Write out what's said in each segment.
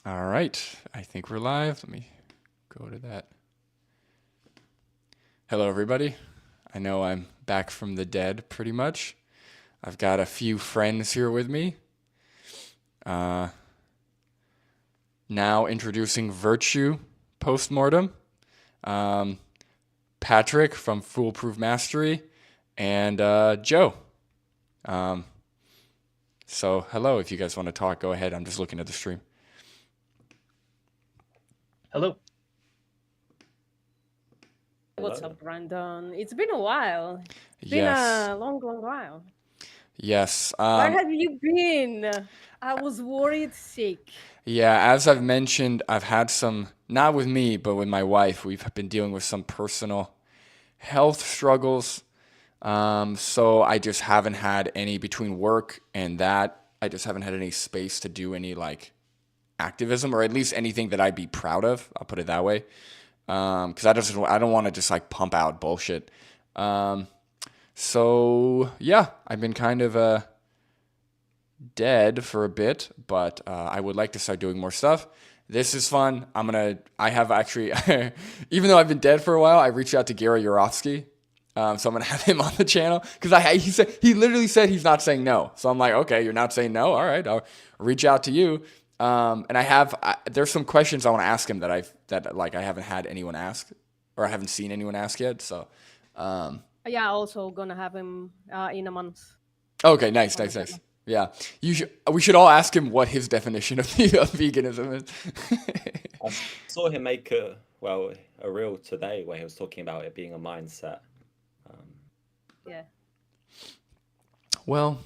All right. I think we're live. Let me go to that. Hello, everybody. I know I'm back from the dead pretty much. I've got a few friends here with me. Uh, Now introducing Virtue Postmortem, um, Patrick from Foolproof Mastery, and Joe. Um, so, hello. If you guys want to talk, go ahead. I'm just looking at the stream. Hello. What's up, Brandon? It's been a while. It's been Yes. a long, long while. Yes. Where have you been? I was worried sick. Yeah, as I've mentioned, I've had some, not with me, but with my wife, we've been dealing with some personal health struggles. So I just haven't had any, between work and that, I just haven't had any space to do any like activism, or at least anything that I'd be proud of. I'll put it that way. Because I don't want to just like pump out bullshit. So yeah, I've been kind of dead for a bit, but I would like to start doing more stuff. This is fun. I have actually, even though I've been dead for a while, I reached out to Gary Yourofsky. So I'm gonna have him on the channel because he literally said he's not saying no. So I'm like, okay, you're not saying no. All right, I'll reach out to you. And there's some questions I want to ask him that I haven't had anyone ask, or I haven't seen anyone ask yet. So, Yeah, also gonna have him in a month. okay, nice. Yeah, we should all ask him what his definition of veganism is. I saw him make a reel today where he was talking about it being a mindset. Yeah. Well,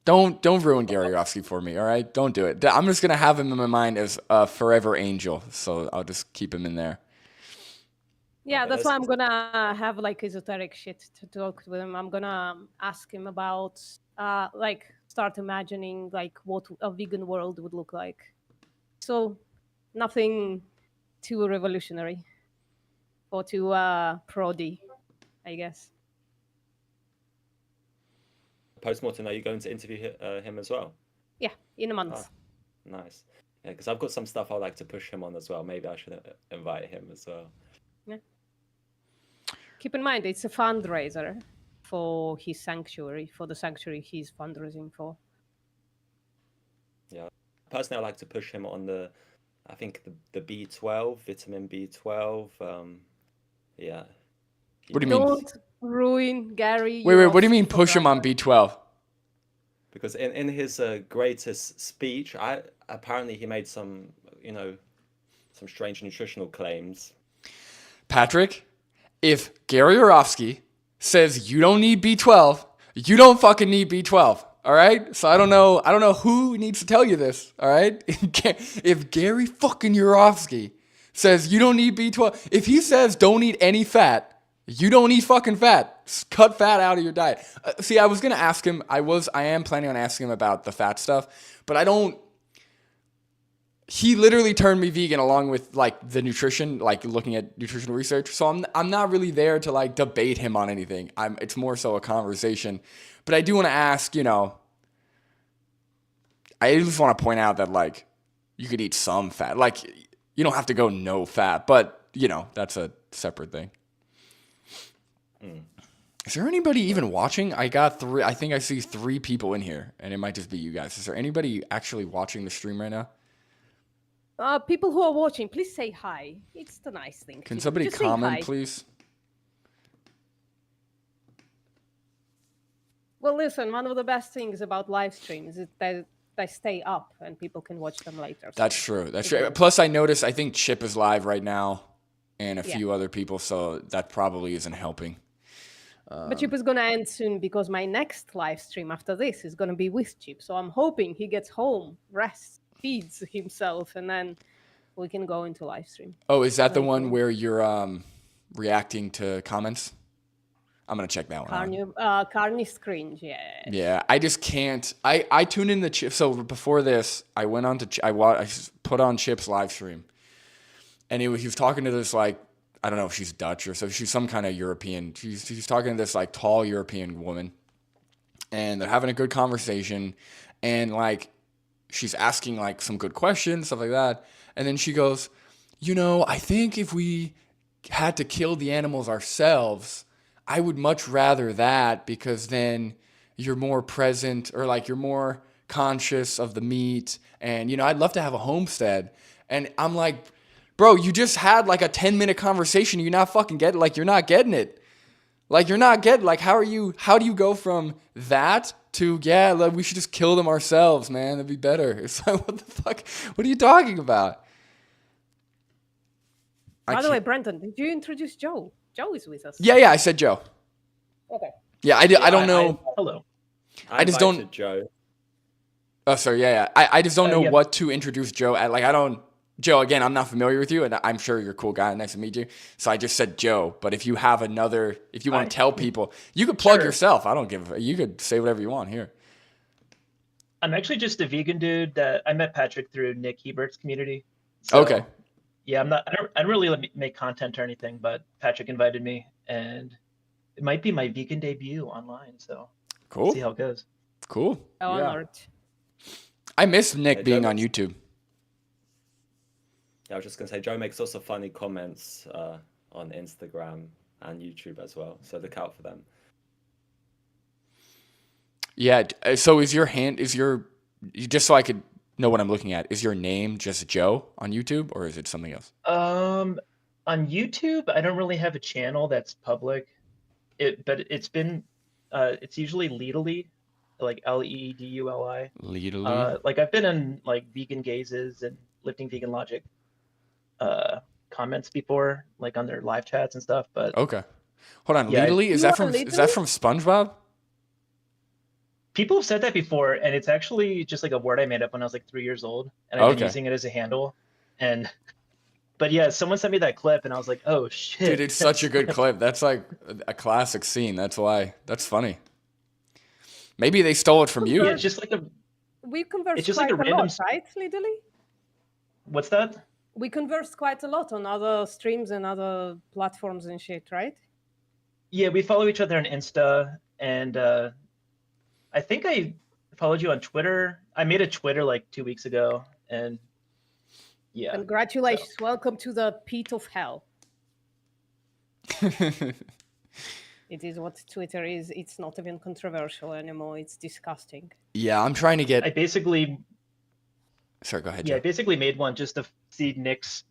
don't ruin Gary Yourofsky for me, all right? Don't do it. I'm just gonna have him in my mind as a forever angel, so I'll just keep him in there. Yeah, Okay, that's why I'm gonna have like esoteric shit to talk with him. I'm gonna ask him about like start imagining like what a vegan world would look like. So nothing too revolutionary or too proddy, I guess. Postmortem, are you going to interview him as well? Yeah, in a month. Nice. Yeah, because I've got some stuff I'd like to push him on as well. Maybe I should invite him as well. Yeah. Keep in mind, it's a fundraiser for his sanctuary, for the sanctuary he's fundraising for. Yeah. Personally, I like to push him on the B12, vitamin B12. Yeah. What do you mean? Don't ruin Gary. Wait. What do you mean push him on B12? Because in his greatest speech, apparently he made some strange nutritional claims. Patrick, if Gary Yourofsky says you don't need B12, you don't fucking need B12. All right? So I don't know who needs to tell you this. All right? If Gary fucking Yourofsky says you don't need B12, if he says don't eat any fat, you don't eat fucking fat. Cut fat out of your diet. See, I was gonna ask him. I am planning on asking him about the fat stuff, but I don't. He literally turned me vegan along with like the nutrition, like looking at nutritional research. So I'm not really there to like debate him on anything. It's more so a conversation. But I do want to ask, I just want to point out that like you could eat some fat. Like you don't have to go no fat, but that's a separate thing. Is there anybody even watching? I think I see 3 people in here, and it might just be you guys. Is there anybody actually watching the stream right now? People who are watching, please say hi. It's the nice thing. Can somebody comment, please? Well, listen, one of the best things about live streams is that they stay up and people can watch them later. That's true. Plus, I think Chip is live right now and a few other people, so that probably isn't helping. But Chip is going to end soon because my next live stream after this is going to be with Chip. So I'm hoping he gets home, rests, feeds himself, and then we can go into live stream. Oh, is that the one where you're reacting to comments? I'm going to check that one out. Carney's cringe, yeah. Yeah, I just can't. I tuned in the Chip. So before this, I went on to, I put on Chip's live stream. And he was talking to this, like, I don't know if she's Dutch or so. She's some kind of European. She's talking to this, like, tall European woman. And they're having a good conversation. And, like, she's asking like some good questions, stuff like that. And then she goes, you know, I think if we had to kill the animals ourselves, I would much rather that, because then you're more present, or like you're more conscious of the meat. And, you know, I'd love to have a homestead. And I'm like, bro, you just had like a 10-minute conversation. You're not fucking getting, like, you're not getting it. Like, you're not getting, like, how do you go from that to, yeah, like, we should just kill them ourselves, man. That'd be better. It's like, what the fuck? What are you talking about? By the way, Brendan, did you introduce Joe? Joe is with us. Yeah, I said Joe. Okay. Yeah, I don't know. Hello. I just don't. Joe. Oh, sorry. Yeah. I just don't know yeah. what to introduce Joe at. Like, Joe, again, I'm not familiar with you, and I'm sure you're a cool guy. Nice to meet you. So I just said Joe. But if you have if you want to tell people, you could plug yourself. I don't give. You could say whatever you want here. I'm actually just a vegan dude that I met Patrick through Nick Hebert's community. So, Okay. Yeah, I don't really make content or anything, but Patrick invited me, and it might be my vegan debut online. So Cool. see how it goes. Cool. Honored. I miss Nick Hey, being Joe on YouTube. Yeah, I was just gonna say Joe makes lots of funny comments on Instagram and YouTube as well, so look out for them. Yeah. So just so I could know what I'm looking at, is your name just Joe on YouTube, or is it something else? On YouTube, I don't really have a channel that's public. But it's been it's usually Leadily, like Leeduli. Legally. Like I've been in like Vegan Gazes and Lifting Vegan Logic comments before, like on their live chats and stuff. But Okay. Hold on. Yeah, Legally? Is You that are from SpongeBob? people have said that before, and it's actually just like a word I made up when I was like 3 years old, and I've been Okay. using it as a handle. But yeah, someone sent me that clip, and I was like, oh shit. Dude, it's such a good clip. That's like a classic scene. That's why. That's funny. Maybe they stole it from you. Yeah, it's just like We conversed It's just quite like a a random- lot, right, Lidley? what's that? We conversed quite a lot on other streams and other platforms and shit, right? Yeah, we follow each other on Insta, and I think I followed you on Twitter. I made a Twitter like 2 weeks ago, and yeah. Congratulations. Welcome to the pit of hell. It is what Twitter is. It's not even controversial anymore. It's disgusting. Yeah, I'm trying to get. I basically Sorry, go ahead. Yeah, I Joe. basically made one just to see Nick's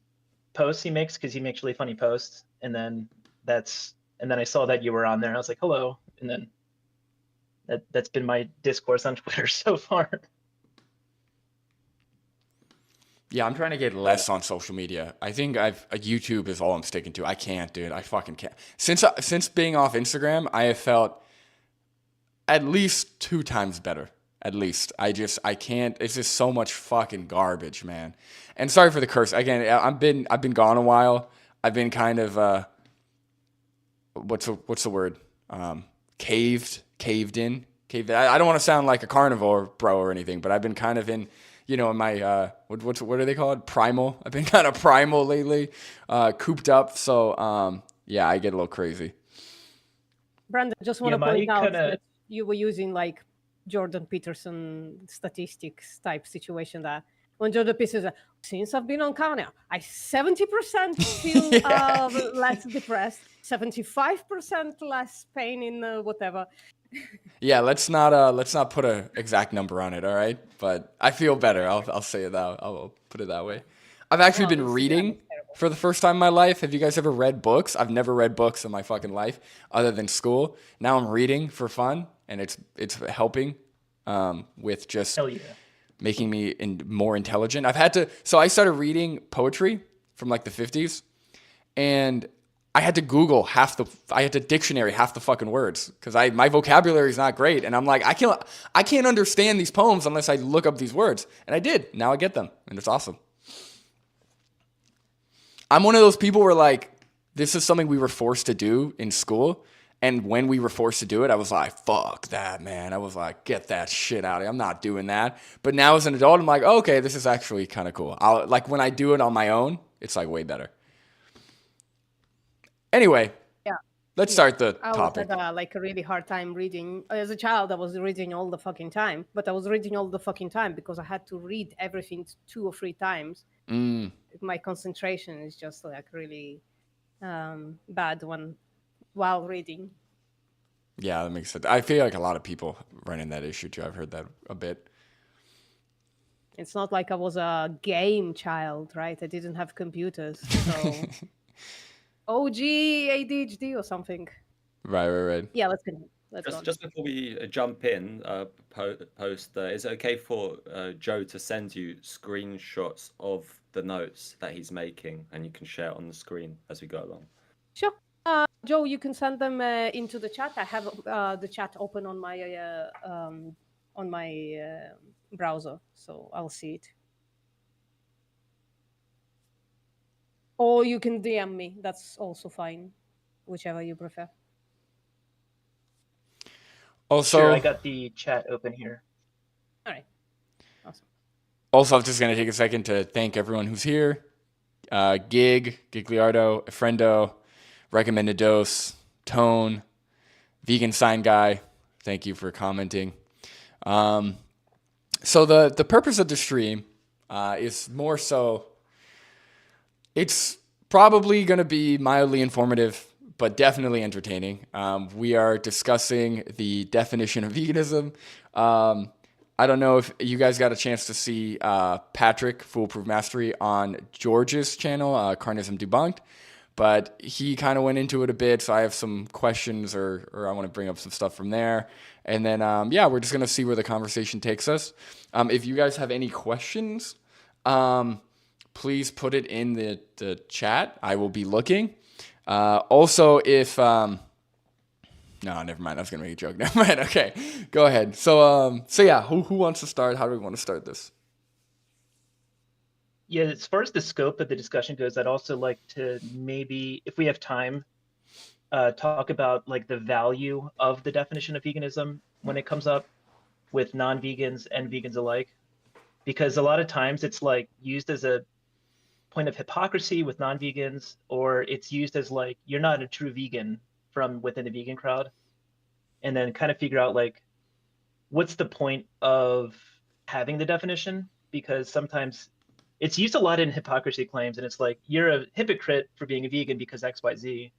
posts he makes, because he makes really funny posts, and then I saw that you were on there, and I was like, hello, and then that's been my discourse on Twitter so far. Yeah, I'm trying to get less on social media. I think YouTube is all I'm sticking to. I can't, dude. I fucking can't. Since being off Instagram, I have felt at least 2 times better. At least. I can't. It's just so much fucking garbage, man. And sorry for the curse. Again, I've been gone a while. I've been kind of what's the word? Caved in. I don't want to sound like a carnivore bro or anything, but I've been kind of in, you know, in my what are they called? Primal. I've been kind of primal lately, cooped up. So yeah, I get a little crazy. Brandon, just want Yeah, to point my out kinda- that you were using like Jordan Peterson statistics type situation that when Jordan Peterson said, since I've been on Kanye, I 70% feel Yeah. less depressed, 75% less pain in whatever. Yeah, let's not put a exact number on it, all right? But I feel better. I'll say it that. I'll put it that way. I've actually been Honestly, reading that's terrible. for the first time in my life. Have you guys ever read books? I've never read books in my fucking life other than school. Now I'm reading for fun, and it's helping with just Hell yeah. making me more intelligent. So I started reading poetry from like the 50s, and I had to Google I had to dictionary half the fucking words because my vocabulary is not great, and I'm like, I can't understand these poems unless I look up these words, and I did. Now I get them, and it's awesome. I'm one of those people where like this is something we were forced to do in school. And when we were forced to do it, I was like, fuck that, man. I was like, get that shit out of here. I'm not doing that. But now as an adult, I'm like, oh, okay, this is actually kind of cool. Like when I do it on my own, it's like way better. Anyway, Yeah. let's Yeah, start the I always topic. had like a really hard time reading. As a child, I was reading all the fucking time, but I was reading all the fucking time because I had to read everything 2 or 3 times. Mm, My concentration is just like really bad while reading. yeah, that makes sense. I feel like a lot of people run in that issue too. I've heard that a bit. It's not like I was a game child, right? I didn't have computers, so OG ADHD or something. Right. Yeah, let's continue. Let's go on. Just before we jump in, post, is it okay for Joe to send you screenshots of the notes that he's making, and you can share it on the screen as we go along? Sure. Joe, you can send them into the chat. I have the chat open on my browser, so I'll see it. Or you can DM me. That's also fine, whichever you prefer. Also, Sure, I got the chat open here. All right. Awesome. Also, I'm just going to take a second to thank everyone who's here. Gigliardo, Friendo, Recommended Dose, Tone, Vegan Sign Guy. Thank you for commenting. So the purpose of the stream is more so, it's probably going to be mildly informative, but definitely entertaining. We are discussing the definition of veganism. I don't know if you guys got a chance to see Patrick, Foolproof Mastery, on George's channel, Carnism Debunked, but he kind of went into it a bit, so I have some questions or I want to bring up some stuff from there. And then, we're just going to see where the conversation takes us. If you guys have any questions, please put it in the chat. I will be looking. Also, if... No, never mind. I was gonna make a joke. Never mind. Okay, go ahead. So yeah, who wants to start? How do we want to start this? Yeah, as far as the scope of the discussion goes, I'd also like to maybe, if we have time, talk about like the value of the definition of veganism when it comes up with non-vegans and vegans alike, because a lot of times it's like used as a point of hypocrisy with non-vegans, or it's used as like you're not a true vegan from within the vegan crowd, and then kind of figure out like what's the point of having the definition, because sometimes it's used a lot in hypocrisy claims, and it's like you're a hypocrite for being a vegan because XYZ,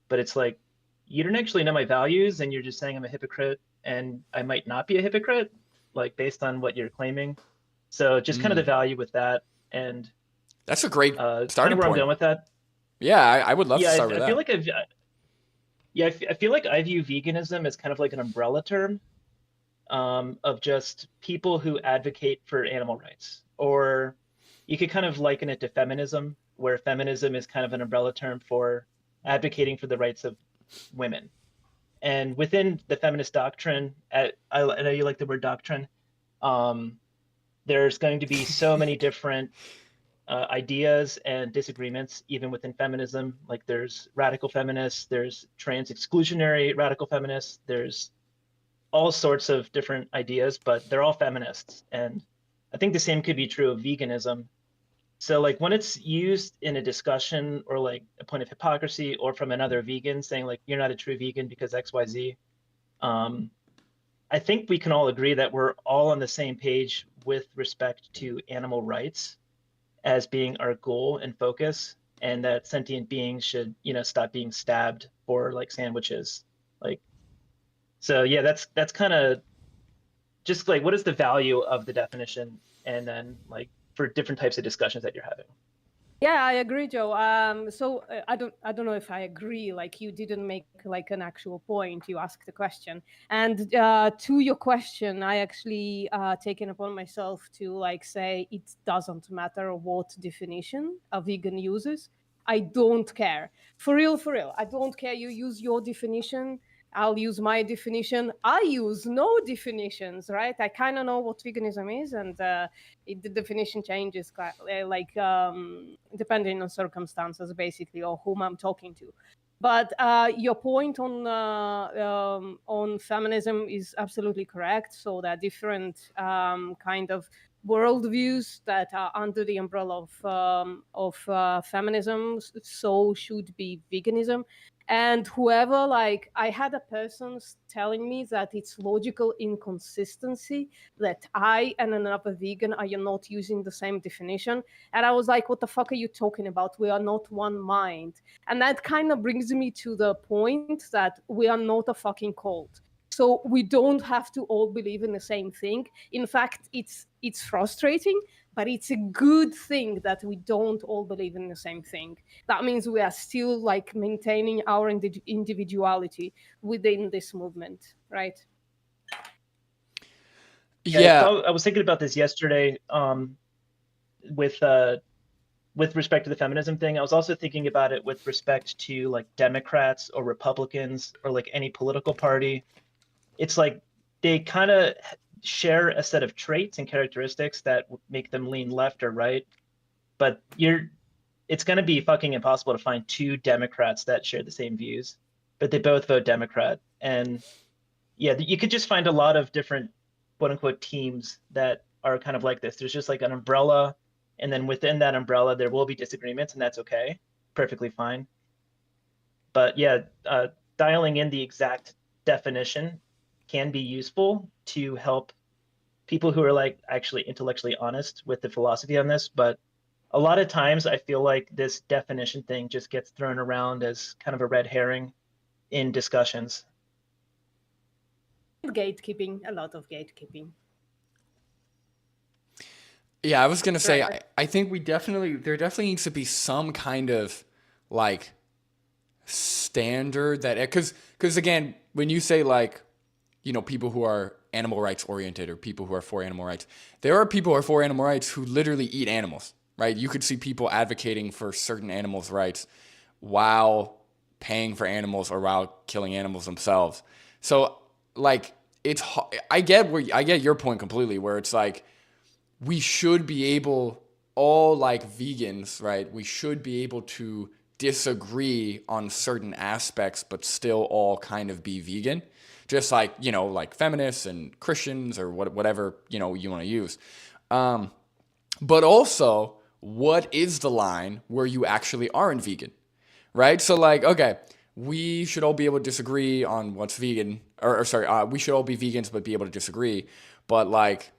but it's like you don't actually know my values and you're just saying I'm a hypocrite, and I might not be a hypocrite like based on what you're claiming. So just kind of the value with that, and that's a great kind starting of where point. I'm going with that. Yeah, I would love to start with I that. feel like I feel like I view veganism as kind of like an umbrella term of just people who advocate for animal rights. Or you could kind of liken it to feminism, where feminism is kind of an umbrella term for advocating for the rights of women. And within the feminist doctrine, I know you like the word doctrine, there's going to be so many different ideas and disagreements even within feminism. Like there's radical feminists, there's trans exclusionary radical feminists, there's all sorts of different ideas, but they're all feminists. And I think the same could be true of veganism. So like when it's used in a discussion or like a point of hypocrisy, or from another vegan saying like you're not a true vegan because XYZ, I think we can all agree that we're all on the same page with respect to animal rights as being our goal and focus, and that sentient beings should, stop being stabbed for like sandwiches. Like, so yeah, that's kind of just like, what is the value of the definition, and then like for different types of discussions that you're having. Yeah, I agree, Joe. So I don't know if I agree. Like you didn't make like an actual point. You asked the question, and to your question, I actually taken upon myself to like say it doesn't matter what definition a vegan uses. I don't care. For real. I don't care. You use your definition. I'll use my definition. I use no definitions, right? I kind of know what veganism is, and the definition changes like depending on circumstances, basically, or whom I'm talking to. But your point on feminism is absolutely correct. So there are different kind of worldviews that are under the umbrella of feminism. So should be veganism. And whoever, like, I had a person telling me that it's logical inconsistency that I and another vegan are not using the same definition. And I was like, what the fuck are you talking about? We are not one mind. And that kind of brings me to the point that we are not a fucking cult. So we don't have to all believe in the same thing. In fact, it's frustrating, but it's a good thing that we don't all believe in the same thing. That means we are still like maintaining our individuality within this movement, right? Yeah. I was thinking about this yesterday with respect to the feminism thing. I was also thinking about it with respect to like Democrats or Republicans or like any political party. It's like they kind of share a set of traits and characteristics that make them lean left or right, but it's going to be fucking impossible to find two Democrats that share the same views, but they both vote Democrat. And yeah, you could just find a lot of different quote unquote teams that are kind of like this. There's just like an umbrella, and then within that umbrella there will be disagreements, and that's okay, perfectly fine. But yeah, dialing in the exact definition can be useful to help people who are like actually intellectually honest with the philosophy on this. But a lot of times I feel like this definition thing just gets thrown around as kind of a red herring in discussions. Gatekeeping, a lot of gatekeeping. Yeah, I was gonna say, Right. I think there definitely needs to be some kind of like standard that, because again, when you say like, you know, people who are animal rights oriented or people who are for animal rights, there are people who are for animal rights who literally eat animals, right? You could see people advocating for certain animals' rights while paying for animals or while killing animals themselves. So like, I get your point completely, where it's like, we should be able, all like vegans, right? We should be able to disagree on certain aspects, but still all kind of be vegan. Just like, you know, like feminists and Christians or whatever, you know, you want to use. But also, what is the line where you actually aren't vegan, right? So like, okay, we should all be able to disagree on what's vegan, or sorry, we should all be vegans but be able to disagree. But like,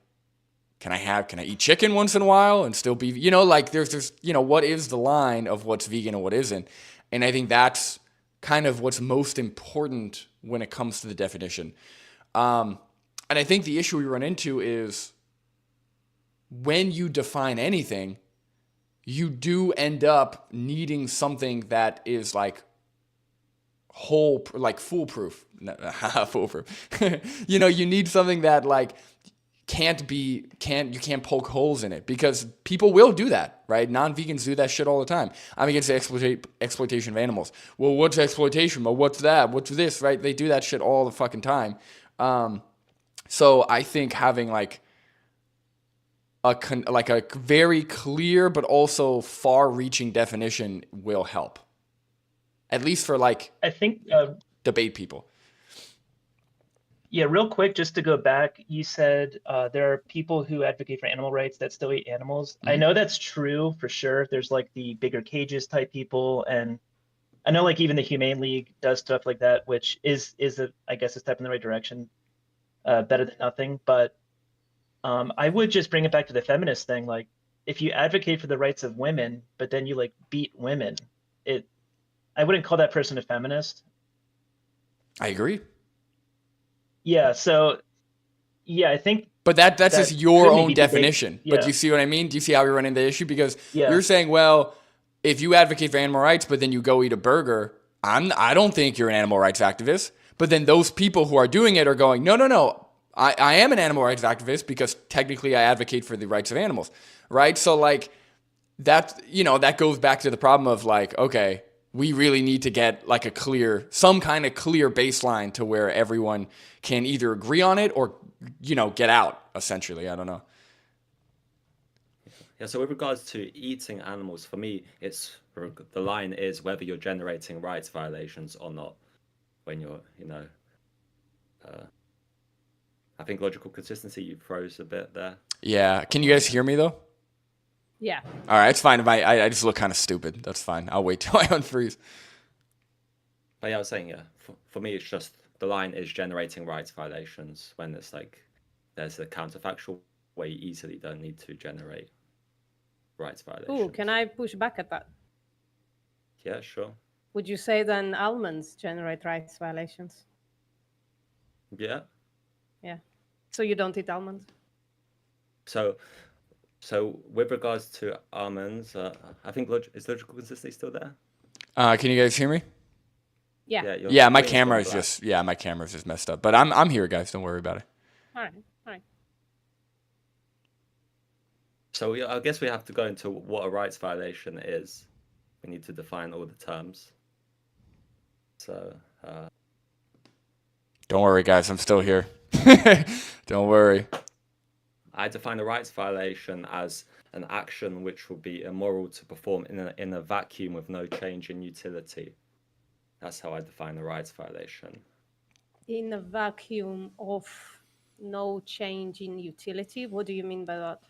can I eat chicken once in a while and still be, you know, like there's, you know, what is the line of what's vegan and what isn't? And I think that's kind of what's most important when it comes to the definition. And I think the issue we run into is when you define anything, you do end up needing something that is like foolproof. Foolproof. You know, you need something that like you can't poke holes in it, because people will do that, right? Non-vegans do that shit all the time. I'm against the exploitation of animals. Well, what's exploitation? Well, what's that? What's this, right? They do that shit all the fucking time. So I think having like a very clear but also far-reaching definition will help, at least for like, I think debate people. Yeah, real quick, just to go back, you said there are people who advocate for animal rights that still eat animals. I know that's true for sure. There's like the bigger cages type people, and I know like even the Humane League does stuff like that, which is I guess a step in the right direction, better than nothing. But I would just bring it back to the feminist thing. Like, if you advocate for the rights of women, but then you like beat women, I wouldn't call that person a feminist. I agree. Yeah, so yeah, I think. But that's just your own definition. Yeah. But do you see what I mean? Do you see how we run into the issue? Because Yeah. you're saying, well, if you advocate for animal rights, but then you go eat a burger, I don't think you're an animal rights activist. But then those people who are doing it are going, no. I am an animal rights activist because technically I advocate for the rights of animals, right? So like that, you know, that goes back to the problem of like, okay, we really need to get like some kind of clear baseline to where everyone can either agree on it or, you know, get out, essentially. I don't know. Yeah, so with regards to eating animals, for me, the line is whether you're generating rights violations or not. When you're, you know, I think logical consistency, you froze a bit there. Yeah. Can you guys hear me though? Yeah. All right, it's fine. I just look kind of stupid. That's fine. I'll wait till I unfreeze. But yeah, I was saying, yeah, for me, it's just the line is generating rights violations when it's like there's a counterfactual where you easily don't need to generate rights violations. Ooh, can I push back at that? Yeah, sure. Would you say then almonds generate rights violations? Yeah. Yeah. So you don't eat almonds? So with regards to almonds, I think is logical consistency still there? Can you guys hear me? Yeah. Yeah. Your Yeah, my screen's gone camera is black. my camera's just messed up. But I'm here, guys. Don't worry about it. All right. All right. So I guess we have to go into what a rights violation is. We need to define all the terms. So Don't worry, guys. I'm still here. Don't worry. I define a rights violation as an action which will be immoral to perform in a vacuum with no change in utility. That's how I define a rights violation. In a vacuum of no change in utility, what do you mean by that?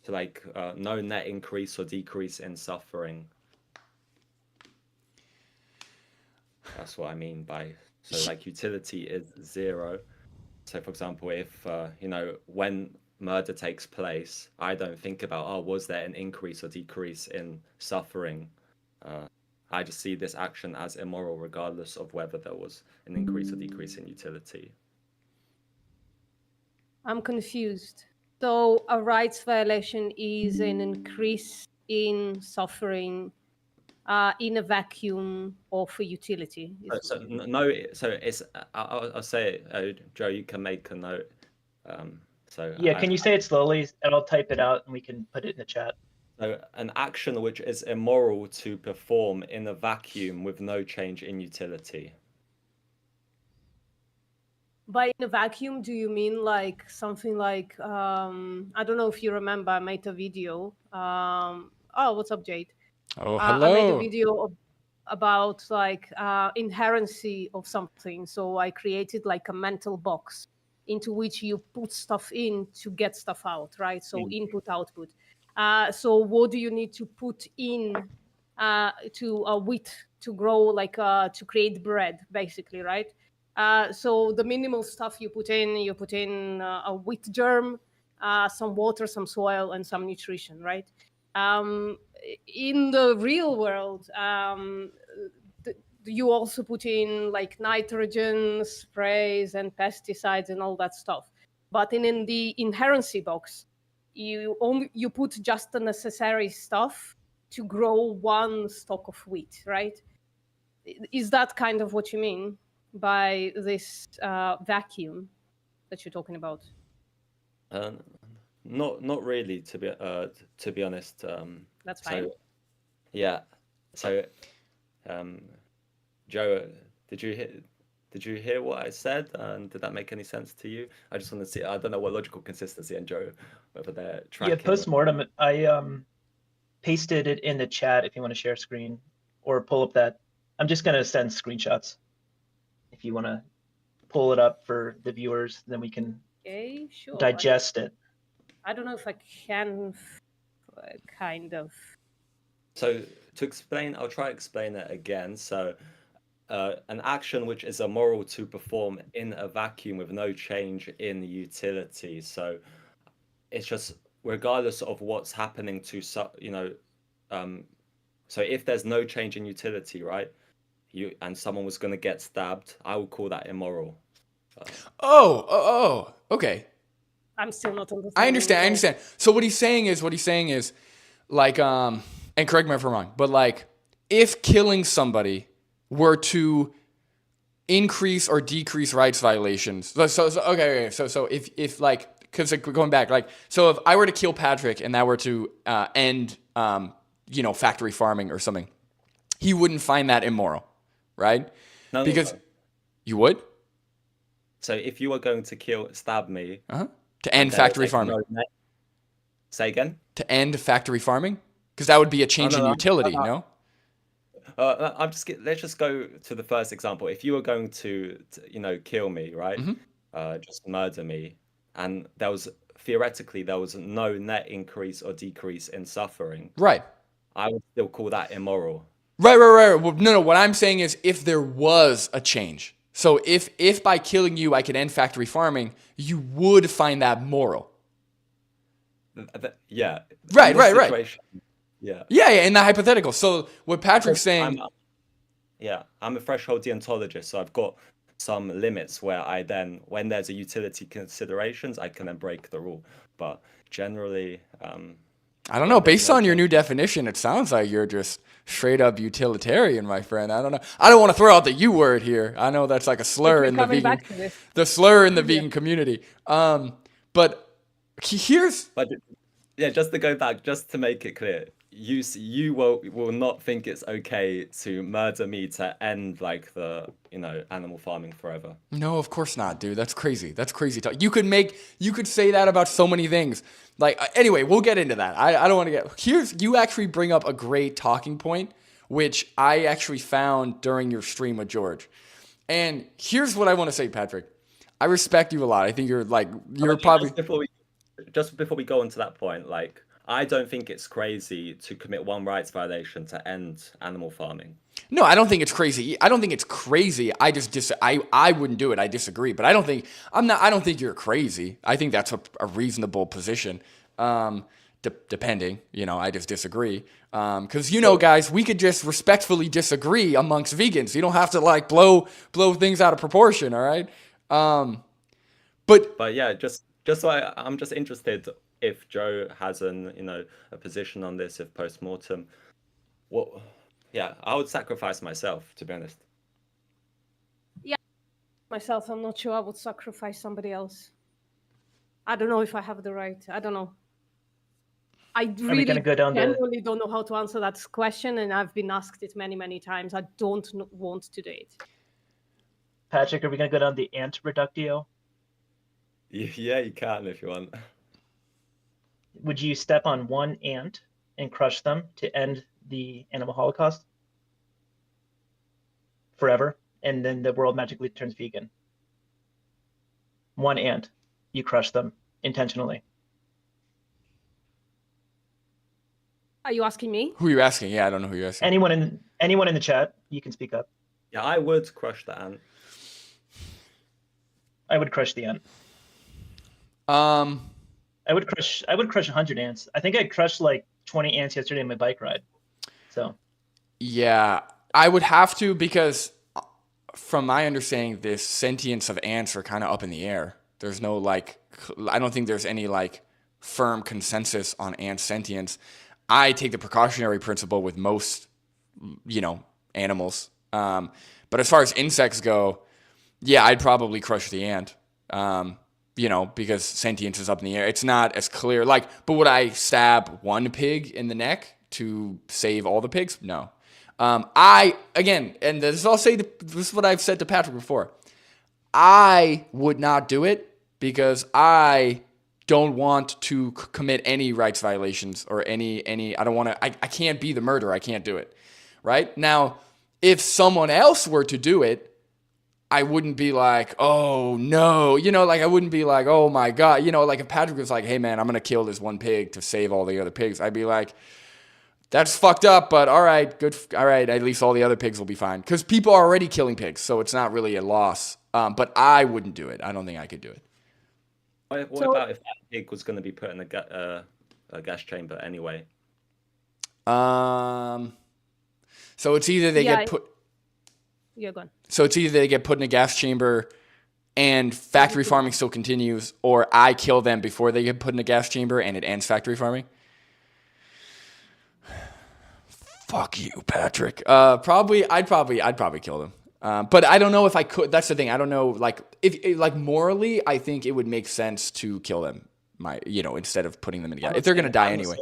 So like no net increase or decrease in suffering. That's what I mean by, so like utility is 0. So for example, if when murder takes place, I don't think about, oh, was there an increase or decrease in suffering? I just see this action as immoral regardless of whether there was an increase or decrease in utility. I'm confused. So a rights violation is an increase in suffering in a vacuum of a utility. So it's I'll say it, Joe, you can make a note. Yeah, can you say it slowly and I'll type it out and we can put it in the chat. So an action which is immoral to perform in a vacuum with no change in utility. By in a vacuum, do you mean like something like, I don't know if you remember, I made a video. Oh, what's up, Jade? Oh, I made a hello. video about like inherency of something. So I created like a mental box into which you put stuff in to get stuff out, right? So input, output. So what do you need to put in to a wheat to grow, like to create bread, basically, right? So the minimal stuff you put in a wheat germ, some water, some soil, and some nutrition, right? In the real world, you also put in like nitrogen sprays and pesticides and all that stuff. But in the inherency box, you put just the necessary stuff to grow one stalk of wheat, right? Is that kind of what you mean by this vacuum that you're talking about? Not really, to be honest. That's fine. So yeah. So Joe, did you hear what I said? And did that make any sense to you? I just want to see. I don't know what logical consistency, and Joe, whether they're tracking. Yeah, postmortem. I pasted it in the chat if you want to share screen or pull up that. I'm just gonna send screenshots. If you want to pull it up for the viewers, then we can Sure. digest it. I don't know if I can kind of. So to explain, I'll try to explain it again. So an action which is immoral to perform in a vacuum with no change in utility. So it's just regardless of what's happening to, so if there's no change in utility, right? And someone was going to get stabbed, I would call that immoral. Okay. I'm still not understanding. I understand. So what he's saying is like, and correct me if I'm wrong, but like if killing somebody were to increase or decrease rights violations. So if like, because going back, like, so if I were to kill Patrick and that were to end, factory farming or something, he wouldn't find that immoral, right? No, because you would. So if you were going to stab me, to end factory farming. Say again? To end factory farming? Because that would be a change in utility, no? Let's just go to the first example. If you were going to kill me, right? Just murder me, and theoretically there was no net increase or decrease in suffering. Right. I would still call that immoral. Right. Well, no. What I'm saying is if there was a change. So if by killing you I could end factory farming, you would find that moral. Yeah. Right, In this right. situation, yeah. Yeah, in the hypothetical. So what Patrick's saying... I'm a threshold deontologist, so I've got some limits where I then, when there's a utility considerations, I can then break the rule. But generally, I don't know. Based on your new definition, it sounds like you're just straight up utilitarian, my friend. I don't know. I don't want to throw out the U word here. I know that's like a slur in the vegan community. But here's... But yeah, just to go back, just to make it clear, you will not think it's okay to murder me to end like the animal farming forever. No, of course not, dude. That's crazy. That's crazy talk. You could say that about so many things. Like, anyway, we'll get into that. I don't want to get... You actually bring up a great talking point, which I actually found during your stream with George. And here's what I want to say, Patrick. I respect you a lot. I think you're probably... Just before we go on to that point, like, I don't think it's crazy to commit one rights violation to end animal farming. No, I don't think it's crazy. I don't think it's crazy. I just I wouldn't do it. I disagree. But I don't think you're crazy. I think that's a reasonable position. Depending, I just disagree. Because guys, we could just respectfully disagree amongst vegans. You don't have to like blow things out of proportion. All right. But yeah, just so I'm just interested if Joe has a position on this, if post-mortem. Yeah, I would sacrifice myself, to be honest. Yeah, myself, I'm not sure I would sacrifice somebody else. I don't know if I have the right. I don't know. I really genuinely don't know how to answer that question, and I've been asked it many, many times. I don't want to do it. Patrick, are we going to go down the ant reductio? Yeah, you can if you want. Would you step on one ant and crush them to end the animal holocaust forever, and then the world magically turns vegan? One ant, you crush them intentionally. Are you asking me? Who are you asking? Yeah, I don't know who you're asking. Anyone in the chat, you can speak up. Yeah, I would crush the ant. I would crush the ant. I would crush 100 ants. I think I crushed like 20 ants yesterday on my bike ride. So. Yeah, I would have to, because from my understanding, the sentience of ants are kind of up in the air. There's no I don't think there's any firm consensus on ant sentience. I take the precautionary principle with most, animals. But as far as insects go, yeah, I'd probably crush the ant. Because sentience is up in the air. It's not as clear. But would I stab one pig in the neck to save all the pigs? No. And this is what I've said to Patrick before. I would not do it because I don't want to commit any rights violations or any. I don't want to. I can't be the murderer. I can't do it. Right now, if someone else were to do it, I wouldn't be like, oh no, I wouldn't be like, oh my God, if Patrick was like, hey man, I'm going to kill this one pig to save all the other pigs, I'd be like, that's fucked up, but all right, good. All right, at least all the other pigs will be fine. Because people are already killing pigs, so it's not really a loss. But I wouldn't do it. I don't think I could do it. What about if that pig was going to be put in a gas chamber anyway? So it's either they get put... You're gone. So it's either they get put in a gas chamber and factory farming still continues, or I kill them before they get put in a gas chamber and it ends factory farming. Fuck you, Patrick. I'd probably kill them. But I don't know if I could. That's the thing. I don't know. If morally, I think it would make sense to kill them. Instead of putting them in a gas. If they're gonna die anyway.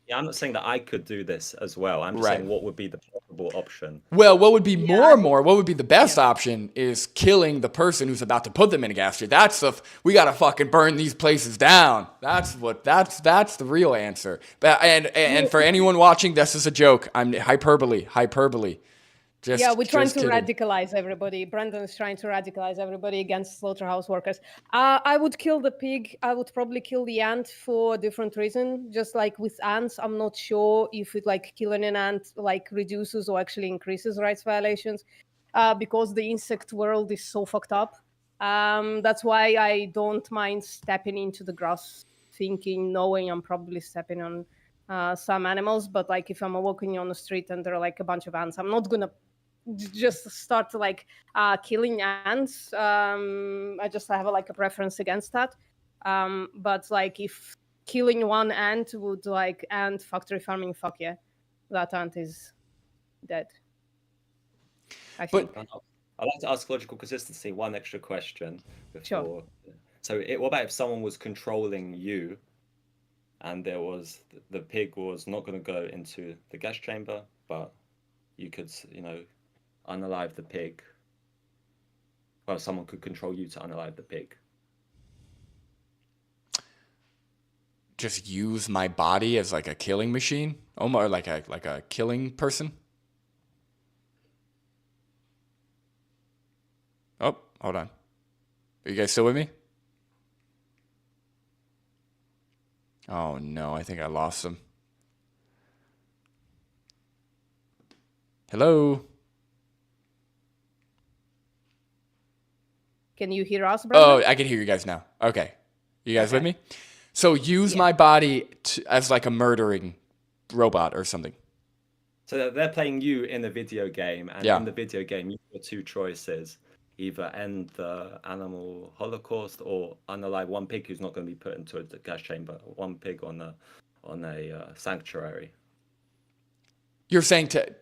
Yeah, I'm not saying that I could do this as well. I'm just saying what would be the preferable option. Well, what would be what would be the best option is killing the person who's about to put them in a gas chamber. We gotta fucking burn these places down. That's the real answer. But and for anyone watching, this is a joke. I'm hyperbole. Yeah, we're trying just to kidding. radicalize everybody. Brandon is trying to radicalize everybody against slaughterhouse workers. I would kill the pig. I would probably kill the ant for a different reason. Just like with ants, I'm not sure if it like killing an ant like reduces or actually increases rights violations, because the insect world is so fucked up. That's why I don't mind stepping into the grass, thinking, knowing I'm probably stepping on some animals. But like if I'm walking on the street and there are like a bunch of ants, I'm not gonna just start like killing ants. I just have like a preference against that. But like if killing one ant would like end factory farming, fuck yeah, that ant is dead. I think. I'd like to ask logical consistency one extra question before. Sure. So, what about if someone was controlling you, and there was the pig was not going to go into the gas chamber, but you could, unalive the pig. Well, someone could control you to unalive the pig. Just use my body as like a killing machine, or like a killing person. Oh, hold on. Are you guys still with me? Oh no, I think I lost them. Hello? Can you hear us, Brandon? Oh, I can hear you guys now. Okay. You guys with me? So use my body as like a murdering robot or something. So they're playing you in a video game, and Yeah. in the video game, you've got two choices. Either end the animal holocaust or unalive one pig who's not going to be put into a gas chamber, one pig on a sanctuary. You're saying to,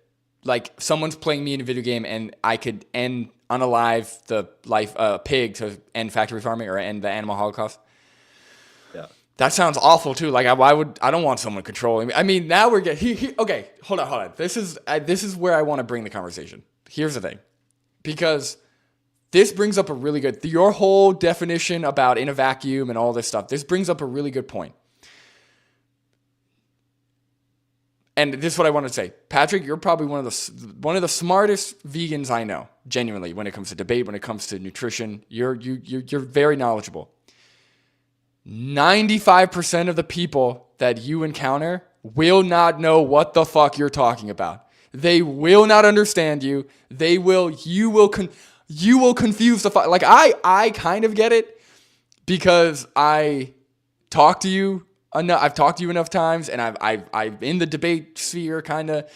like, someone's playing me in a video game and I could unalive the pig to end factory farming or end the animal holocaust? Yeah. That sounds awful too. Like, I don't want someone controlling me. I mean, now we're getting, okay, hold on. This is where I want to bring the conversation. Here's the thing. Because this brings up a really good, your whole definition about in a vacuum and all this stuff, this brings up a really good point. And this is what I want to say. Patrick, you're probably one of the smartest vegans I know, genuinely, when it comes to debate, when it comes to nutrition. You're very knowledgeable. 95% of the people that you encounter will not know what the fuck you're talking about. They will not understand you. You will confuse the fuck. Like, I kind of get it because I talk to you enough. I've talked to you enough times, and I'm in the debate sphere, kind of.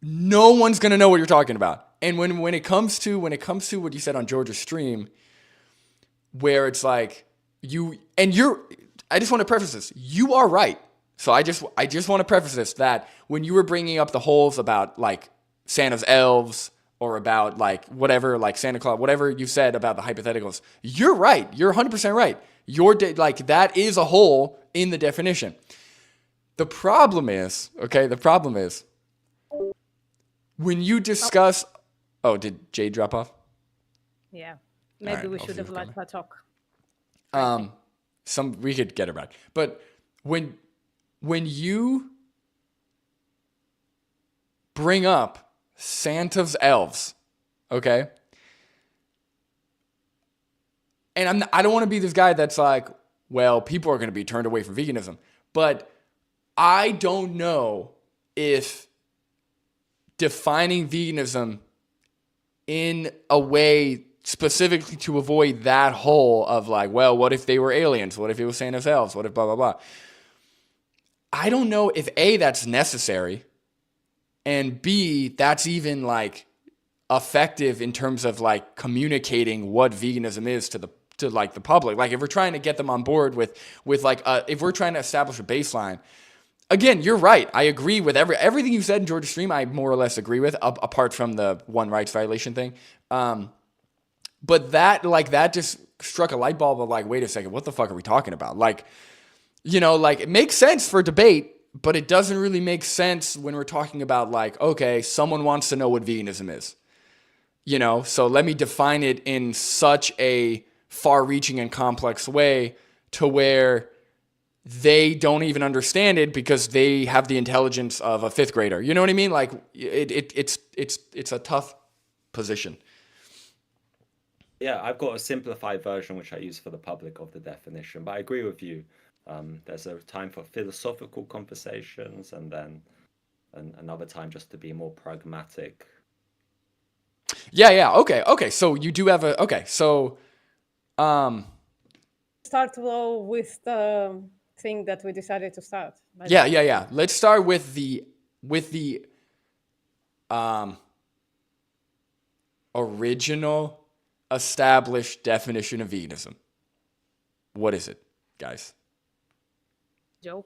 No one's gonna know what you're talking about. And when it comes to what you said on George's stream, where it's like I just want to preface this. You are right. So I just want to preface this, that when you were bringing up the holes about like Santa's elves or about like whatever, like Santa Claus, whatever you said about the hypotheticals, you're right. You're 100% right. Like that is a hole in the definition. The problem is when you discuss, oh, did Jade drop off? Yeah. Maybe right, we I'll should see have who's let her talk. We could get her back. But when you bring up Santa's elves, okay? And I don't want to be this guy that's like, well, people are going to be turned away from veganism. But I don't know if defining veganism in a way specifically to avoid that hole of like, well, what if they were aliens? What if it was Santa's elves? What if blah, blah, blah? I don't know if A, that's necessary, and B, that's even like effective in terms of like communicating what veganism is to the public. Like if we're trying to get them on board with like, if we're trying to establish a baseline. Again, you're right. I agree with everything you said in George's stream. I more or less agree with, apart from the one rights violation thing. But that just struck a light bulb of like, wait a second, what the fuck are we talking about? Like, like it makes sense for debate, but it doesn't really make sense when we're talking about like, okay, someone wants to know what veganism is. So let me define it in such a far-reaching and complex way to where they don't even understand it because they have the intelligence of a fifth grader. You know what I mean? Like it's a tough position. Yeah, I've got a simplified version which I use for the public of the definition, but I agree with you. There's a time for philosophical conversations, and then another time just to be more pragmatic. Yeah. Okay. So you do have okay. So, Start though with the thing that we decided to start. yeah. Let's start with the original established definition of veganism. What is it, guys? Joe.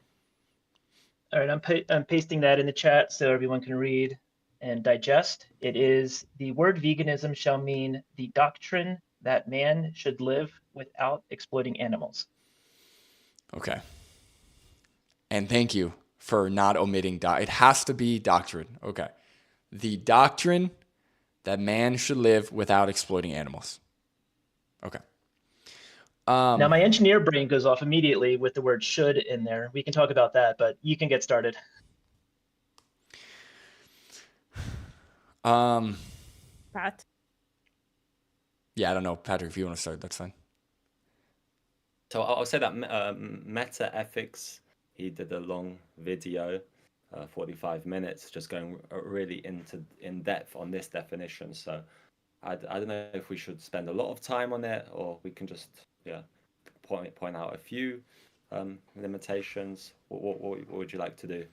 All right, I'm pasting that in the chat so everyone can read and digest. It is, the word veganism shall mean the doctrine that man should live without exploiting animals. Okay. And thank you for not omitting it has to be doctrine. Okay. The doctrine that man should live without exploiting animals. Okay. Now my engineer brain goes off immediately with the word should in there. We can talk about that, but you can get started. Pat. Yeah, I don't know, Patrick. If you want to start, that's fine. So I'll say that meta ethics. He did a long video, 45 minutes, just going really in depth on this definition. So I don't know if we should spend a lot of time on it, or we can just point out a few limitations. What would you like to do?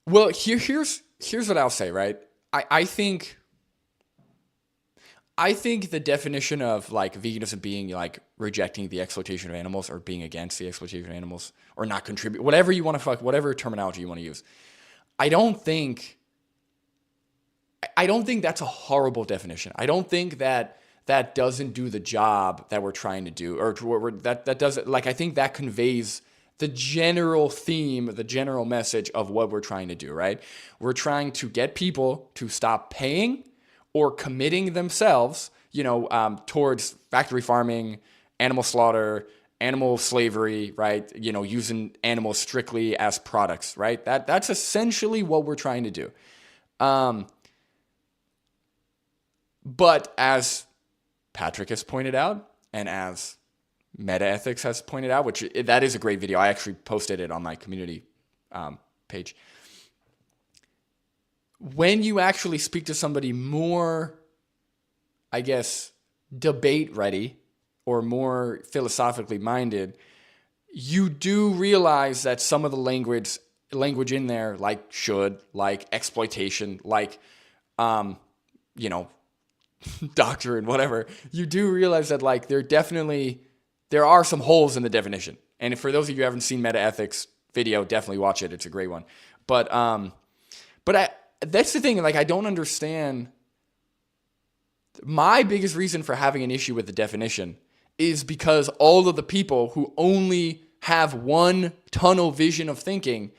Well, here's what I'll say. Right, I think the definition of like veganism being like rejecting the exploitation of animals or being against the exploitation of animals or not contribute, whatever you want to whatever terminology you want to use. I don't think that's a horrible definition. I don't think that doesn't do the job that we're trying to do, or that doesn't, like, I think that conveys the general theme, the general message of what we're trying to do, right? We're trying to get people to stop paying or committing themselves, towards factory farming, animal slaughter, animal slavery, right? Using animals strictly as products, right? That's essentially what we're trying to do. But as Patrick has pointed out, and as Meta Ethics has pointed out, which that is a great video. I actually posted it on my community page. When you actually speak to somebody more, I guess, debate ready or more philosophically minded, you do realize that some of the language in there, like should, like exploitation, like, doctrine, whatever, you do realize that like there are some holes in the definition. And for those of you who haven't seen Meta Ethics video, definitely watch it. It's a great one. But that's the thing. Like, I don't understand. My biggest reason for having an issue with the definition is because all of the people who only have one tunnel vision of thinking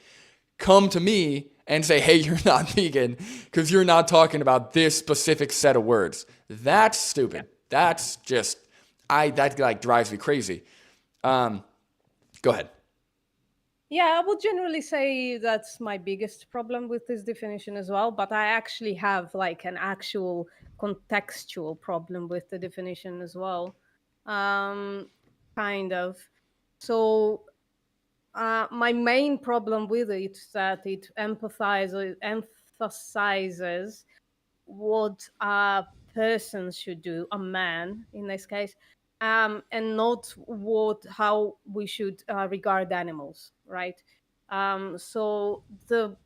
come to me and say, hey, you're not vegan because you're not talking about this specific set of words. That's stupid. That's just, that like drives me crazy. Go ahead. Yeah, I would generally say that's my biggest problem with this definition as well. But I actually have like an actual contextual problem with the definition as well. Kind of. So my main problem with it is that it emphasizes what a person should do, a man in this case, and not how we should regard animals, right? So the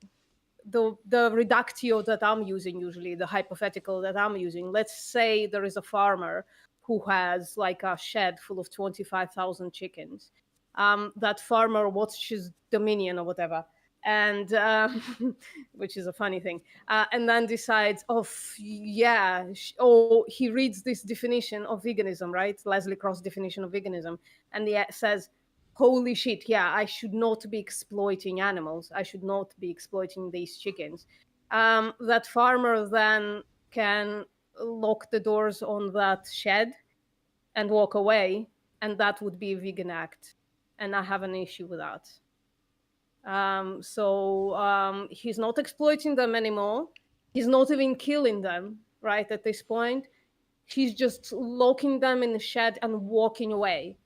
reductio that I'm using, usually the hypothetical that I'm using, let's say there is a farmer who has like a shed full of 25,000 chickens. That farmer watches Dominion or whatever, and which is a funny thing, and then decides, he reads this definition of veganism, right? Leslie Cross definition of veganism, and he says, holy shit, yeah, I should not be exploiting animals. I should not be exploiting these chickens. That farmer then can lock the doors on that shed and walk away, and that would be a vegan act. and I have an issue with that. So he's not exploiting them anymore. He's not even killing them, right, at this point. He's just locking them in the shed and walking away.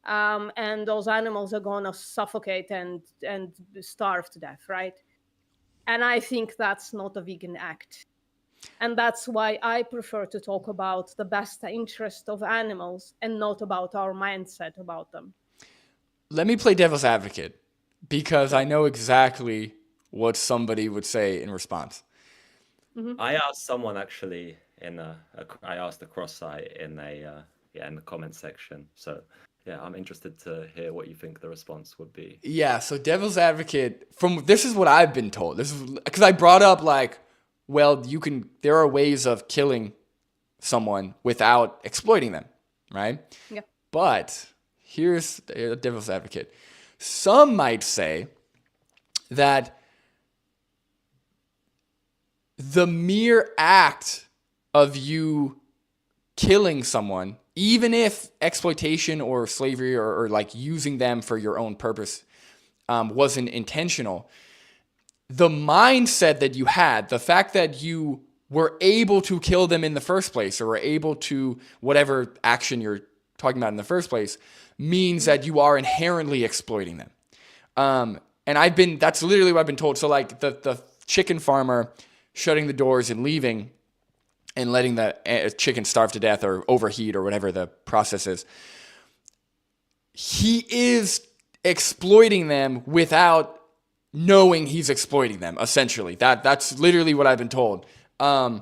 And those animals are going to suffocate and starve to death, right? And I think that's not a vegan act. And that's why I prefer to talk about the best interest of animals and not about our mindset about them. Let me play devil's advocate, because I know exactly what somebody would say in response. I asked someone actually I asked the cross site in in the comment section. So yeah, I'm interested to hear what you think the response would be. Yeah, so devil's advocate, this is what I've been told. This is because I brought up like, well, there are ways of killing someone without exploiting them, right? Yeah. But here's the devil's advocate. Some might say that the mere act of you killing someone, even if exploitation or slavery or like using them for your own purpose wasn't intentional, the mindset that you had, the fact that you were able to kill them in the first place, or were able to whatever action you're talking about in the first place, means that you are inherently exploiting them. And that's literally what I've been told. So like the chicken farmer shutting the doors and leaving and letting the chicken starve to death or overheat or whatever the process is, he is exploiting them without knowing he's exploiting them, essentially. That's literally what I've been told. In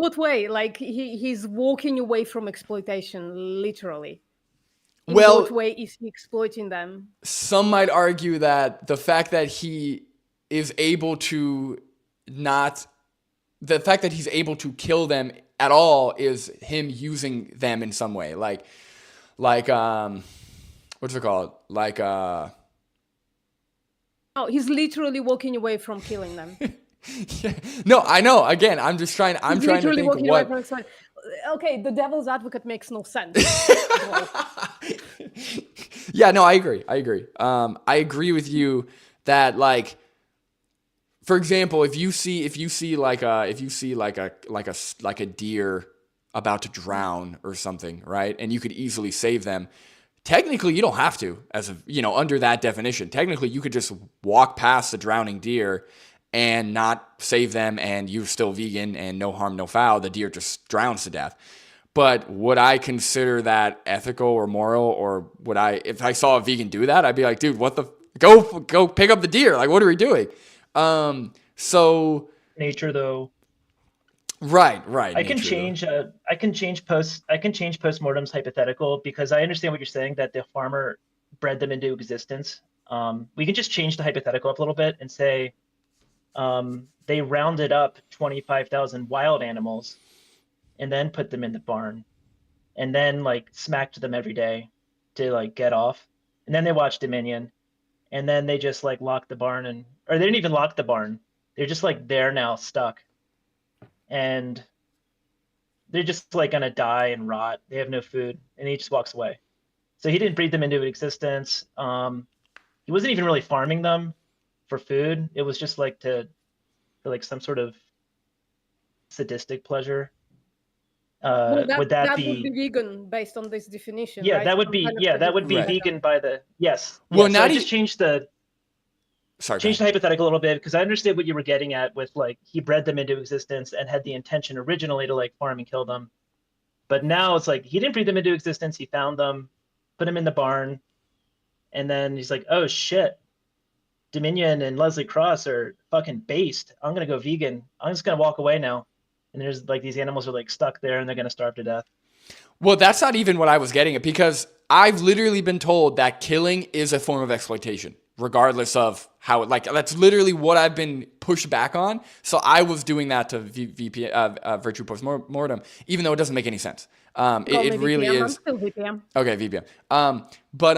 what way? Like he's walking away from exploitation, literally. In what way is he exploiting them? Some might argue that the fact that he is able to the fact that he's able to kill them at all is him using them in some way. Like what's it called? Oh, he's literally walking away from killing them. Yeah. No, I know. Again, I'm trying to think what. Okay, the devil's advocate makes no sense. Yeah, no, I agree. I agree with you that, like, for example, if you see like a deer about to drown or something, right? And you could easily save them. Technically, you don't have to, under that definition. Technically, you could just walk past the drowning deer and not save them, and you're still vegan and no harm, no foul. The deer just drowns to death. But would I consider that ethical or moral, or if I saw a vegan do that, I'd be like, dude, go pick up the deer. Like, what are we doing? So nature though. Right. I can change postmortem's hypothetical, because I understand what you're saying, that the farmer bred them into existence. We can just change the hypothetical up a little bit and say they rounded up 25,000 wild animals and then put them in the barn and then like smacked them every day to like get off. And then they watched Dominion, and then they just like locked the barn, or they didn't even lock the barn. They're just like, they're now stuck. And they're just like gonna die and rot. They have no food, and he just walks away. So he didn't breed them into existence. He wasn't even really farming them for food. It was just like for like some sort of sadistic pleasure. Would that be would be vegan based on this definition? Yeah, right? that would be Right. vegan by the yes. Well, so I just changed the hypothetical a little bit, because I understood what you were getting at with like he bred them into existence and had the intention originally to like farm and kill them. But now it's like he didn't breed them into existence. He found them, put them in the barn, and then he's like, oh shit, Dominion and Leslie Cross are fucking based. I'm gonna go vegan. I'm just gonna walk away now. And there's like these animals are like stuck there and they're gonna starve to death. Well, that's not even what I was getting at, because I've literally been told that killing is a form of exploitation, regardless of how that's literally what I've been pushed back on. So I was doing that to virtue postmortem, even though it doesn't make any sense. It really VPM. is. I'm still VPM. Okay, VPM. But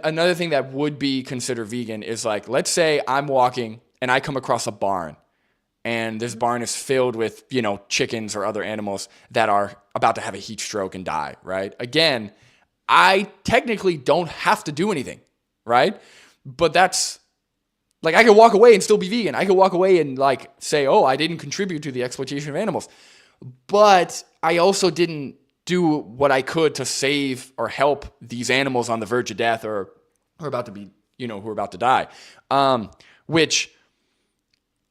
another thing that would be considered vegan is like, let's say I'm walking and I come across a barn, and this barn is filled with, chickens or other animals that are about to have a heat stroke and die, right? Again, I technically don't have to do anything, right? But that's like, I could walk away and still be vegan. I could walk away and like say, oh, I didn't contribute to the exploitation of animals. But I also didn't do what I could to save or help these animals on the verge of death or about to be, who are about to die. Which,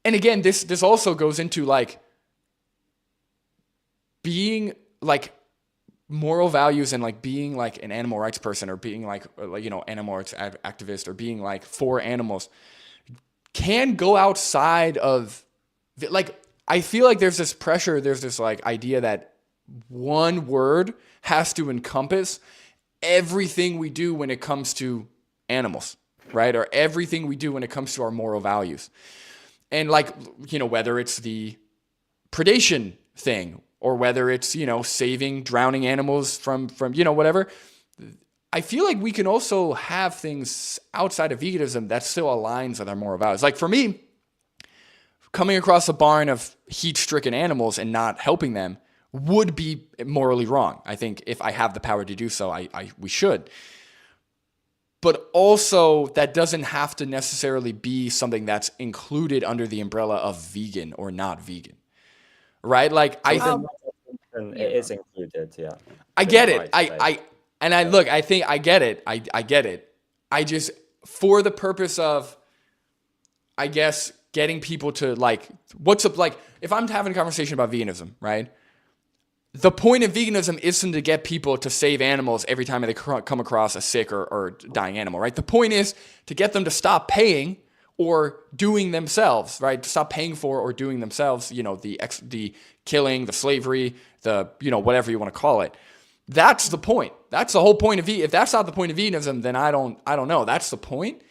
and again, this also goes into like being like moral values and like being like an animal rights person or being like animal rights activist or being like for animals can go outside of like, I feel like there's this pressure, there's this like idea that one word has to encompass everything we do when it comes to animals, right? Or everything we do when it comes to our moral values. And like, whether it's the predation thing or whether it's, saving drowning animals from whatever. I feel like we can also have things outside of veganism that still aligns with our moral values. Like for me, coming across a barn of heat-stricken animals and not helping them would be morally wrong. I think if I have the power to do so, we should. But also, that doesn't have to necessarily be something that's included under the umbrella of vegan or not vegan, right? Like it is included, yeah. I get it. I think I get it. I get it. I just, for the purpose of, I guess, getting people to like, what's up? Like, if I'm having a conversation about veganism, right? The point of veganism isn't to get people to save animals every time they come across a sick or dying animal, right? The point is to get them to stop paying or doing themselves, right? To stop paying for or doing themselves, the killing, the slavery, the, whatever you want to call it. That's the point. That's the whole point of If that's not the point of veganism, then I don't know. That's the point.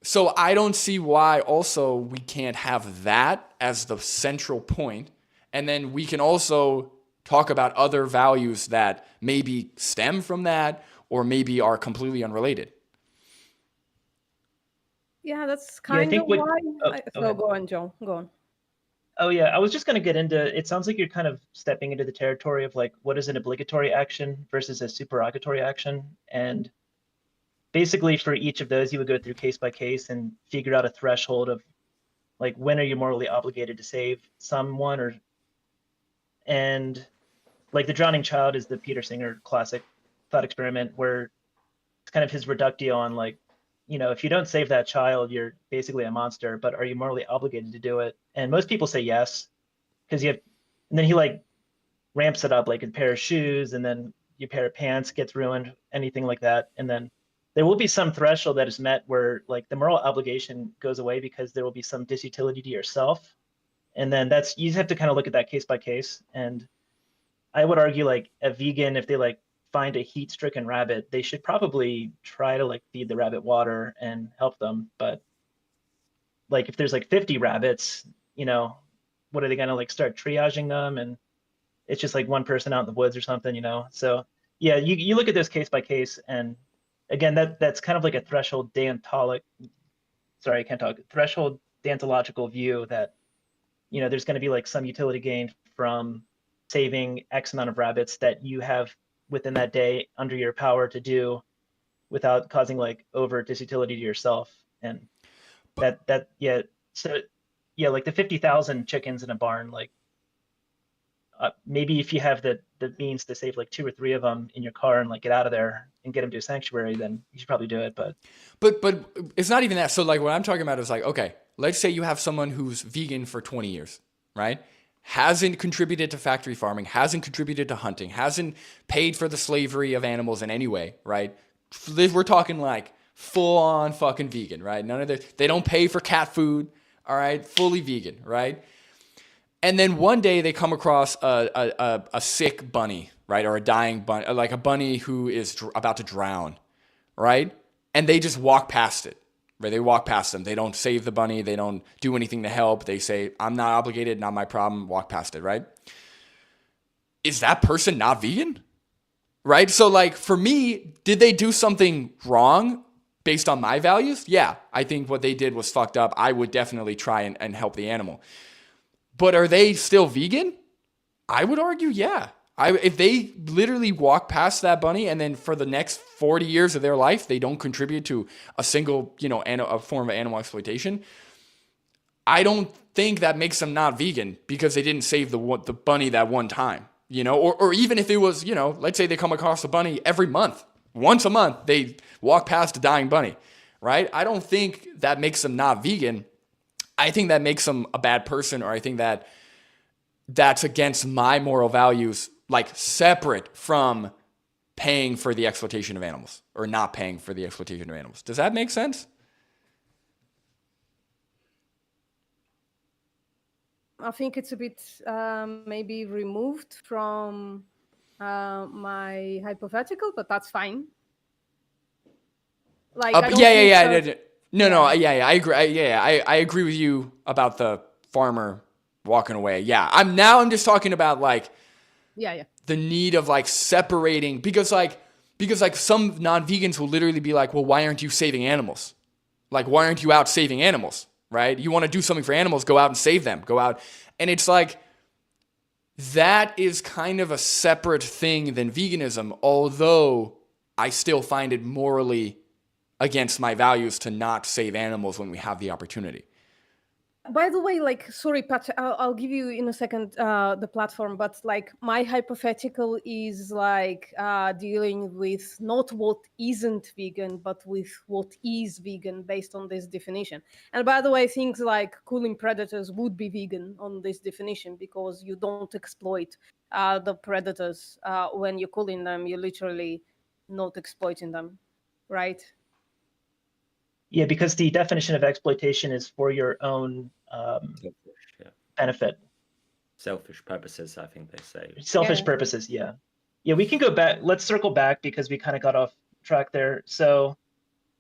So I don't see why also we can't have that as the central point. And then we can also talk about other values that maybe stem from that or maybe are completely unrelated. Yeah, that's kind of why. Go on, Joe. Go on. Oh yeah, I was just going to get into, it sounds like you're kind of stepping into the territory of like, what is an obligatory action versus a supererogatory action? And basically for each of those, you would go through case by case and figure out a threshold of like, when are you morally obligated to save someone and like the drowning child is the Peter Singer classic thought experiment where it's kind of his reductio on like, if you don't save that child, you're basically a monster, but are you morally obligated to do it? And most people say yes, because and then he like ramps it up like a pair of shoes, and then your pair of pants gets ruined, anything like that. And then there will be some threshold that is met where like the moral obligation goes away because there will be some disutility to yourself. And then you just have to kind of look at that case by case. And I would argue like a vegan, if they like find a heat-stricken rabbit, they should probably try to like feed the rabbit water and help them. But like if there's like 50 rabbits, what are they gonna like start triaging them? And it's just like one person out in the woods or something, So yeah, you look at this case by case, and again, that's kind of like a threshold threshold deontological view that there's going to be like some utility gain from saving X amount of rabbits that you have within that day under your power to do without causing like over disutility to yourself. And like the 50,000 chickens in a barn, like maybe if you have the means to save like 2 or 3 of them in your car and like get out of there and get them to a sanctuary, then you should probably do it. But it's not even that. So like what I'm talking about is like, okay, let's say you have someone who's vegan for 20 years, right? Hasn't contributed to factory farming, hasn't contributed to hunting, hasn't paid for the slavery of animals in any way, right? We're talking like full on fucking vegan, right? None of this, they don't pay for cat food, all right? Fully vegan, right? And then one day they come across a sick bunny, right? Or a dying bunny, like a bunny who is about to drown, right? And they just walk past it. Right, they walk past them. They don't save the bunny. They don't do anything to help. They say, I'm not obligated, not my problem, walk past it, right? Is that person not vegan? Right? So like for me, did they do something wrong based on my values? Yeah, I think what they did was fucked up. I would definitely try and help the animal. But are they still vegan? I would argue, yeah. If they literally walk past that bunny and then for the next 40 years of their life, they don't contribute to a single, a form of animal exploitation, I don't think that makes them not vegan because they didn't save the bunny that one time, or even if it was, let's say they come across a bunny every month, once a month, they walk past a dying bunny, right? I don't think that makes them not vegan. I think that makes them a bad person, or I think that that's against my moral values, like separate from paying for the exploitation of animals or not paying for the exploitation of animals. Does that make sense? I think it's a bit maybe removed from my hypothetical, but that's fine. Like, I don't think so. No, I agree. I agree with you about the farmer walking away. Yeah, I'm just talking about like the need of like separating because some non-vegans will literally be like, well, why aren't you saving animals? Like, why aren't you out saving animals? Right? You want to do something for animals, go out and save them. Go out. And it's like, that is kind of a separate thing than veganism, although I still find it morally against my values to not save animals when we have the opportunity. By the way, like, sorry, Pat, I'll give you in a second the platform, but like my hypothetical is like dealing with not what isn't vegan, but with what is vegan based on this definition. And by the way, things like cooling predators would be vegan on this definition because you don't exploit the predators when you're cooling them. You're literally not exploiting them, right? Yeah, because the definition of exploitation is for your own benefit. Selfish purposes, I think they say. Selfish purposes, yeah. Yeah, we can go back. Let's circle back because we kind of got off track there. So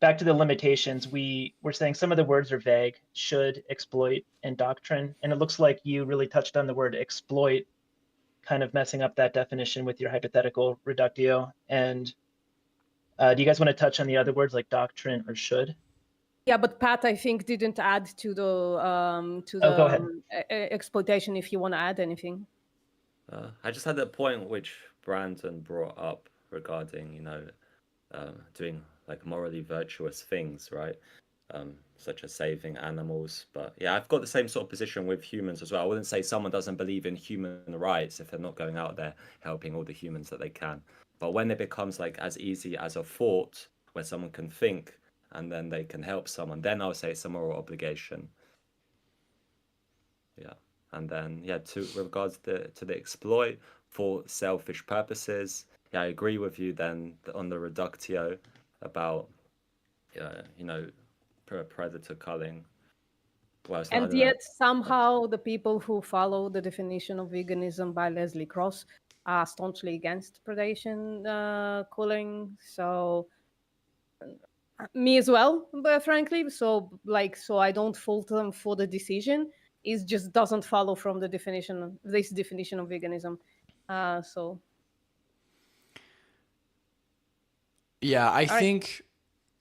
back to the limitations, we're saying some of the words are vague, should, exploit, and doctrine. And it looks like you really touched on the word exploit, kind of messing up that definition with your hypothetical reductio. And do you guys want to touch on the other words like doctrine or should? Yeah, but Pat, I think, didn't add to the go ahead. Exploitation. If you want to add anything, I just had that point which Brandon brought up regarding, doing like morally virtuous things, right? Such as saving animals. But yeah, I've got the same sort of position with humans as well. I wouldn't say someone doesn't believe in human rights if they're not going out there helping all the humans that they can. But when it becomes like as easy as a thought where someone can think and then they can help someone, then I'll say it's a moral obligation. Yeah. And then, with regards to the exploit for selfish purposes, I agree with you then on the reductio about, predator culling. Well, and yet somehow the people who follow the definition of veganism by Leslie Cross are staunchly against predation culling. So me as well, but frankly, so I don't fault them for the decision. It just doesn't follow from the definition of veganism. Yeah, I think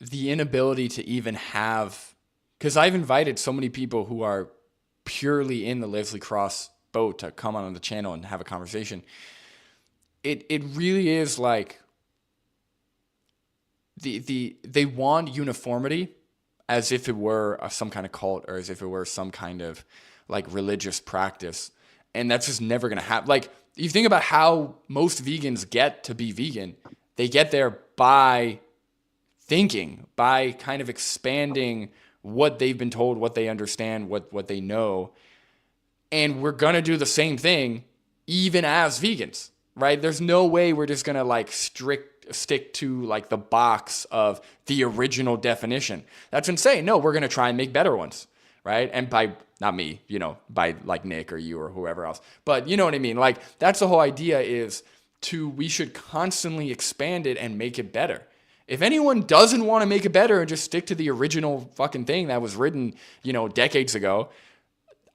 the inability to even have, because I've invited so many people who are purely in the Leslie Cross boat to come on the channel and have a conversation. It really is like they want uniformity as if it were some kind of cult or as if it were some kind of like religious practice. And that's just never going to happen. Like, you think about how most vegans get to be vegan. They get there by thinking, by kind of expanding what they've been told, what they understand, what they know. And we're going to do the same thing even as vegans, right? There's no way we're just going to like stick to like the box of the original definition. That's insane. No, we're going to try and make better ones, right? And by, not me, by like Nick or you or whoever else, but you know what I mean? Like, that's the whole idea, is we should constantly expand it and make it better. If anyone doesn't want to make it better and just stick to the original fucking thing that was written, decades ago,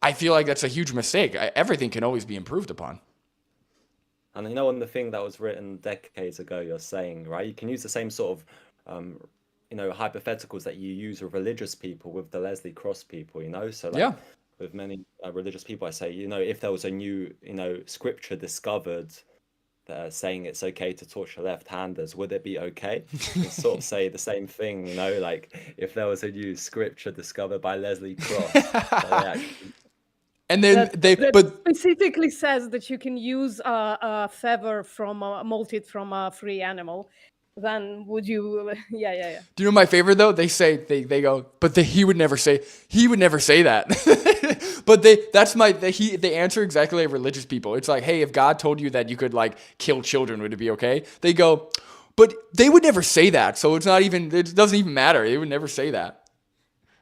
I feel like that's a huge mistake. Everything can always be improved upon. And on the thing that was written decades ago, you're saying, right, you can use the same sort of, hypotheticals that you use with religious people, with the Leslie Cross people, So like with many religious people, I say, if there was a new, scripture discovered, saying it's okay to torture left-handers, would it be okay? You can sort of say the same thing, you know, like if there was a new scripture discovered by Leslie Cross, that they actually And then that specifically says that you can use a feather from molted from a free animal. Then would you? Yeah. Do you know my favorite though? They say they go, but he would never say that. But they answer exactly like religious people. It's like, hey, if God told you that you could like kill children, would it be okay? They go, but they would never say that. So it's not even. It doesn't even matter. They would never say that.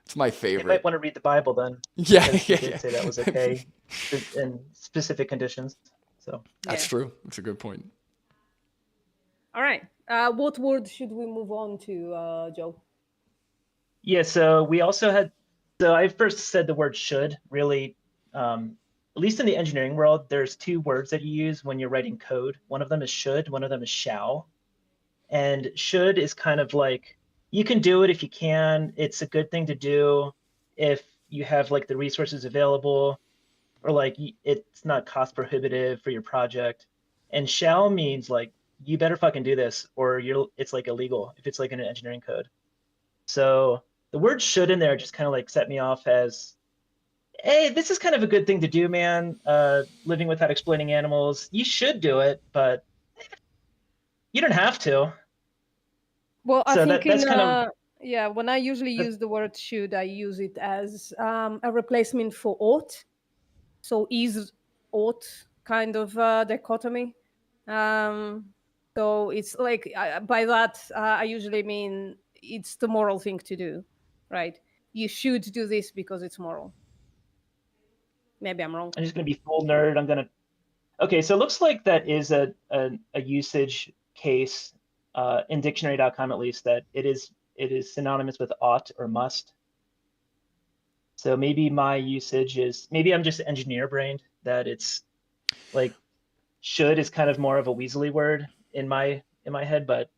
It's my You favorite. might want to read the Bible then. Yeah, because yeah, he did yeah. say that was okay in specific conditions. So That's true. That's a good point. All right. What word should we move on to, Joe? yeah, so we also had. So I first said the word should. Really, at least in the engineering world, there's two words that you use when you're writing code. One of them is should. One of them is shall. And should is kind of like, you can do it if you can. It's a good thing to do if you have like the resources available, or like it's not cost prohibitive for your project. And shall means like, you better fucking do this or it's like illegal if it's like in an engineering code. So the word should in there just kind of like set me off as, hey, this is kind of a good thing to do, man. Living without exploiting animals, you should do it, but you don't have to. Well, I So think that's kind of, when I usually use the word should, I use it as a replacement for ought. So is ought kind of dichotomy. So it's like by that I usually mean it's the moral thing to do, right? You should do this because it's moral. Maybe I'm wrong. I'm just gonna be full nerd. Okay, so it looks like that is a usage case in dictionary.com, at least, that it is synonymous with ought or must. So maybe my usage is, maybe I'm just engineer brained, that it's like should is kind of more of a weaselly word in my head. But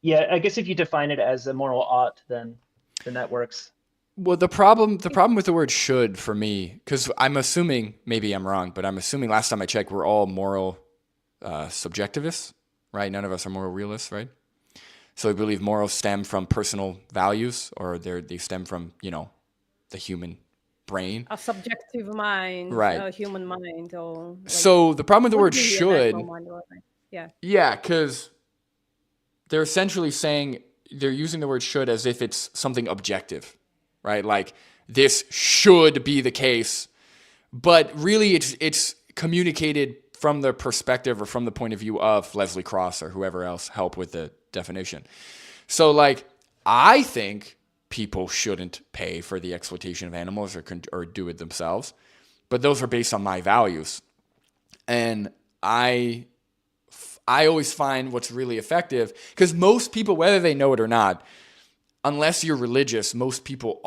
yeah, I guess if you define it as a moral ought, then that works. Well, the problem with the word should for me, because I'm assuming, maybe I'm wrong, but I'm assuming last time I checked, we're all moral subjectivists, right? None of us are moral realists, right? So we believe morals stem from personal values, or they stem from, the human brain. A subjective mind, Right. a human mind, or like, So the problem with the word could be a should, natural mind, or like- yeah. yeah, because they're essentially saying, they're using the word should as if it's something objective, right? Like this should be the case, but really it's communicated from the perspective or from the point of view of Leslie Cross or whoever else helped with the definition. So like, I think people shouldn't pay for the exploitation of animals or do it themselves, but those are based on my values. And I always find what's really effective, because most people, whether they know it or not, unless you're religious, most people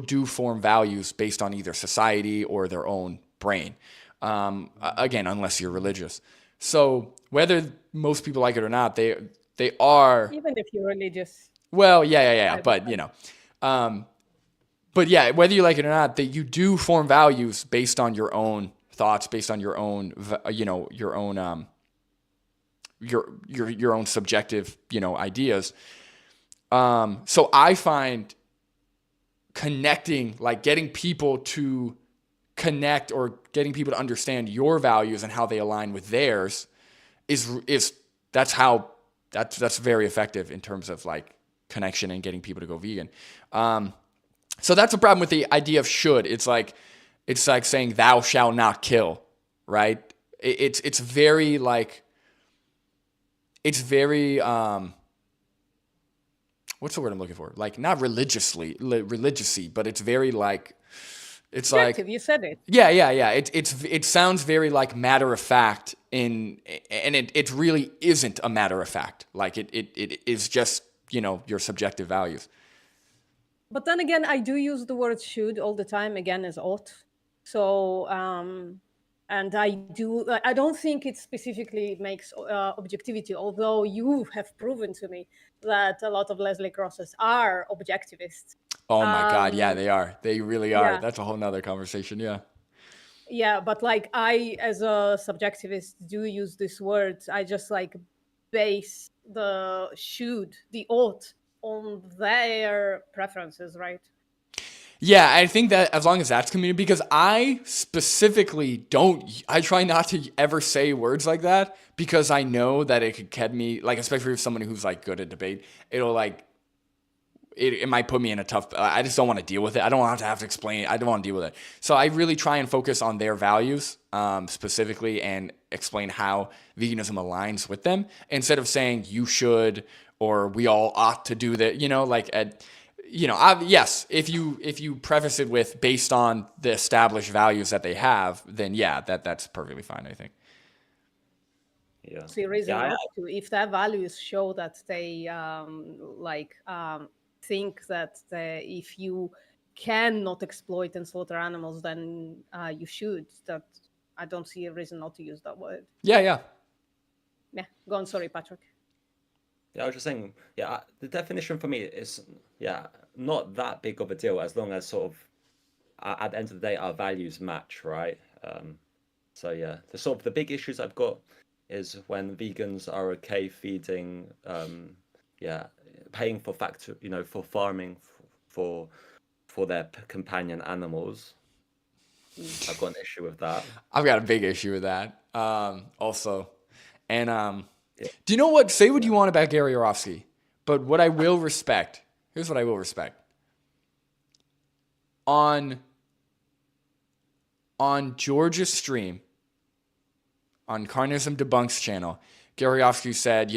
do form values based on either society or their own brain. Again, unless you're religious. So whether most people like it or not, they are. Even if you're religious. Well, yeah. But but yeah, whether you like it or not, that you do form values based on your own thoughts, based on your own, your own, your own subjective, ideas. So I find connecting, like getting people to connect or getting people to understand your values and how they align with theirs that's very effective in terms of like connection and getting people to go vegan. So that's a problem with the idea of should. It's like saying thou shalt not kill, right? It's very what's the word I'm looking for? Like not religiously, but it's very like, it's Objective, like, you said it. Yeah. It sounds very like matter of fact and it really isn't a matter of fact. Like it is just, your subjective values. But then again, I do use the word should all the time, again, as ought. So, and I don't think it specifically makes objectivity, although you have proven to me that a lot of Leslie Crosses are objectivists. Oh my God. Yeah, they are. They really are. Yeah. That's a whole nother conversation. Yeah. Yeah, but like I, as a subjectivist, do use this word. I just like base the should, the ought on their preferences, right? Yeah, I think that as long as that's community, because I specifically I try not to ever say words like that because I know that it could get me, like, especially if someone who's like good at debate, it'll like, it might put me in a tough, I just don't want to deal with it. I don't want to have to explain it. I don't want to deal with it. So I really try and focus on their values specifically and explain how veganism aligns with them instead of saying you should or we all ought to do that, yes, if you preface it with based on the established values that they have, then yeah, that's perfectly fine, I think. Yeah. See reason Yeah. not to. If their values show that they think that if you cannot exploit and slaughter animals, then you should. That I don't see a reason not to use that word. Yeah. Yeah, go on. Sorry, Patrick. Yeah, I was just saying, yeah, the definition for me is, yeah, not that big of a deal as long as sort of at the end of the day our values match, right? So yeah, the big issues I've got is when vegans are okay feeding, yeah, paying for for farming for their companion animals. I've got an issue with that. I've got a big issue with that also. And Yeah. do you know what? Say what you want about Gary Yourofsky, but what I will respect, here's what I will respect. On George's stream, on Carnism Debunks channel, Gary Yourofsky said,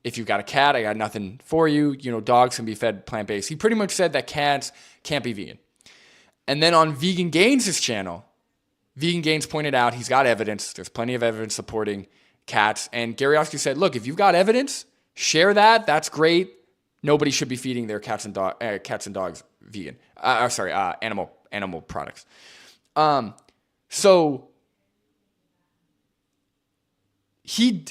if you've got a cat, I got nothing for you. Dogs can be fed plant-based. He pretty much said that cats can't be vegan. And then on Vegan Gains' channel, Vegan Gains pointed out he's got evidence. There's plenty of evidence supporting cats. And Gary Yourofsky said, look, if you've got evidence, share that. That's great. Nobody should be feeding their cats and dogs vegan. Animal products. So he,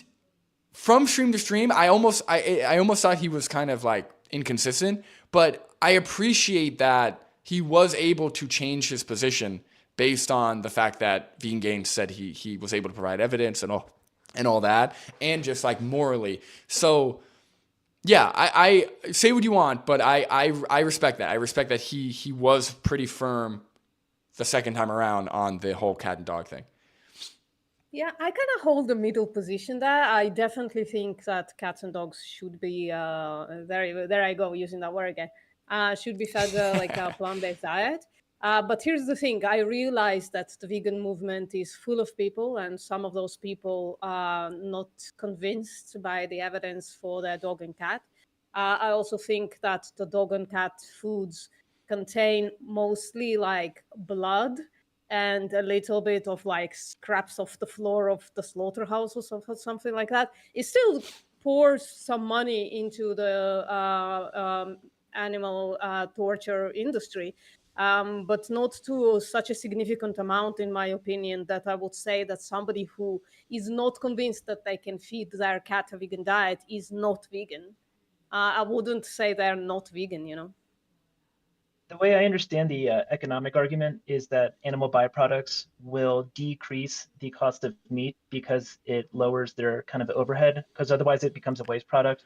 from stream to stream, I almost thought he was kind of like inconsistent, but I appreciate that he was able to change his position based on the fact that Vegan Gains said he was able to provide evidence and all that, and just like morally. So yeah, I say what you want, but I respect that. I respect that he was pretty firm the second time around on the whole cat and dog thing. Yeah, I kind of hold the middle position there. I definitely think that cats and dogs should be there I go using that word again. Should be fed like a plant-based diet. But here's the thing: I realize that the vegan movement is full of people, and some of those people are not convinced by the evidence for their dog and cat. I also think that the dog and cat foods contain mostly like blood and a little bit of like scraps of the floor of the slaughterhouse or something like that. It still pours some money into the animal torture industry, but not to such a significant amount, in my opinion, that I would say that somebody who is not convinced that they can feed their cat a vegan diet is not vegan. I wouldn't say they're not vegan. The way I understand the economic argument is that animal byproducts will decrease the cost of meat because it lowers their kind of overhead, because otherwise it becomes a waste product.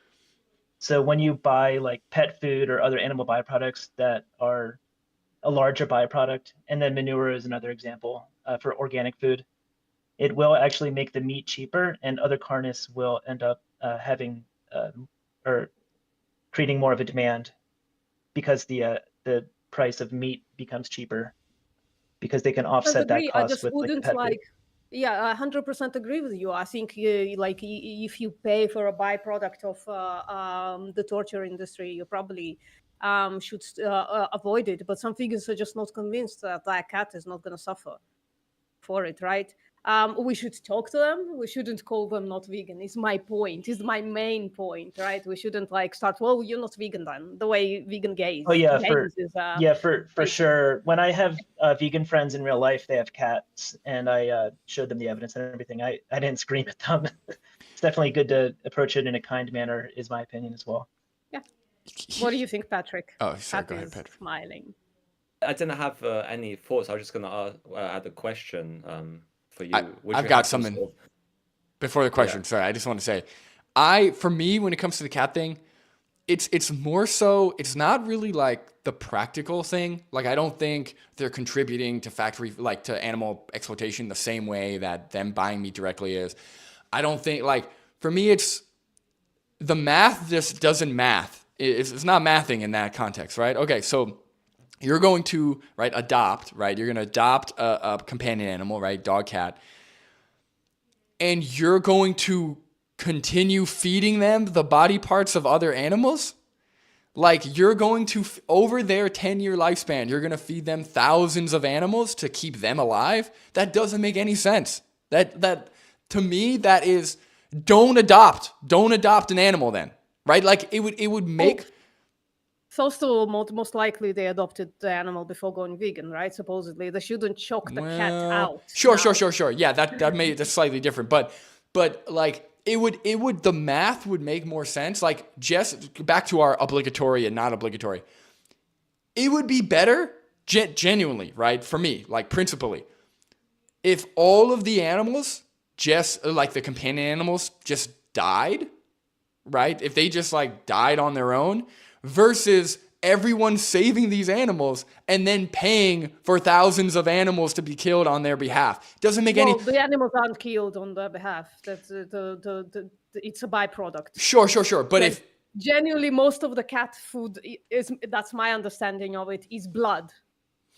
So when you buy like pet food or other animal byproducts that are a larger byproduct, and then manure is another example for organic food, it will actually make the meat cheaper, and other carnists will end up having or creating more of a demand because the price of meat becomes cheaper because they can offset that Agree. I cost just with like the wouldn't pet food. Yeah, I 100% agree with you. I think if you pay for a byproduct of the torture industry, you probably should avoid it. But some vegans are just not convinced that that cat is not going to suffer for it, right? We should talk to them. We shouldn't call them not vegan. Is my point. Is my main point, right? We shouldn't like start. Well, you're not vegan then. The way vegan Oh yeah, gays is for like, sure. When I have vegan friends in real life, they have cats, and I showed them the evidence and everything. I didn't scream at them. It's definitely good to approach it in a kind manner, is my opinion as well. yeah. What do you think, Patrick? Oh, sorry. Pat Go ahead, is Patrick. smiling. I didn't have any thoughts. I was just gonna add a question for you. Would I've you got have some something sort of, before the yeah. question. Sorry, I just want to say, for me, when it comes to the cat thing, it's more so, it's not really like the practical thing. Like, I don't think they're contributing to to animal exploitation the same way that them buying meat directly is. I don't think, like, for me, it's the math just doesn't math. It's not mathing in that context, right? Okay, so you're going to, right, adopt, right? You're going to adopt a companion animal, right? Dog, cat. And you're going to continue feeding them the body parts of other animals? Like, you're going to, over their 10-year lifespan, you're going to feed them thousands of animals to keep them alive? That doesn't make any sense. That to me, that is, don't adopt an animal then, right? Like, it would make... First of all, most likely they adopted the animal before going vegan, right? Supposedly, they shouldn't choke the cat out. Sure. now. Yeah, that's slightly different, but like, it would the math would make more sense. Like, just back to our obligatory and not obligatory. It would be better, genuinely, right? For me, like, principally, if all of the animals, just like the companion animals, just died, right? If they just like died on their own, versus everyone saving these animals and then paying for thousands of animals to be killed on their behalf. Doesn't make any... The animals aren't killed on their behalf. That's it's a byproduct. Sure. But Like, if... genuinely, most of the cat food is, that's my understanding of it, is blood.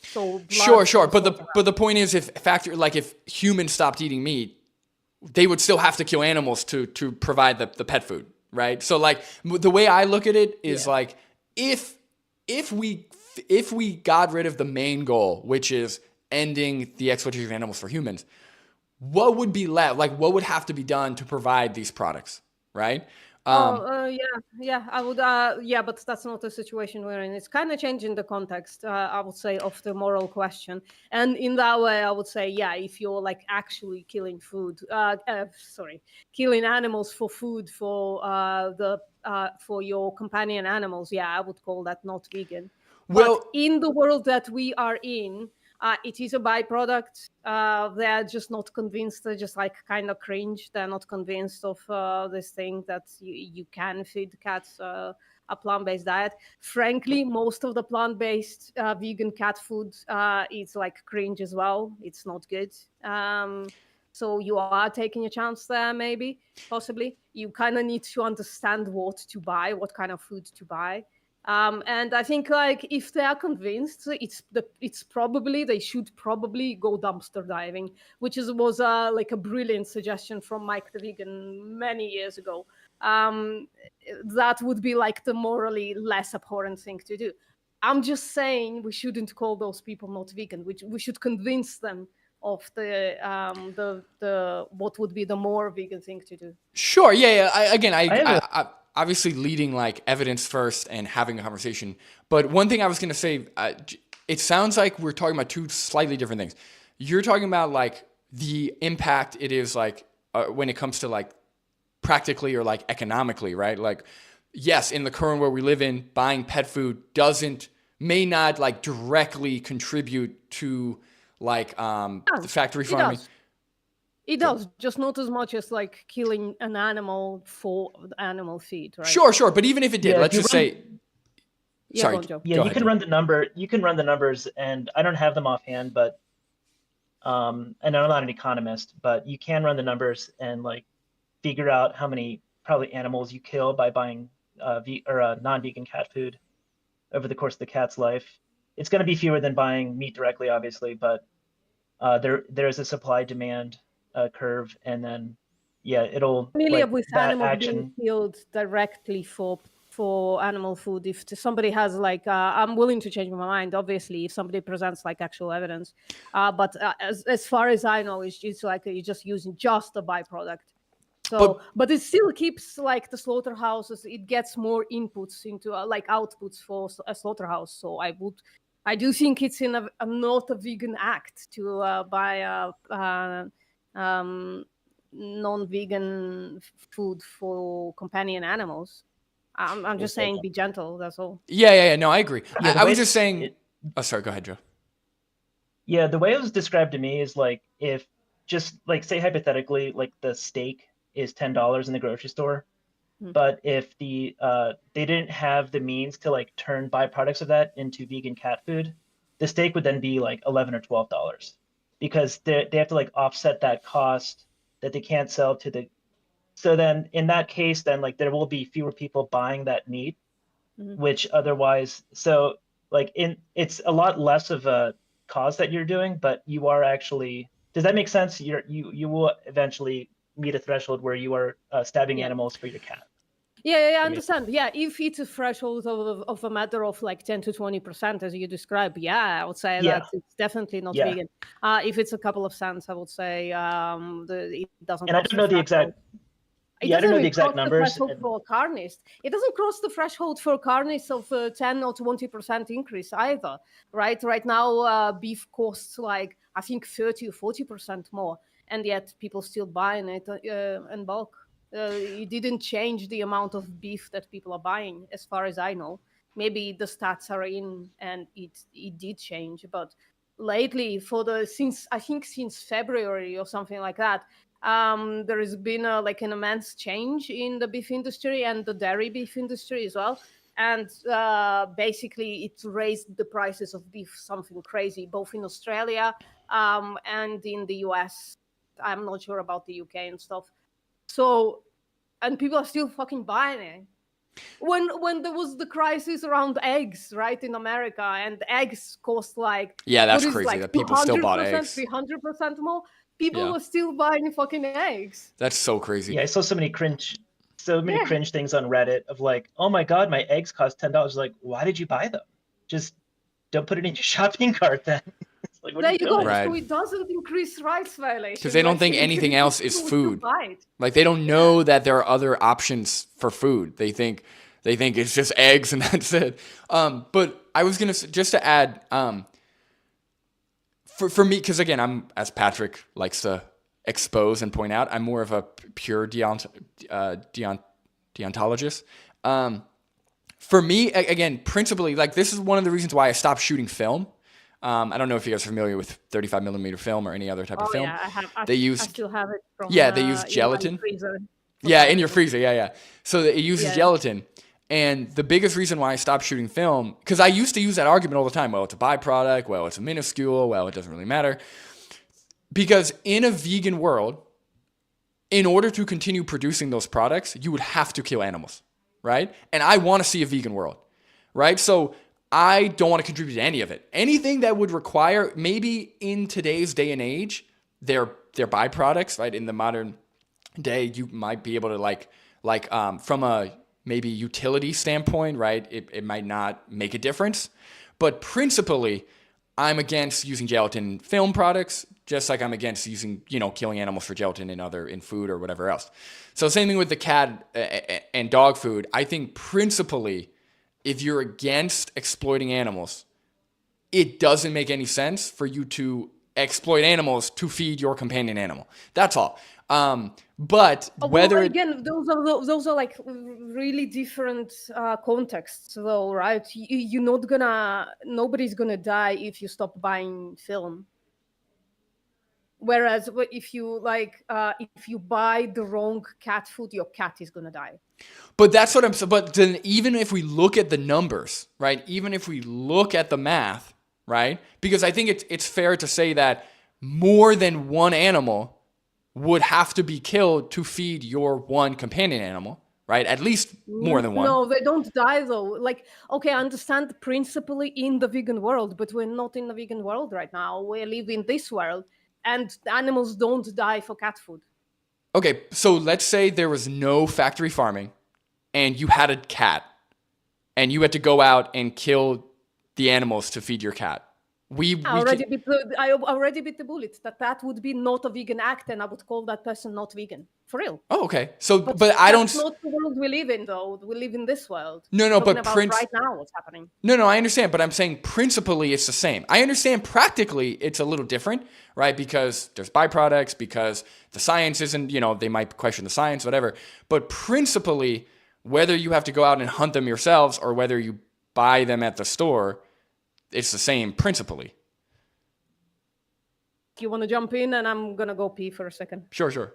So blood Sure. But the point is, if humans stopped eating meat, they would still have to kill animals to provide the pet food, right? So, like, the way I look at it is, like, if we got rid of the main goal, which is ending the exploitation of animals for humans, what would be left? Like, what would have to be done to provide these products, right? Yeah, I would. But that's not the situation we're in. It's kind of changing the context, I would say, of the moral question. And in that way, I would say, yeah, if you're like actually killing killing animals for food for your companion animals, yeah, I would call that not vegan. Well, But in the world that we are in, it is a byproduct. They're just not convinced. They're just like kind of cringe. They're not convinced of this thing that you can feed cats a plant-based diet. Frankly, most of the plant-based vegan cat food is like cringe as well. It's not good. So you are taking a chance there, maybe, possibly. You kind of need to understand what to buy, what kind of food to buy. And I think, like, if they are convinced, they should probably go dumpster diving, which was like a brilliant suggestion from Mike the Vegan many years ago. That would be like the morally less abhorrent thing to do. I'm just saying we shouldn't call those people not vegan. We should convince them of the what would be the more vegan thing to do. Sure. Yeah. I obviously leading like evidence first and having a conversation. But one thing I was going to say, it sounds like we're talking about two slightly different things. You're talking about like the impact it is like when it comes to like practically or like economically, right? Like, yes, in the current world we live in, buying pet food may not like directly contribute to like the factory farming. It does, just not as much as like killing an animal for animal feed, right? Sure. But even if it did, let's just say... Sorry. You can run the number. You can run the numbers, and I don't have them offhand, but and I'm not an economist, but you can run the numbers and like figure out how many probably animals you kill by buying non-vegan cat food over the course of the cat's life. It's going to be fewer than buying meat directly, obviously, but there is a supply-demand curve, and then it'll familiar with that animals action being killed directly for animal food. If somebody has like I'm willing to change my mind, obviously, if somebody presents like actual evidence, but as far as I know, it's like you're just using just a byproduct. So but it still keeps like the slaughterhouses, it gets more inputs into like outputs for a slaughterhouse. So I do think it's in a not a vegan act to buy non-vegan food for companion animals. I'm just saying, be gentle. That's all. Yeah. No, I agree. I was just saying. Oh, sorry. Go ahead, Joe. Yeah, the way it was described to me is like if just like say hypothetically, like the steak is $10 in the grocery store, but if they didn't have the means to like turn byproducts of that into vegan cat food, the steak would then be like $11 or $12 because they have to like offset that cost that they can't sell to the. So then in that case, then like there will be fewer people buying that meat, which otherwise, so like it's a lot less of a cause that you're doing, but you are actually, does that make sense? You will eventually meet a threshold where you are stabbing Yeah. animals for your cat. Yeah, I understand. Yeah, if it's a threshold of a matter of like 10 to 20%, as you describe, yeah, I would say Yeah. that it's definitely not Yeah. vegan. If it's a couple of cents, I would say it doesn't And I cross don't the know the threshold. exact, It yeah, I don't doesn't know the even exact cross the numbers. threshold for a carnist. It doesn't cross the threshold for carnist of 10 or 20% increase either, right? Right now, beef costs like, I think 30 or 40% more, and yet people still buying it in bulk. It didn't change the amount of beef that people are buying, as far as I know. Maybe the stats are in and it did change, but lately since February or something like that, there has been like an immense change in the beef industry and the dairy beef industry as well. And basically, it raised the prices of beef something crazy, both in Australia and in the US. I'm not sure about the UK and stuff. So, and people are still fucking buying it. When there was the crisis around eggs, right, in America, and eggs cost like, Yeah, that's what is crazy like that people still bought 200%, eggs. 300% more, people Yeah. were still buying fucking eggs. That's so crazy. Yeah, I saw so many cringe things on Reddit of like, oh my God, my eggs cost $10. Like, why did you buy them? Just don't put it in your shopping cart then. It's like, what There are you you go. doing? Right. So it doesn't increase rights violation. Because they don't like, think it anything else is people will still food. buy it. Like they don't know that there are other options for food. They think it's just eggs and that's it. But I was gonna just to add, for me, because again, I'm, as Patrick likes to expose and point out, I'm more of a pure deontologist. For me, again, principally, like this is one of the reasons why I stopped shooting film. I don't know if you guys are familiar with 35 millimeter film or any other type of film. Yeah, I have. I They still have it from. they use in my gelatin. freezer for Yeah, some in your reason. freezer. Yeah. So it uses Yeah. gelatin. And the biggest reason why I stopped shooting film, because I used to use that argument all the time. Well, it's a byproduct. Well, it's a minuscule. Well, it doesn't really matter. Because in a vegan world, in order to continue producing those products, you would have to kill animals, right? And I want to see a vegan world, right? So I don't want to contribute to any of it. Anything that would require, maybe in today's day and age, their byproducts, right? In the modern day, you might be able to like from a maybe utility standpoint, right? It might not make a difference, but principally, I'm against using gelatin in film products, just like I'm against using, killing animals for gelatin in food or whatever else. So same thing with the cat and dog food. I think principally, if you're against exploiting animals, it doesn't make any sense for you to exploit animals to feed your companion animal. That's all. But whether again, those are like really different contexts, though, right? Nobody's gonna die if you stop buying film. Whereas if you buy the wrong cat food, your cat is gonna die. But that's what I'm saying. But then even if we look at the numbers, right? Even if we look at the math, right? Because I think it's fair to say that more than one animal would have to be killed to feed your one companion animal, right? At least more than one. No, they don't die though. Like, okay, I understand principally in the vegan world, but we're not in the vegan world right now. We live in this world, and animals don't die for cat food. Okay, so let's say there was no factory farming and you had a cat and you had to go out and kill the animals to feed your cat. I already bit the bullet that would be not a vegan act, and I would call that person not vegan. For real. Oh, okay. So, but that's I don't. not the world we live in, though. We live in this world. No, Talking but about right now, what's happening? No, I understand, but I'm saying principally it's the same. I understand practically it's a little different, right? Because there's byproducts, because the science isn't, they might question the science, whatever. But principally, whether you have to go out and hunt them yourselves or whether you buy them at the store, it's the same principally. You want to jump in, and I'm gonna go pee for a second. Sure.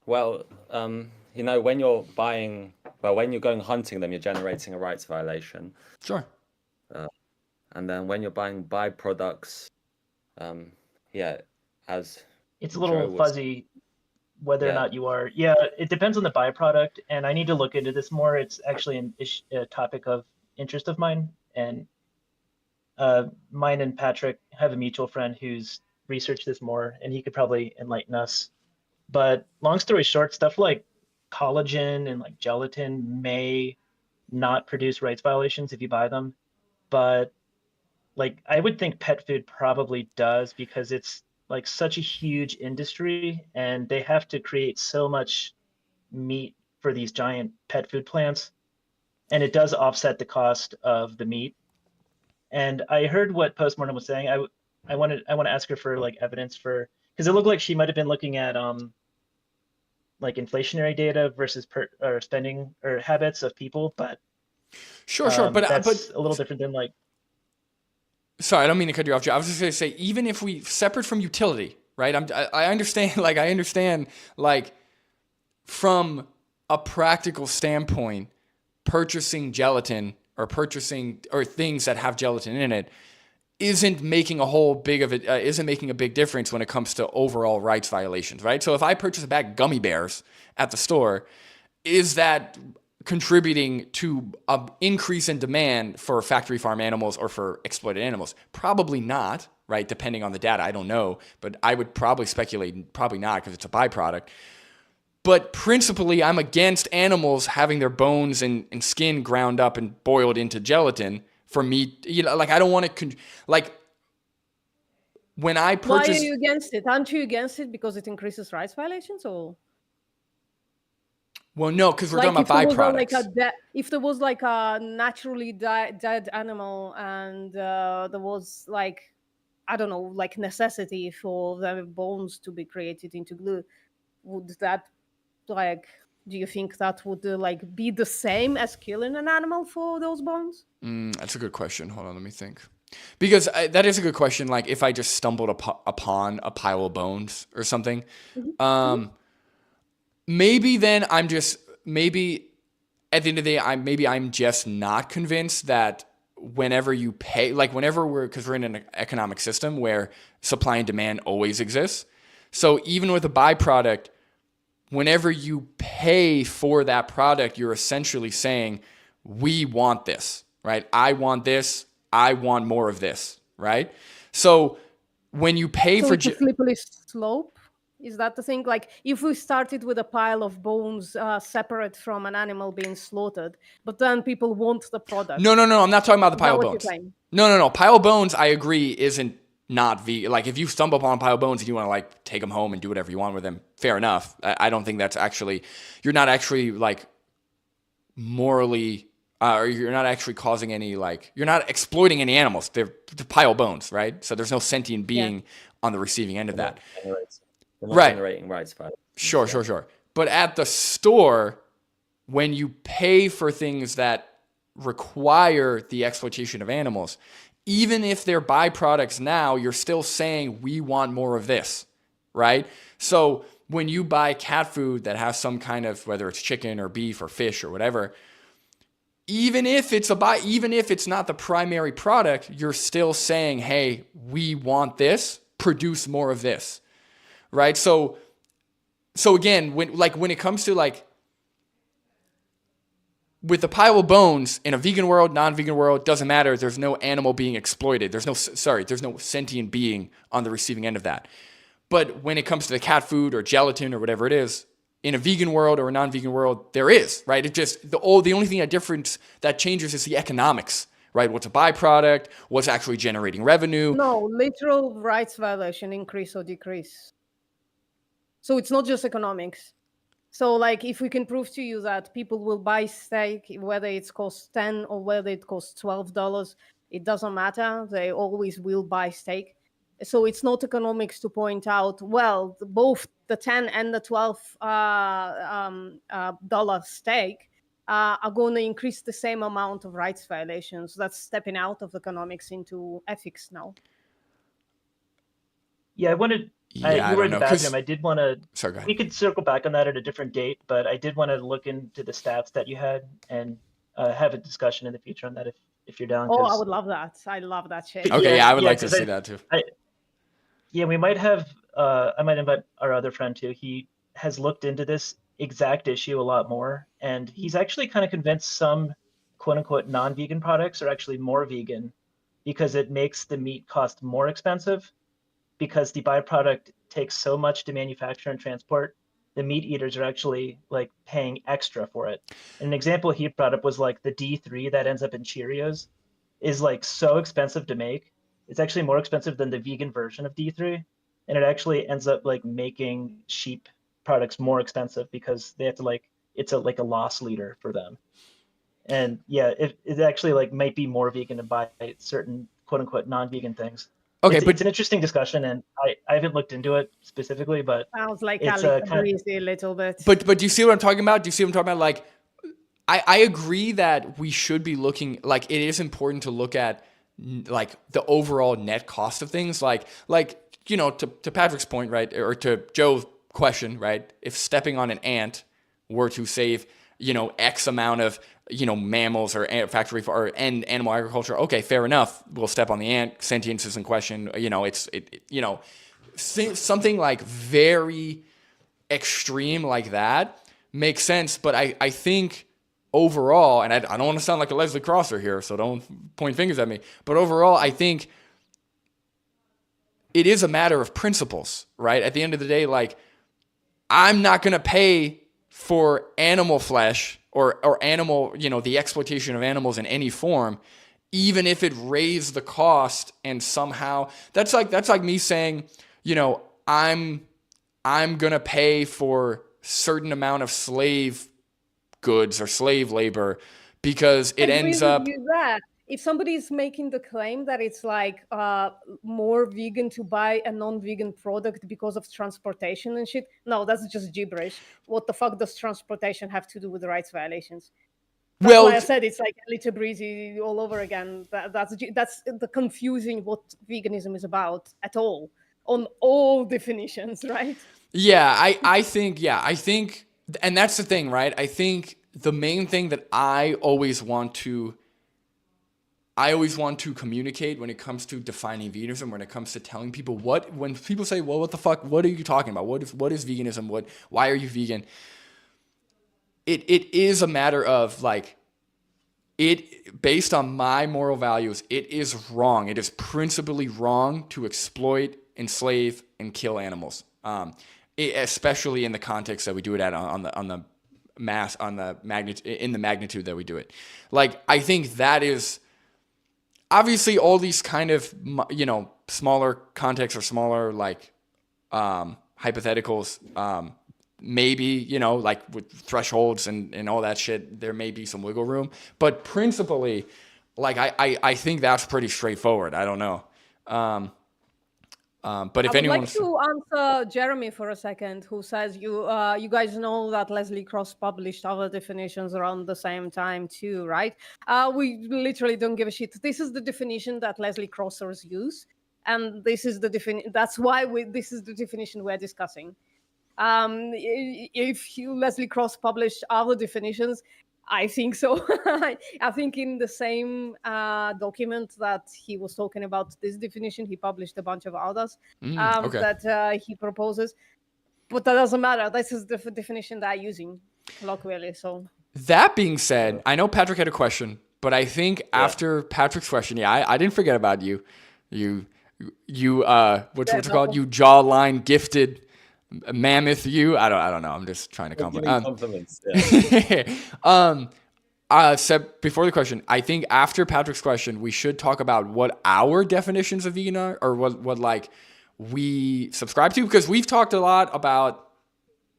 Well, when you're when you're going hunting them, you're generating a rights violation. Sure. And then when you're buying byproducts, as It's a little Joe was- fuzzy whether or not you are. Yeah, it depends on the byproduct, and I need to look into this more. It's actually a topic of interest of mine, and mine and Patrick have a mutual friend who's researched this more, and he could probably enlighten us. But long story short, stuff like collagen and like gelatin may not produce rights violations if you buy them, but like I would think pet food probably does, because it's like such a huge industry and they have to create so much meat for these giant pet food plants, and it does offset the cost of the meat. And I heard what Postmortem was saying. I want to ask her for like evidence for, because it looked like she might have been looking at like inflationary data versus or spending or habits of people, but Sure. But that's a little different than like. Sorry, I don't mean to cut you off, Joe. I was just going to say, even if we separate from utility, right? I understand, like from a practical standpoint, purchasing gelatin or things that have gelatin in it isn't making isn't making a big difference when it comes to overall rights violations, right? So if I purchase a bag of gummy bears at the store, is that contributing to an increase in demand for factory farm animals or for exploited animals? Probably not, right? Depending on the data, I don't know, but I would probably speculate probably not, because it's a byproduct. But principally, I'm against animals having their bones and skin ground up and boiled into gelatin for meat. Like I don't want to, when I purchase. Why are you against it? Aren't you against it because it increases rights violations, or? Well, no, because we're Like talking about byproducts. if there was like a naturally dead animal, and there was like, I don't know, like necessity for the bones to be created into glue, would that, like, do you think that would like be the same as killing an animal for those bones? That's a good question. Hold on, let me think. Because that is a good question. Like if I just stumbled upon a pile of bones or something, maybe then maybe at the end of the day, I'm just not convinced that whenever you pay, like because we're in an economic system where supply and demand always exists. So even with a byproduct, whenever you pay for that product, you're essentially saying, we want this, right? I want this. I want more of this, right? So when you pay for... it's a slippery slope? Is that the thing? Like if we started with a pile of bones separate from an animal being slaughtered, but then people want the product. No. I'm not talking about the pile of what bones. you're saying? No. Pile of bones, I agree, isn't not vegan. Like if you stumble upon a pile of bones and you want to like take them home and do whatever you want with them, fair enough. I don't think that's actually, you're not actually like morally, or you're not actually causing any, like, you're not exploiting any animals. They're pile of bones, right? So there's no sentient being on the receiving end of that. They're not Right. generating rights violations. Sure. But at the store, when you pay for things that require the exploitation of animals, even if they're byproducts now, you're still saying we want more of this, right? So when you buy cat food that has some kind of, whether it's chicken or beef or fish or whatever, even if it's not the primary product, you're still saying, hey, we want this, produce more of this, right? So again, when it comes to like, with the pile of bones in a vegan world, non-vegan world, doesn't matter. There's no animal being exploited. There's no sentient being on the receiving end of that. But when it comes to the cat food or gelatin or whatever it is, in a vegan world or a non-vegan world, there is, right? It just, the only thing that changes is the economics, right? What's a byproduct? What's actually generating revenue? No, literal rights violation, increase or decrease. So it's not just economics. So like if we can prove to you that people will buy steak, whether it costs $10 or whether it costs $12, it doesn't matter. They always will buy steak. So it's not economics to point out, well, both the 10 and the $12 dollar steak are going to increase the same amount of rights violations. That's stepping out of economics into ethics now. Yeah, I wanted. Yeah, I You were don't in the know, 'cause- bathroom. I did want to. Sorry, go We ahead. could circle back on that at a different date, but I did want to look into the stats that you had and have a discussion in the future on that if you're down. Oh, I 'Cause would love that. I love that shit. Okay, yeah, I would yeah, like to 'cause see that too. Yeah, we might have. I might invite our other friend too. He has looked into this exact issue a lot more, and he's actually kind of convinced some quote unquote non-vegan products are actually more vegan because it makes the meat cost more expensive because the byproduct takes so much to manufacture and transport. The meat eaters are actually like paying extra for it. And an example he brought up was like the D3 that ends up in Cheerios is like so expensive to make. It's actually more expensive than the vegan version of D3. And it actually ends up like making sheep products more expensive because they have to like, it's a like a loss leader for them. And yeah, it actually like might be more vegan to buy certain quote unquote non-vegan things. Okay, It's an interesting discussion, and I haven't looked into it specifically, but Sounds like it's a kind of breezy a little bit. but do you see what I'm talking about? Do you see what I'm talking about? Like, I agree that we should be looking, like, it is important to look at like the overall net cost of things. Like you know, to Patrick's point, right, or to Joe's question, right? If stepping on an ant were to save, you know, X amount of, you know, mammals or factory or end animal agriculture, okay, fair enough. We'll step on the ant. Sentience is in question. You know, you know, something like very extreme like that makes sense. But I think overall, and I don't want to sound like a Leslie Crosser here, so don't point fingers at me. But overall, I think it is a matter of principles, right? At the end of the day, like, I'm not going to pay for animal flesh or animal, you know, the exploitation of animals in any form, even if it raised the cost and somehow that's like me saying, you know, I'm going to pay for certain amount of slave goods or slave labor because it ends up. That. If somebody's making the claim that it's like more vegan to buy a non-vegan product because of transportation and shit, no, that's just gibberish. What the fuck does transportation have to do with the rights violations? That's why I said it's like a little breezy all over again. That's the confusing what veganism is about at all on all definitions, right? Yeah, I think, and that's the thing, right? I think the main thing that I always want to communicate when it comes to defining veganism, when it comes to telling people when people say, well, what the fuck, what are you talking about? What is veganism? Why are you vegan? It is a matter of like, based on my moral values, it is wrong. It is principally wrong to exploit, enslave, and kill animals. Especially in the context that we do it in the magnitude that we do it. Like, I think that is obviously all these kind of, you know, smaller contexts or smaller like hypotheticals. Maybe, you know, like with thresholds and all that shit, there may be some wiggle room. But principally, like, I think that's pretty straightforward. I don't know. But if anyone like to answer Jeremy for a second, who says you guys know that Leslie Cross published other definitions around the same time too, right? We literally don't give a shit. This is the definition that Leslie Crossers use, and this is the That's why this is the definition we're discussing. If Leslie Cross published other definitions, I think so. I think in the same document that he was talking about this definition, he published a bunch of others okay. that he proposes. But that doesn't matter. This is the definition that I'm using colloquially. So that being said, I know Patrick had a question, but I think after Patrick's question, I didn't forget about you. What's it called? You jawline gifted mammoth. I don't know. I'm just trying to compliment. Compliments. Seb, before the question, I think after Patrick's question, we should talk about what our definitions of vegan are, or what like we subscribe to, because we've talked a lot about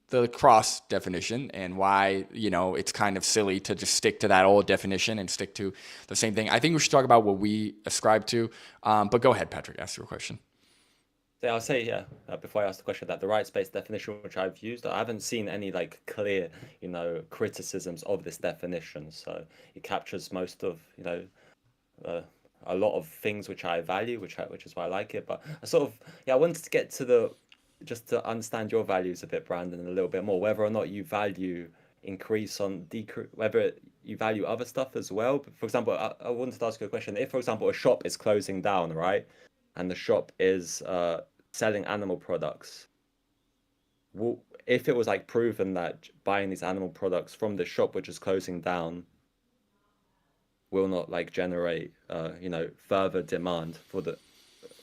the cross definition and why, you know, it's kind of silly to just stick to that old definition and stick to the same thing. I think we should talk about what we ascribe to. But go ahead, Patrick, ask your question. So I'll say, yeah, before I ask the question, that the rights based definition which I've used, I haven't seen any like clear, criticisms of this definition. So it captures most of, uh, a lot of things which I value, which is why I like it. But I sort of, yeah, I wanted to get to just to understand your values a bit, Brandon, a little bit more, whether or not you value increase on decrease, whether you value other stuff as well. For example, I wanted to ask you a question. If, for example, a shop is closing down, right, and the shop is selling animal products, if it was like proven that buying these animal products from the shop which is closing down will not like generate further demand for the,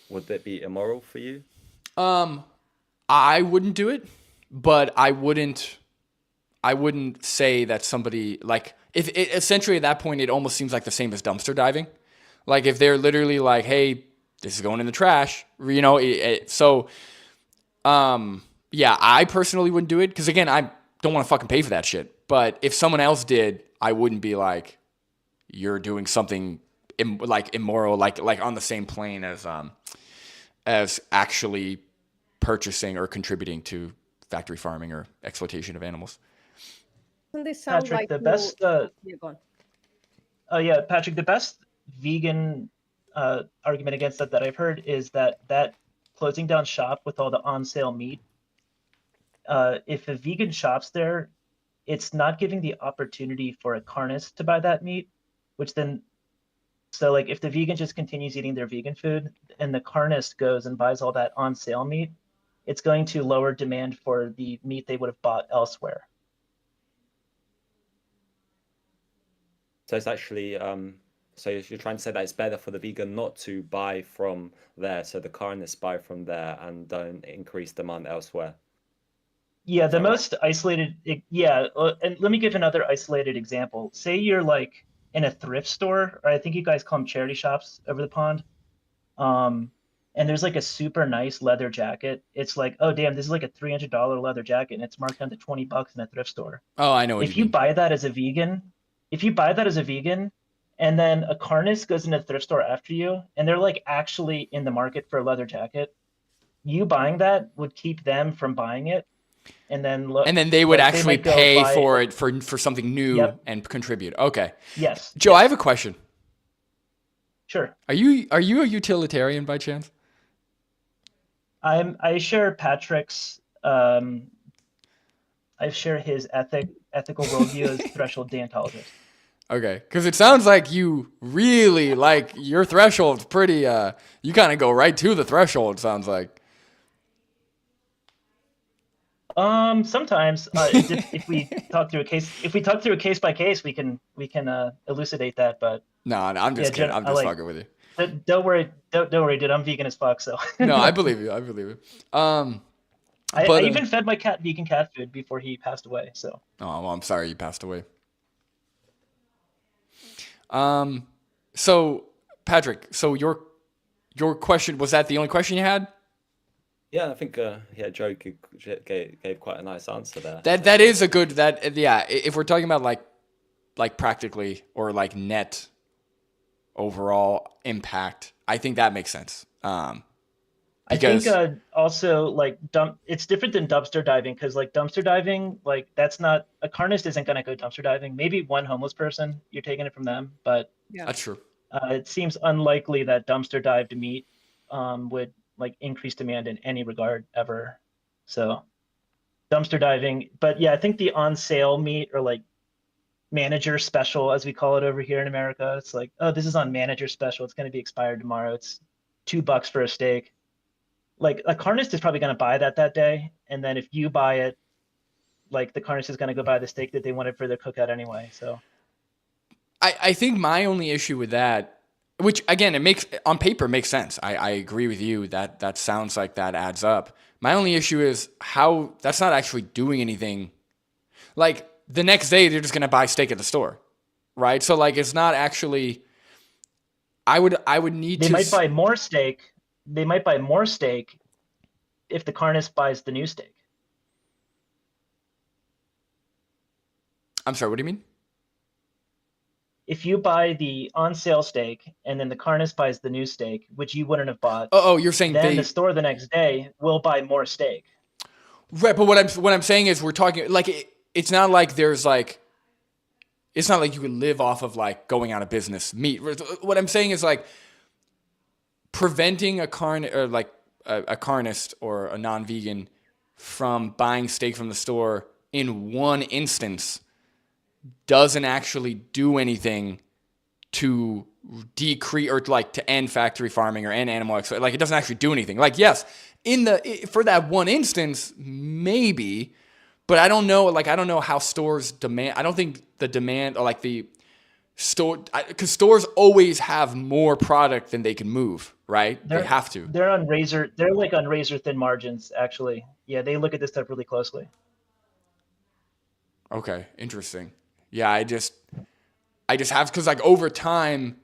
would it be immoral for you? I wouldn't do it, but I wouldn't say that somebody like if it essentially at that point it almost seems like the same as dumpster diving. Like if they're literally like, hey, this is going in the trash, yeah, I personally wouldn't do it because again, I don't want to fucking pay for that shit. But if someone else did, I wouldn't be like, you're doing something like immoral, like on the same plane as actually purchasing or contributing to factory farming or exploitation of animals. Doesn't this sound Patrick, like the you- best. Yeah, go on. Oh yeah, Patrick, the best vegan argument against that I've heard is that closing down shop with all the on sale meat. If a vegan shops there, it's not giving the opportunity for a carnist to buy that meat, which then, so like if the vegan just continues eating their vegan food and the carnist goes and buys all that on sale meat, it's going to lower demand for the meat they would have bought elsewhere. So it's actually so you're trying to say that it's better for the vegan not to buy from there, so the carnists buy from there and don't increase demand elsewhere. Yeah, the that right? most isolated, and let me give another isolated example. Say you're like in a thrift store, or I think you guys call them charity shops over the pond. And there's like a super nice leather jacket. It's like, oh damn, this is like a $300 leather jacket, and it's marked down to $20 in a thrift store. Oh, I know what If you you mean. buy that as a vegan, and then a carnist goes into the thrift store after you, and they're like actually in the market for a leather jacket, you buying that would keep them from buying it. And then they would like, actually might go pay buy for it for something new Yep. and contribute. Okay. Yes. Joe, yes. I have a question. Sure. Are you a utilitarian by chance? I share Patrick's I share his ethical worldview as threshold deontologist. Okay, because it sounds like you really like your threshold's pretty. You kind of go right to the threshold. Sounds like. Sometimes if we talk through a case by case, we can elucidate that. But No, I'm just kidding. I'm just fucking with you. Don't worry, dude. I'm vegan as fuck, so. No, I believe you. I believe you. I even fed my cat vegan cat food before he passed away. So. Oh well, I'm sorry you passed away. So Patrick, so your question, was that the only question you had? Yeah, I think Joe gave quite a nice answer there. That is a good if we're talking about like practically or like net overall impact, I think that makes sense. I think also like it's different than dumpster diving, because like dumpster diving, like that's not, a carnist isn't going to go dumpster diving. Maybe one homeless person, you're taking it from them, but Yeah. That's true. it seems unlikely that dumpster dived meat would like increase demand in any regard ever. So dumpster diving, but yeah, I think the on sale meat, or like manager special as we call it over here in America, it's like, oh, this is on manager special, it's going to be expired tomorrow, it's $2 for a steak. Like a carnist is probably going to buy that day, and then if you buy it, like the carnist is going to go buy the steak that they wanted for their cookout anyway. So I think my only issue with that, which again, it makes on paper makes sense. I agree with you that sounds like that adds up. My only issue is how that's not actually doing anything. Like the next day, they're just going to buy steak at the store, right? So like it's not actually. I would need they to. might buy more steak. They might buy more steak if the carnist buys the new steak. I'm sorry, what do you mean? if you buy the on sale steak and then the carnist buys the new steak, which you wouldn't have bought, Oh, you're saying then they the store the next day will buy more steak. right? But what I'm saying is we're talking like it's not like there's like it's not like you could live off of like going out of business meat. What I'm saying is like preventing a carnist or a non-vegan from buying steak from the store in one instance doesn't actually do anything to decrease or like to end factory farming or end animal like it doesn't actually do anything. Like yes, for that one instance maybe, but I don't know. Like I don't know how stores demand. I don't think the demand or like the store because stores always have more product than they can move. Right? They have to. They're on razor. They're like on razor thin margins. Actually, yeah, they look at this stuff really closely. Okay, interesting. Yeah, I just have because like over time,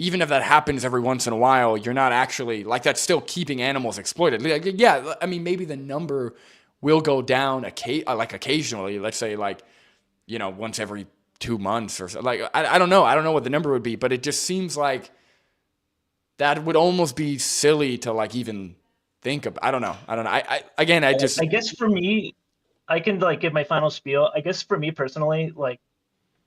even if that happens every once in a while, you're not actually like that's still keeping animals exploited. Like, yeah, I mean maybe the number will go down like occasionally. Let's say like once every 2 months or so. Like I don't know. I don't know what the number would be, but it just seems like that would almost be silly to like even think of. I don't know. I guess for me, I can like give my final spiel. I guess for me personally, like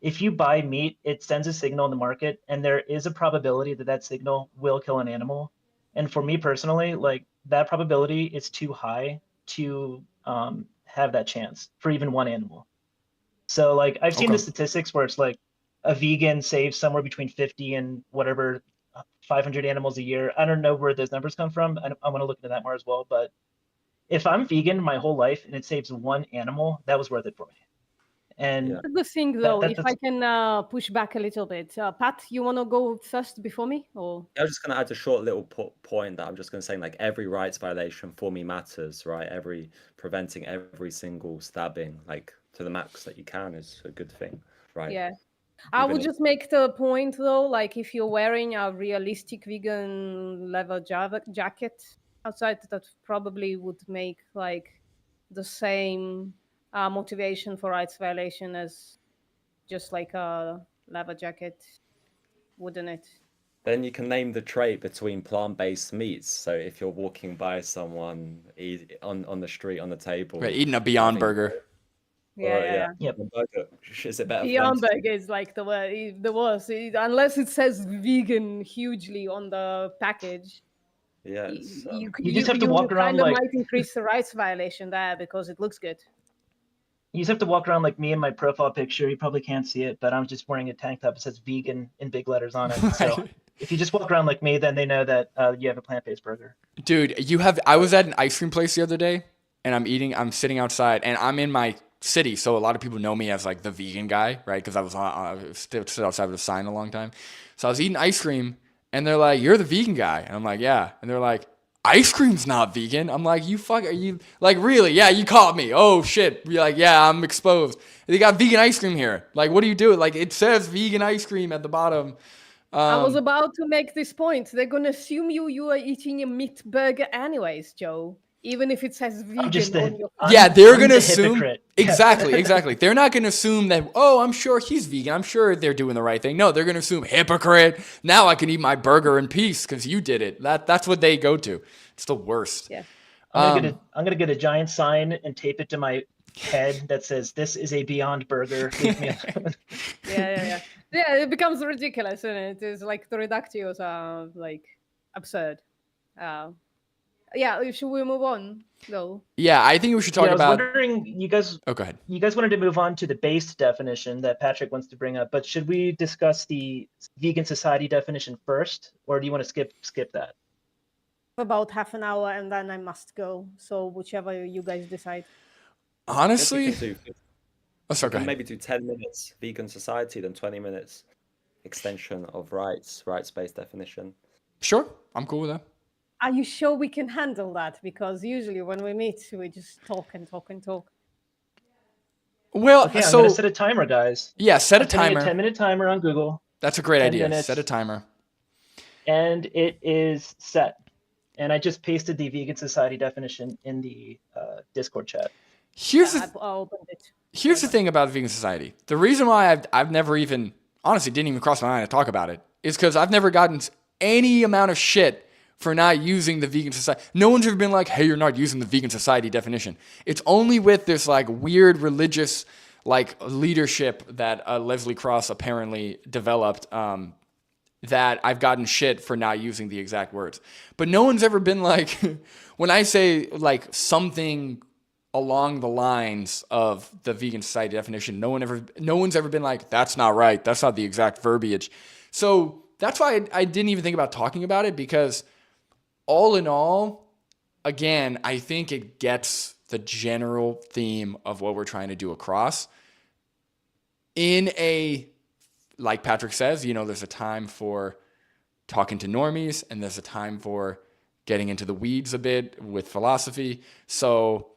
if you buy meat, it sends a signal in the market, and there is a probability that that signal will kill an animal. And for me personally, like that probability is too high to have that chance for even one animal. So like I've seen the statistics where it's like a vegan saves somewhere between 50 and whatever 500 animals a year. I don't know where those numbers come from. I want to look into that more as well. But if I'm vegan my whole life and it saves one animal, that was worth it for me. And that's the thing, though. If I can push back a little bit, Pat, you want to go first before me, or I was just going to add a short little point that I'm just going to say, like every rights violation for me matters, right? Preventing every single stabbing, like to the max that you can, is a good thing, right? Yeah. I would just make the point though, like if you're wearing a realistic vegan leather jacket outside, that probably would make like the same motivation for rights violation as just like a leather jacket, wouldn't it? Then you can name the trait between plant-based meats. So if you're walking by someone on the street on the table, right, eating a Beyond Burger. Yeah. Yep. Is it better? Beyond Burger is like the worst. Unless it says vegan hugely on the package. Yeah. You just have to walk around like might increase the rights violation there because it looks good. You just have to walk around like me in my profile picture. You probably can't see it, but I'm just wearing a tank top that says vegan in big letters on it. So if you just walk around like me, then they know that you have a plant-based burger. Dude, I was at an ice cream place the other day and I'm sitting outside and I'm in my city, so a lot of people know me as like the vegan guy, right? Because I was stood outside with a sign a long time. So I was eating ice cream and they're like, "You're the vegan guy." And I'm like, "Yeah." And they're like, "Ice cream's not vegan." I'm like, are you like really? Yeah, you caught me. Oh shit. You're like, "Yeah, I'm exposed." They got vegan ice cream here. Like, what do you do? Like, it says vegan ice cream at the bottom. I was about to make this point. They're gonna assume you are eating a meat burger anyways, Joe. Even if it says vegan on your they're gonna assume exactly. They're not gonna assume that, oh, I'm sure he's vegan. I'm sure they're doing the right thing. No, they're gonna assume hypocrite. Now I can eat my burger in peace because you did it. That's what they go to. It's the worst. Yeah. I'm gonna get a giant sign and tape it to my head that says, "This is a Beyond Burger." Leave me alone. Yeah. Yeah, it becomes ridiculous, isn't it? It's like the reductios are like absurd. Yeah, should we move on though? Yeah, I think we should talk about. I was wondering, you guys. Oh, go ahead. You guys wanted to move on to the base definition that Patrick wants to bring up, but should we discuss the vegan society definition first, or do you want to skip that? About half an hour, and then I must go. So whichever you guys decide. Honestly, maybe do 10 minutes vegan society, then 20 minutes extension of rights-based definition. Sure, I'm cool with that. Are you sure we can handle that? Because usually when we meet, we just talk and talk and talk. Well, okay, I'm gonna set a timer, guys. Yeah, set a timer. A 10-minute timer on Google. That's a great idea. Minutes, set a timer. And it is set. And I just pasted the vegan society definition in the Discord chat. Here's the thing about vegan society. The reason why I've never even honestly didn't even cross my mind to talk about it is because I've never gotten any amount of shit for not using the vegan society. No one's ever been like, hey, you're not using the vegan society definition. It's only with this like weird religious like leadership that Leslie Cross apparently developed that I've gotten shit for not using the exact words. But no one's ever been like, when I say like something along the lines of the vegan society definition, no one's ever been like, that's not right. That's not the exact verbiage. So that's why I didn't even think about talking about it, because all in all, again, I think it gets the general theme of what we're trying to do across in a, like Patrick says, there's a time for talking to normies and there's a time for getting into the weeds a bit with philosophy. So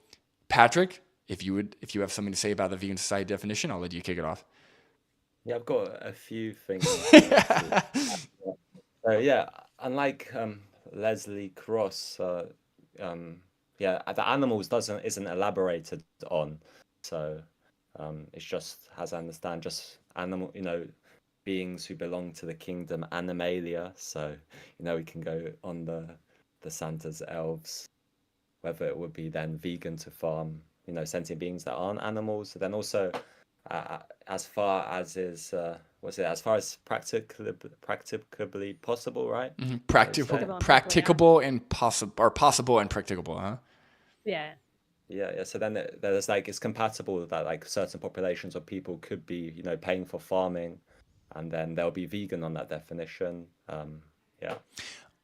Patrick, if you have something to say about the vegan society definition, I'll let you kick it off. Yeah, I've got a few things. So yeah, unlike Leslie Cross, the animals isn't elaborated on. So it's just, as I understand, just animal, beings who belong to the kingdom Animalia. So we can go on the Santa's elves, whether it would be then vegan to farm, sentient beings that aren't animals. Then also, as far as is, as far as practicably possible, right? Mm-hmm. Possible Practicable and possible and practicable, huh? Yeah. Yeah. So then there's like, it's compatible that like certain populations of people could be, paying for farming, and then they'll be vegan on that definition. Yeah.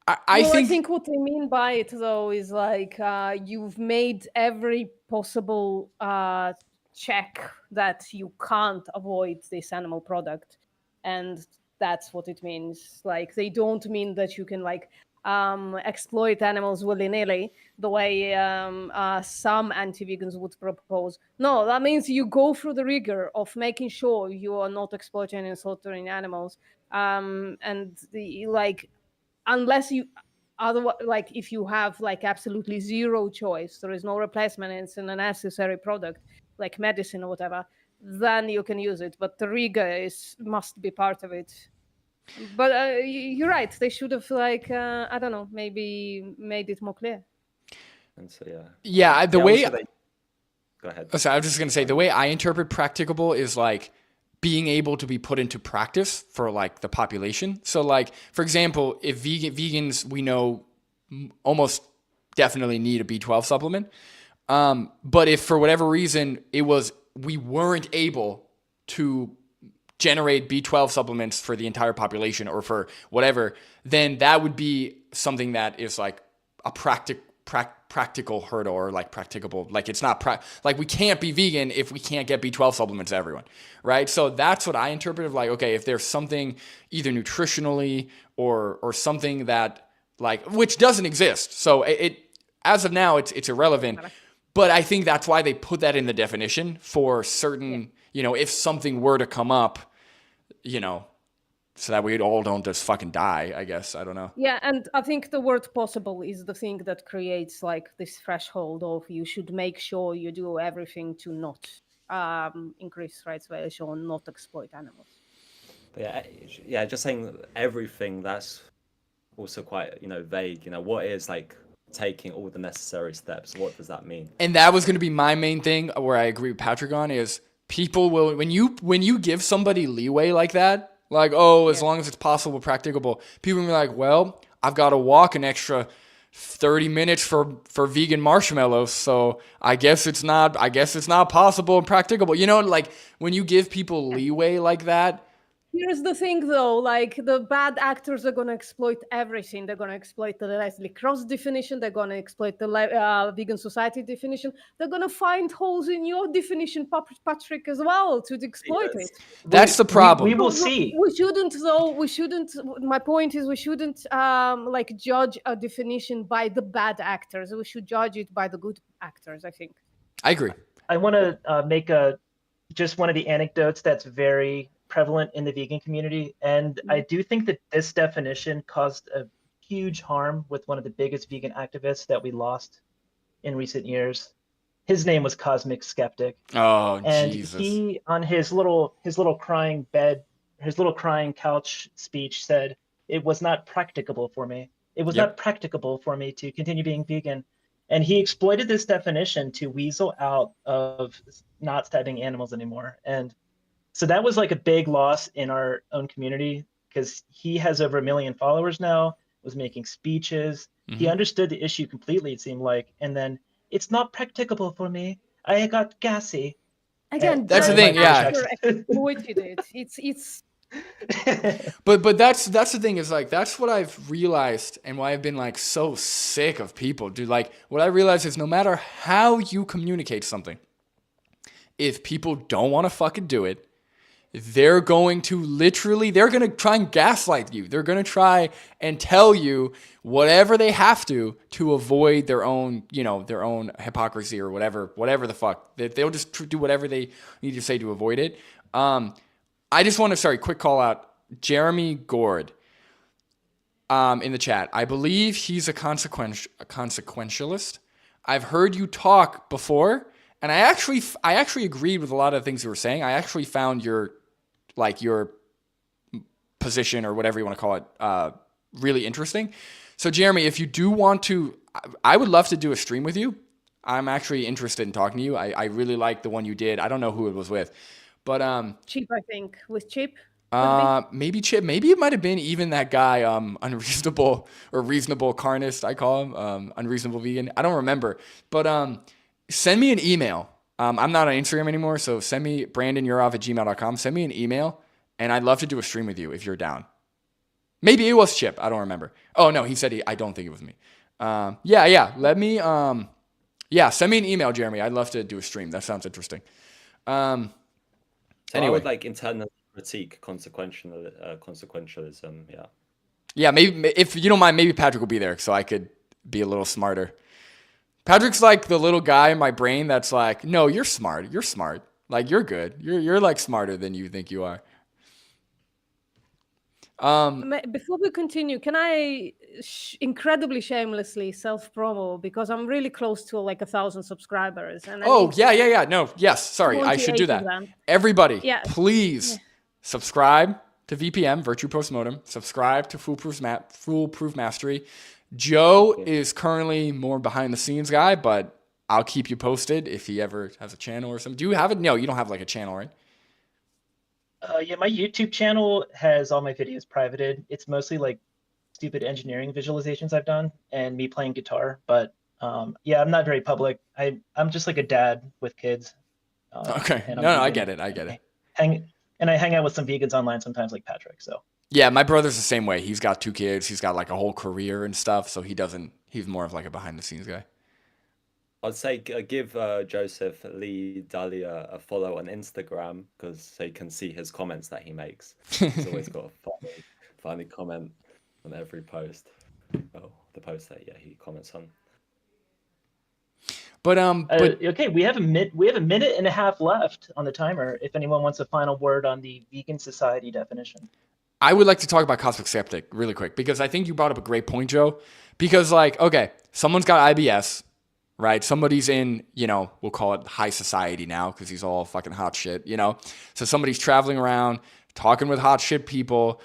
I think what they mean by it though is like you've made every possible check that you can't avoid this animal product, and that's what it means. Like they don't mean that you can like exploit animals willy-nilly the way some anti-vegans would propose. No, that means you go through the rigor of making sure you are not exploiting and slaughtering animals, and unless you otherwise, like if you have like absolutely zero choice, there is no replacement, it's an unnecessary product like medicine or whatever, then you can use it, but the rigor must be part of it. But you're right, they should have like I don't know, maybe made it more clear. And so go ahead. So I was just going to say, the way I interpret practicable is like being able to be put into practice for like the population. So like, for example, if vegans, we know almost definitely need a B12 supplement. But if for whatever reason we weren't able to generate B12 supplements for the entire population or for whatever, then that would be something that is like a practical hurdle, or like practicable. Like it's not like we can't be vegan if we can't get B12 supplements to everyone, right? So that's what I interpret of like, okay, if there's something either nutritionally or something that like, which doesn't exist. So it as of now, it's irrelevant. But I think that's why they put that in the definition for certain, if something were to come up, so that we all don't just fucking die, I guess. I don't know. Yeah, and I think the word possible is the thing that creates like this threshold of you should make sure you do everything to not increase rights violation or not exploit animals. But yeah, just saying everything, that's also quite, vague. What is like taking all the necessary steps? What does that mean? And that was going to be my main thing where I agree with Patrick on is people will, when you give somebody leeway like that, like, as long as it's possible, practicable, people will be like, well, I've got to walk an extra 30 minutes for vegan marshmallows, so I guess it's not possible and practicable. Like when you give people leeway like that. Here's the thing, though, like the bad actors are going to exploit everything. They're going to exploit the Leslie Cross definition. They're going to exploit the vegan society definition. They're going to find holes in your definition, Patrick, as well, to exploit it. That's the problem. We will see. We shouldn't. My point is, we shouldn't like judge a definition by the bad actors. We should judge it by the good actors, I think. I agree. I want to make just one of the anecdotes that's very prevalent in the vegan community, and I do think that this definition caused a huge harm with one of the biggest vegan activists that we lost in recent years. His name was Cosmic Skeptic. Oh, and Jesus. He on his little crying bed his little crying couch speech said, "It was not practicable for me. It was not practicable for me to continue being vegan." And he exploited this definition to weasel out of not stabbing animals anymore. And so that was like a big loss in our own community, because he has over 1 million followers now, was making speeches. He understood the issue completely, it seemed like. And then, "It's not practicable for me. I got gassy." Again, That's the thing, yeah. Exploited it. It's But that's the thing, is like, that's what I've realized, and why I've been like so sick of people, dude. Like, what I realize is, no matter how you communicate something, if people don't want to fucking do it, they're going to try and gaslight you. They're going to try and tell you whatever they have to avoid their own, their own hypocrisy or whatever the fuck. They'll just do whatever they need to say to avoid it. I just want to, quick call out Jeremy Gord in the chat. I believe he's a consequentialist. I've heard you talk before, and I actually agreed with a lot of the things you were saying. I actually found your position, or whatever you want to call it, really interesting. So Jeremy, if you do want to, I would love to do a stream with you. I'm actually interested in talking to you. I really like the one you did. I don't know who it was with, but Chip, I think. With Chip? Maybe Chip. Maybe it might have been even that guy, Unreasonable or Reasonable Carnist, I call him, Unreasonable Vegan. I don't remember. But send me an email. I'm not on Instagram anymore, so send me brandonyurov@gmail.com. Send me an email, and I'd love to do a stream with you if you're down. Maybe it was Chip. I don't remember. Oh, no, he said I don't think it was me. Yeah. Let me, send me an email, Jeremy. I'd love to do a stream. That sounds interesting. So anyway. I would like internally critique consequentialism. Yeah. Yeah, maybe, if you don't mind, maybe Patrick will be there so I could be a little smarter. Patrick's like the little guy in my brain that's like, no, you're smart. You're smart. Like, you're good. You're like smarter than you think you are. Before we continue, can I incredibly shamelessly self-promo, because I'm really close to like 1,000 subscribers. And yeah. No, yes. Sorry, I should do that. Everybody, please subscribe to VPM, Virtue Postmortem. Subscribe to Foolproof Mastery. Joe is currently more behind the scenes guy, but I'll keep you posted if he ever has a channel or something. Do you have it? No, you don't have like a channel, right? Yeah, my YouTube channel has all my videos privated. It's mostly like stupid engineering visualizations I've done and me playing guitar. But yeah, I'm not very public. I'm just like a dad with kids. Okay. No, I get it. I hang out with some vegans online sometimes, like Patrick. So. Yeah, my brother's the same way. He's got 2 kids. He's got like a whole career and stuff. So he's more of like a behind the scenes guy. I'd say give Joseph Lee Dahlia a follow on Instagram, so you can see his comments that he makes. He's always got a funny comment on every post. Oh, the post that he comments on. But okay, we have a minute and a half left on the timer. If anyone wants a final word on the vegan society definition. I would like to talk about Cosmic Skeptic really quick, because I think you brought up a great point, Joe. Because okay, someone's got IBS, right? Somebody's in, we'll call it high society now, because he's all fucking hot shit, So somebody's traveling around, talking with hot shit people,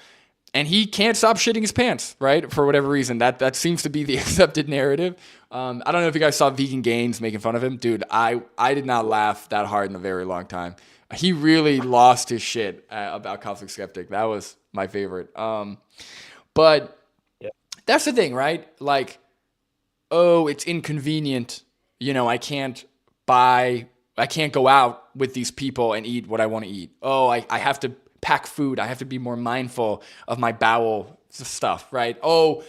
and he can't stop shitting his pants, right? For whatever reason. That seems to be the accepted narrative. I don't know if you guys saw Vegan Gains making fun of him. Dude, I did not laugh that hard in a very long time. He really lost his shit about Cosmic Skeptic. That was my favorite. But that's the thing, right? Like, oh, it's inconvenient. I can't go out with these people and eat what I want to eat. Oh, I have to pack food. I have to be more mindful of my bowel stuff, right? Oh,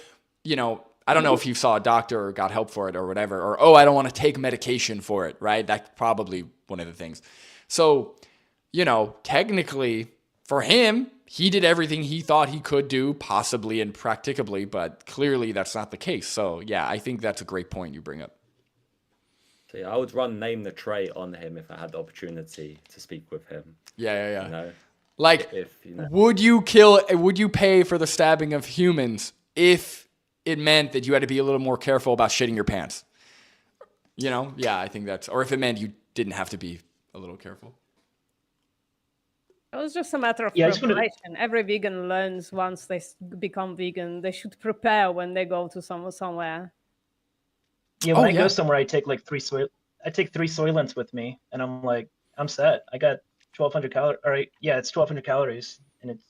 I don't know if you saw a doctor or got help for it or whatever. Or, oh, I don't want to take medication for it, right? That's probably one of the things. So, technically for him, he did everything he thought he could do, possibly and practicably, but clearly that's not the case. So, yeah, I think that's a great point you bring up. So, yeah, I would run Name the Tray on him if I had the opportunity to speak with him. Yeah. Like, would you pay for the stabbing of humans if it meant that you had to be a little more careful about shitting your pants? Yeah, I think or if it meant you didn't have to be a little careful. It was just a matter of Yeah, I just wanted. preparation. Every vegan learns once they become vegan. They should prepare when they go to somewhere. Yeah, when Oh I go yeah. somewhere, I take like I take 3 Soylents with me, and I'm like, I'm set. I got 1,200 calories. All right, yeah, it's 1,200 calories, and it's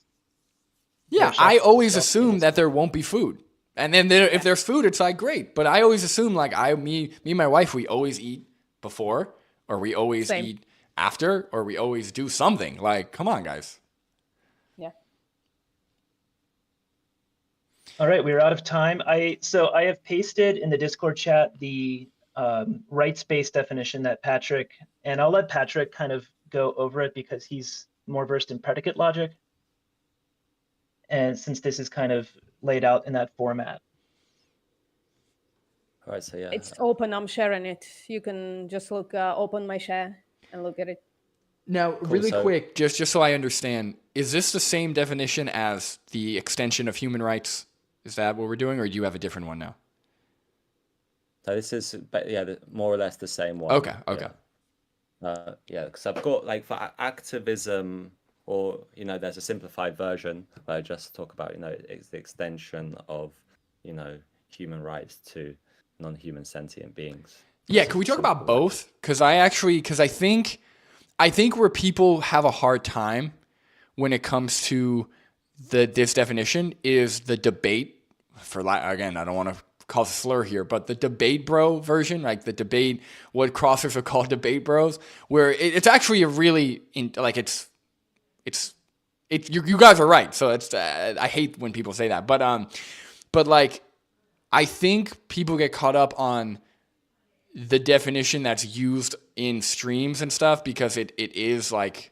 Yeah, I always assume that there won't be food. And then if there's food, it's like great. But I always assume like me and my wife, we always eat before, or we always Same. eat after, or we always do something. Like, come on, guys. Yeah. All right, we're out of time. So I have pasted in the Discord chat the rights-based definition that Patrick, and I'll let Patrick kind of go over it because he's more versed in predicate logic. And since this is kind of laid out in that format. All right, so yeah. It's open. I'm sharing it. You can just look, open my share and look at it. Now, really quick, just so I understand, is this the same definition as the extension of human rights? Is that what we're doing, or do you have a different one now? So this is, more or less the same one. Okay. Yeah, because I've got like for activism, or there's a simplified version where I just talk about it's the extension of human rights to non-human sentient beings. Yeah, can we talk about both? Because I think where people have a hard time when it comes to this definition is the debate. Again, I don't want to call it a slur here, but the debate bro version, like the debate, what crossers are called debate bros, where it's actually a really you guys are right. So it's I hate when people say that, but like I think people get caught up on the definition that's used in streams and stuff because it is like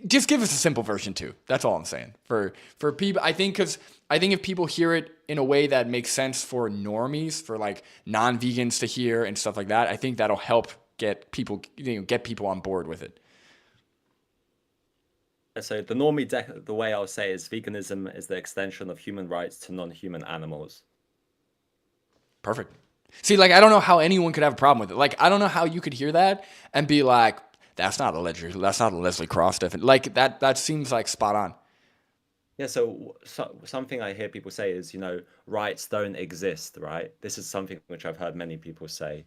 just give us a simple version too. That's all I'm saying. For people, I think if people hear it in a way that makes sense for normies, for like non-vegans to hear and stuff like that, I think that'll help get people on board with it. So the normie, the way I'll say is veganism is the extension of human rights to non-human animals. Perfect. See, like I don't know how anyone could have a problem with it. Like I don't know how you could hear that and be like, that's not a Leslie Cross definition. Like that seems like spot on. Yeah, so something I hear people say is, rights don't exist, right? This is something which I've heard many people say,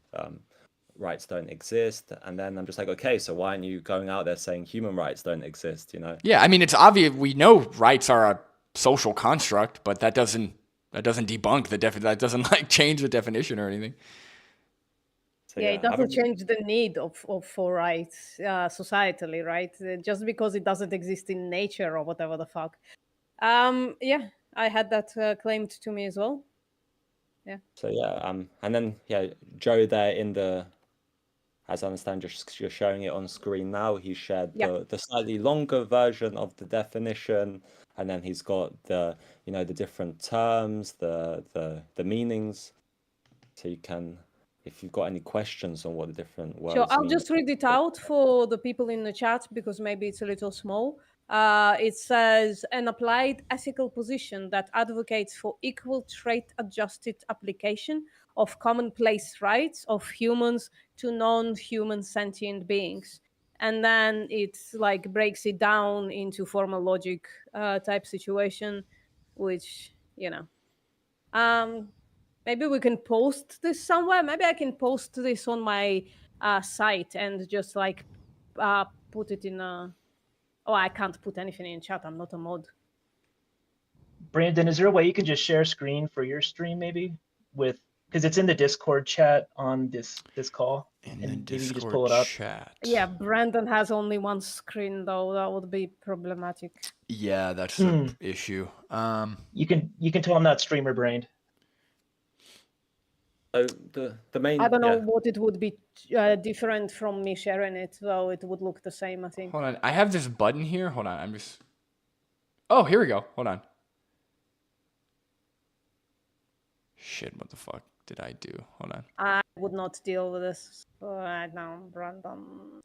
rights don't exist. And then I'm just like, okay, so why aren't you going out there saying human rights don't exist, Yeah, I mean, it's obvious. We know rights are a social construct, but that doesn't debunk that doesn't like change the definition or anything. So, it doesn't change the need for rights societally, right? Just because it doesn't exist in nature or whatever the fuck. Yeah, I had that claimed to me as well. Yeah. So and then Joe there as I understand, you're showing it on screen now. He shared the slightly longer version of the definition, and then he's got the the different terms, the meanings. So you can, if you've got any questions on what the different words Sure, I'll mean. just read it out for the people in the chat because maybe it's a little small. It says, an applied ethical position that advocates for equal trait-adjusted application of commonplace rights of humans to non-human sentient beings. And then it's like breaks it down into formal logic type situation, which, maybe we can post this somewhere. Maybe I can post this on my site and just like put it in a... Oh, I can't put anything in chat. I'm not a mod. Brandon, is there a way you can just share screen for your stream maybe because it's in the Discord chat on this call, and maybe you just pull it up. Chat. Yeah, Brandon has only one screen though. That would be problematic. Yeah, that's the issue. You can tell I'm not streamer brained. So the main. I don't know what it would be different from me sharing it, though it would look the same, I think. Hold on, I have this button here. Hold on, Oh, here we go. Hold on. Shit, what the fuck did I do? Hold on. I would not deal with this right now, Brandon.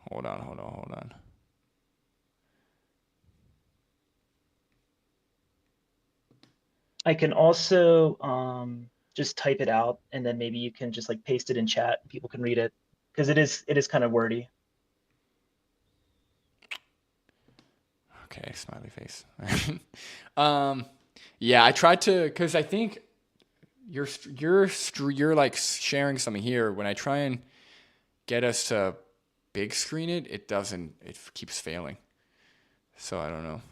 Hold on. I can also just type it out, and then maybe you can just like paste it in chat and people can read it because it is kind of wordy. Okay, smiley face. Yeah, I tried to, because I think you're like sharing something here. When I try and get us to big screen it, it doesn't. It keeps failing. So I don't know.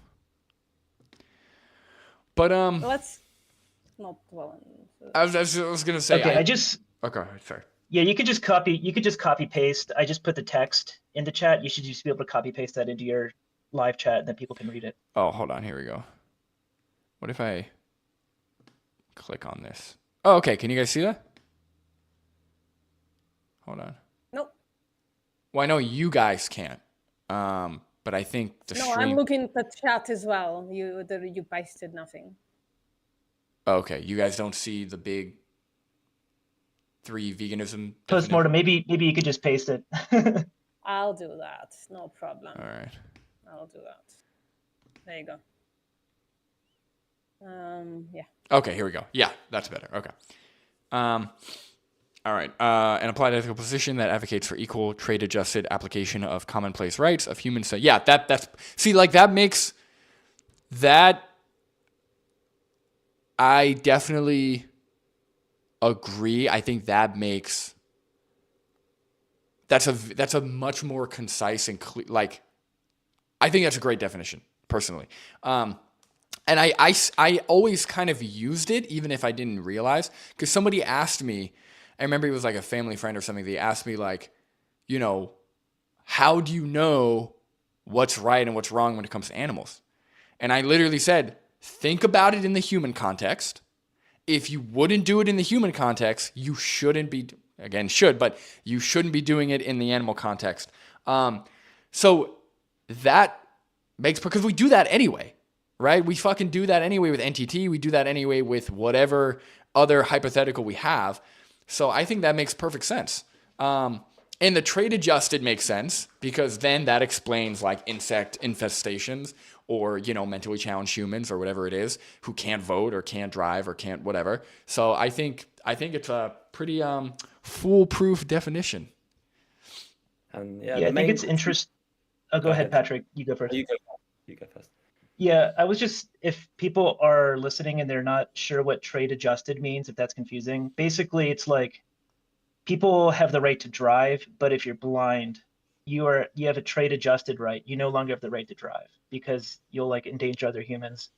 But Let's not dwell on. I was gonna say. Okay, I just Okay, sorry. yeah, you could just copy paste. I just put the text in the chat. You should just be able to copy paste that into your live chat, and then people can read it. Oh, hold on. Here we go. What if I click on this? Oh, okay. Can you guys see that? Hold on. Nope. Well, I know you guys can't. But I think the No, stream. I'm looking at the chat as well. You pasted nothing. Okay, you guys don't see the big 3 veganism Postmortem. Maybe you could just paste it. I'll do that. No problem. All right. I'll do that. There you go. Yeah. Okay, here we go. Yeah, that's better. Okay. All right. An applied ethical position that advocates for equal trade-adjusted application of commonplace rights of humans. So yeah, that's see, like that makes that. I definitely agree. I think that makes that's a much more concise and clear. Like, I think that's a great definition personally. And I always kind of used it, even if I didn't realize, because somebody asked me, I remember it was like a family friend or something, they asked me like, you know, how do you know what's right and what's wrong when it comes to animals? And I literally said, think about it in the human context. If you wouldn't do it in the human context, you shouldn't be, again, but you shouldn't be doing it in the animal context. So that makes, because we do that anyway. Right? We fucking do that anyway with NTT. We do that anyway with whatever other hypothetical we have. So I think that makes perfect sense. And the trade adjusted makes sense because then that explains like insect infestations or, you know, mentally challenged humans or whatever it is who can't vote or can't drive or can't whatever. So I think it's a pretty foolproof definition. And yeah, I think it's interesting. Oh, go ahead, Patrick. You go first. You go first. Yeah, I was just, if people are listening and they're not sure what trade adjusted means, if that's confusing, basically it's like people have the right to drive, but if you're blind, you have a trade adjusted right. You no longer have the right to drive because you'll like endanger other humans.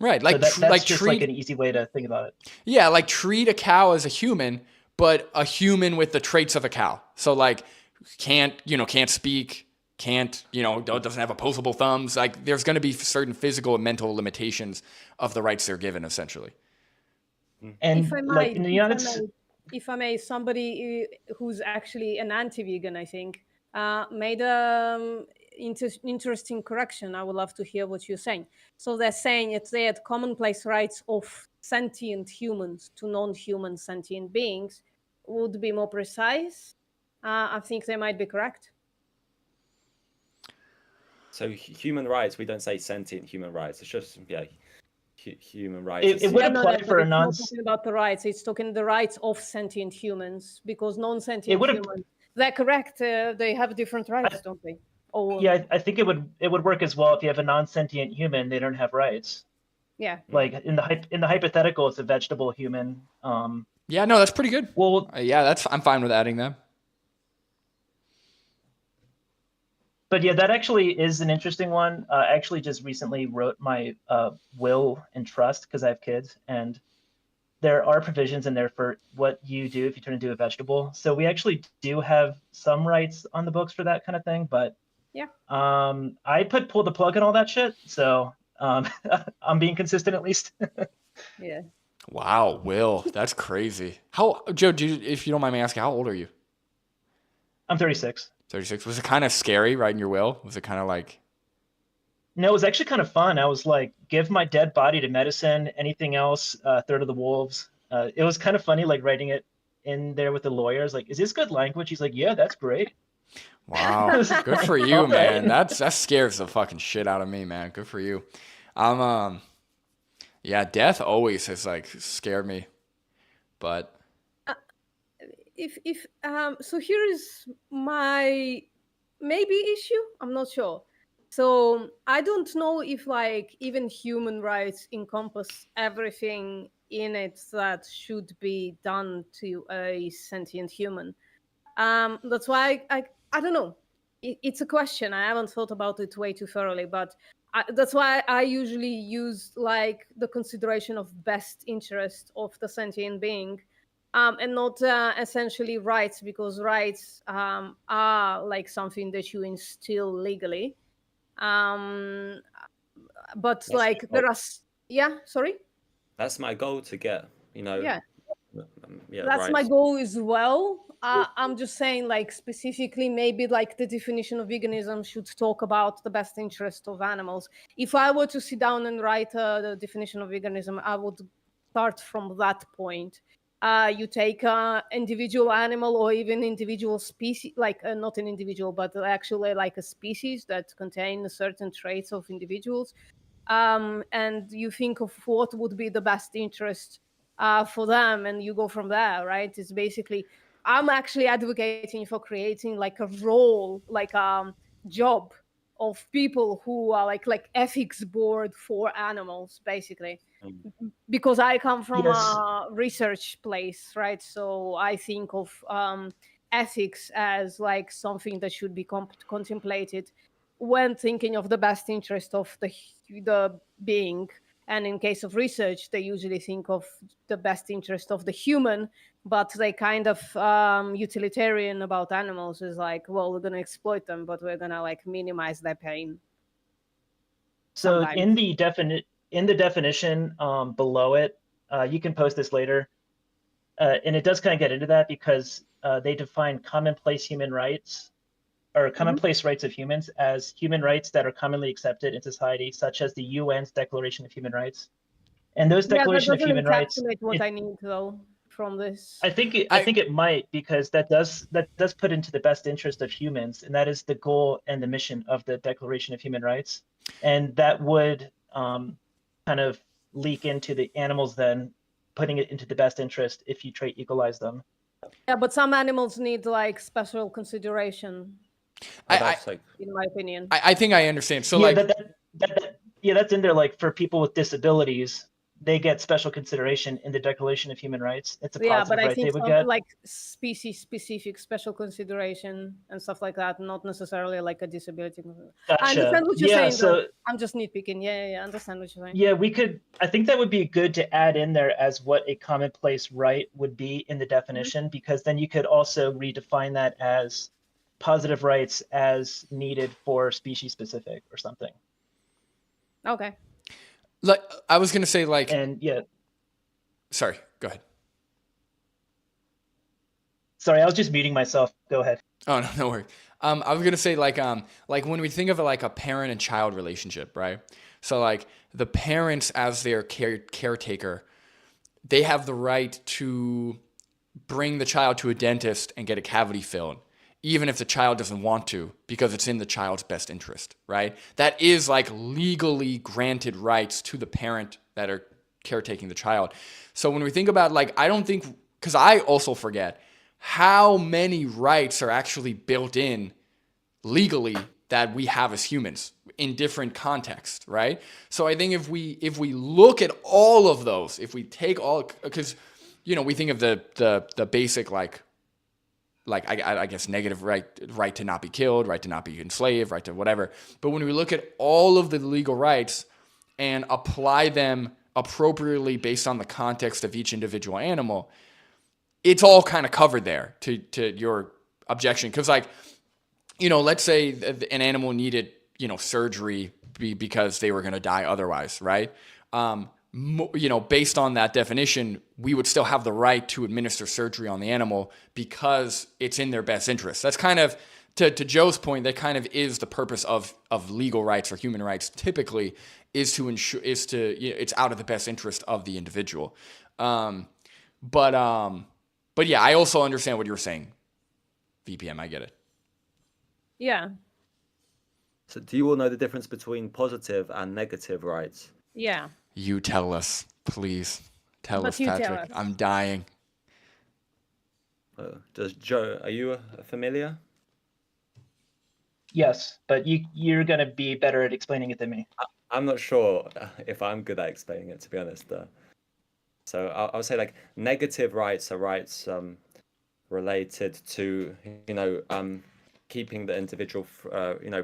Right, like so that's just like an easy way to think about it. Yeah, like treat a cow as a human, but a human with the traits of a cow. So like can't speak, doesn't have opposable thumbs. Like there's going to be certain physical and mental limitations of the rights they're given, essentially. And if I might, like in the United States, if I may, somebody who's actually an anti-vegan, I think, made an interesting correction. I would love to hear what you're saying. So they're saying it's that commonplace rights of sentient humans to non-human sentient beings would be more precise. I think they might be correct. So human rights, we don't say sentient human rights. It's just human rights. It would apply for a non. It's not talking about the rights. It's talking the rights of sentient humans because non-sentient humans. They're correct. They have different rights, don't they? Yeah, I think it would work as well if you have a non-sentient human. They don't have rights. Yeah. Like in the hypothetical, it's a vegetable human. Yeah, no, that's pretty good. Well, yeah, I'm fine with adding that. But yeah, that actually is an interesting one. I actually just recently wrote my will and trust because I have kids, and there are provisions in there for what you do if you turn into a vegetable. So we actually do have some rights on the books for that kind of thing. But yeah, I pull the plug on all that shit. So I'm being consistent at least. Yeah. Wow, Will, that's crazy. Joe? If you don't mind me asking, how old are you? I'm 36. 36. Was it kind of scary writing your will? Was it kind of like? No, it was actually kind of fun. I was like, give my dead body to medicine, anything else, third of the wolves. It was kind of funny, like writing it in there with the lawyers. Like, is this good language? He's like, yeah, that's great. Wow, good for you, man. That scares the fucking shit out of me, man. Good for you. Yeah, death always has like scared me, but. So here is my maybe issue. I'm not sure. So I don't know if like even human rights encompass everything in it that should be done to a sentient human. That's why I don't know. It's a question. I haven't thought about it way too thoroughly, but that's why I usually use like the consideration of best interest of the sentient being, and not essentially rights, because rights are like something that you instill legally. Um, but That's like my there goal. are, yeah, sorry, That's my goal to get, yeah. yeah, That's my rights. goal as well. I'm just saying, like, specifically, maybe like the definition of veganism should talk about the best interest of animals. If I were to sit down and write the definition of veganism, I would start from that point. You take an individual animal or even individual species, like not an individual, but actually like a species that contain certain traits of individuals, and you think of what would be the best interest for them, and you go from there, right? It's basically, I'm actually advocating for creating like a role, like job of people who are like ethics board for animals, basically, Mm. because I come from Yes. a research place, right? So I think of ethics as like something that should be contemplated when thinking of the best interest of the being. And in case of research, they usually think of the best interest of the human, but they kind of utilitarian about animals, is like, well, we're going to exploit them, but we're going to like minimize their pain So sometimes. in the definition below it, you can post this later, and it does kind of get into that because they define commonplace human rights or Mhm. commonplace rights of humans as human rights that are commonly accepted in society, such as the UN's Declaration of Human Rights. And those Yeah, that Declaration of doesn't Human Rights, encapsulate what I need though from this. I I think it might, because that does put into the best interest of humans, and that is the goal and the mission of the Declaration of Human Rights, and that would kind of leak into the animals then, putting it into the best interest if you trait equalize them. Yeah, but some animals need like special consideration, Oh, I that's like, in my opinion. I think I understand. So Yeah, like, yeah, that's in there. Like for people with disabilities, they get special consideration in the Declaration of Human Rights. It's a Yeah, but positive I right they think would some get. like species specific special consideration and stuff like that, not necessarily like a disability. I Gotcha. understand what you're Yeah, saying though. so I'm just nitpicking. Yeah, I understand what you're saying. yeah, we could, I think that would be good to add in there as what a commonplace right would be in the Mhm. definition, because then you could also redefine that as positive rights as needed for species specific or something. Okay. like I was gonna say like, And yeah, sorry, go ahead. sorry, I was just muting myself. Go ahead. Oh no, no worries. I was gonna say like when we think of like a parent and child relationship, right? So like the parents as their caretaker, they have the right to bring the child to a dentist and get a cavity filled, even if the child doesn't want to, because it's in the child's best interest, right? That is like legally granted rights to the parent that are caretaking the child. So when we think about like, I don't think, because I also forget how many rights are actually built in legally that we have as humans in different contexts, right? So I think if we look at all of those, if we take all, because we think of the basic like I guess negative right to not be killed, right to not be enslaved, right to whatever. But when we look at all of the legal rights and apply them appropriately based on the context of each individual animal, it's all kind of covered there to your objection. Because like, let's say an animal needed, surgery because they were going to die otherwise, right? Based on that definition, we would still have the right to administer surgery on the animal because it's in their best interest. That's kind of, to Joe's point, that kind of is the purpose of legal rights or human rights typically, is to ensure, it's out of the best interest of the individual. But yeah, I also understand what you're saying, VPM. I get it. Yeah. so do you all know the difference between positive and negative rights? Yeah. You tell us, please. Tell But us, you tell Patrick. us. I'm dying. Does Joe, are you familiar? Yes, but you're gonna be better at explaining it than me. I'm not sure if I'm good at explaining it, to be honest. So I'll say like negative rights are rights related to keeping the individual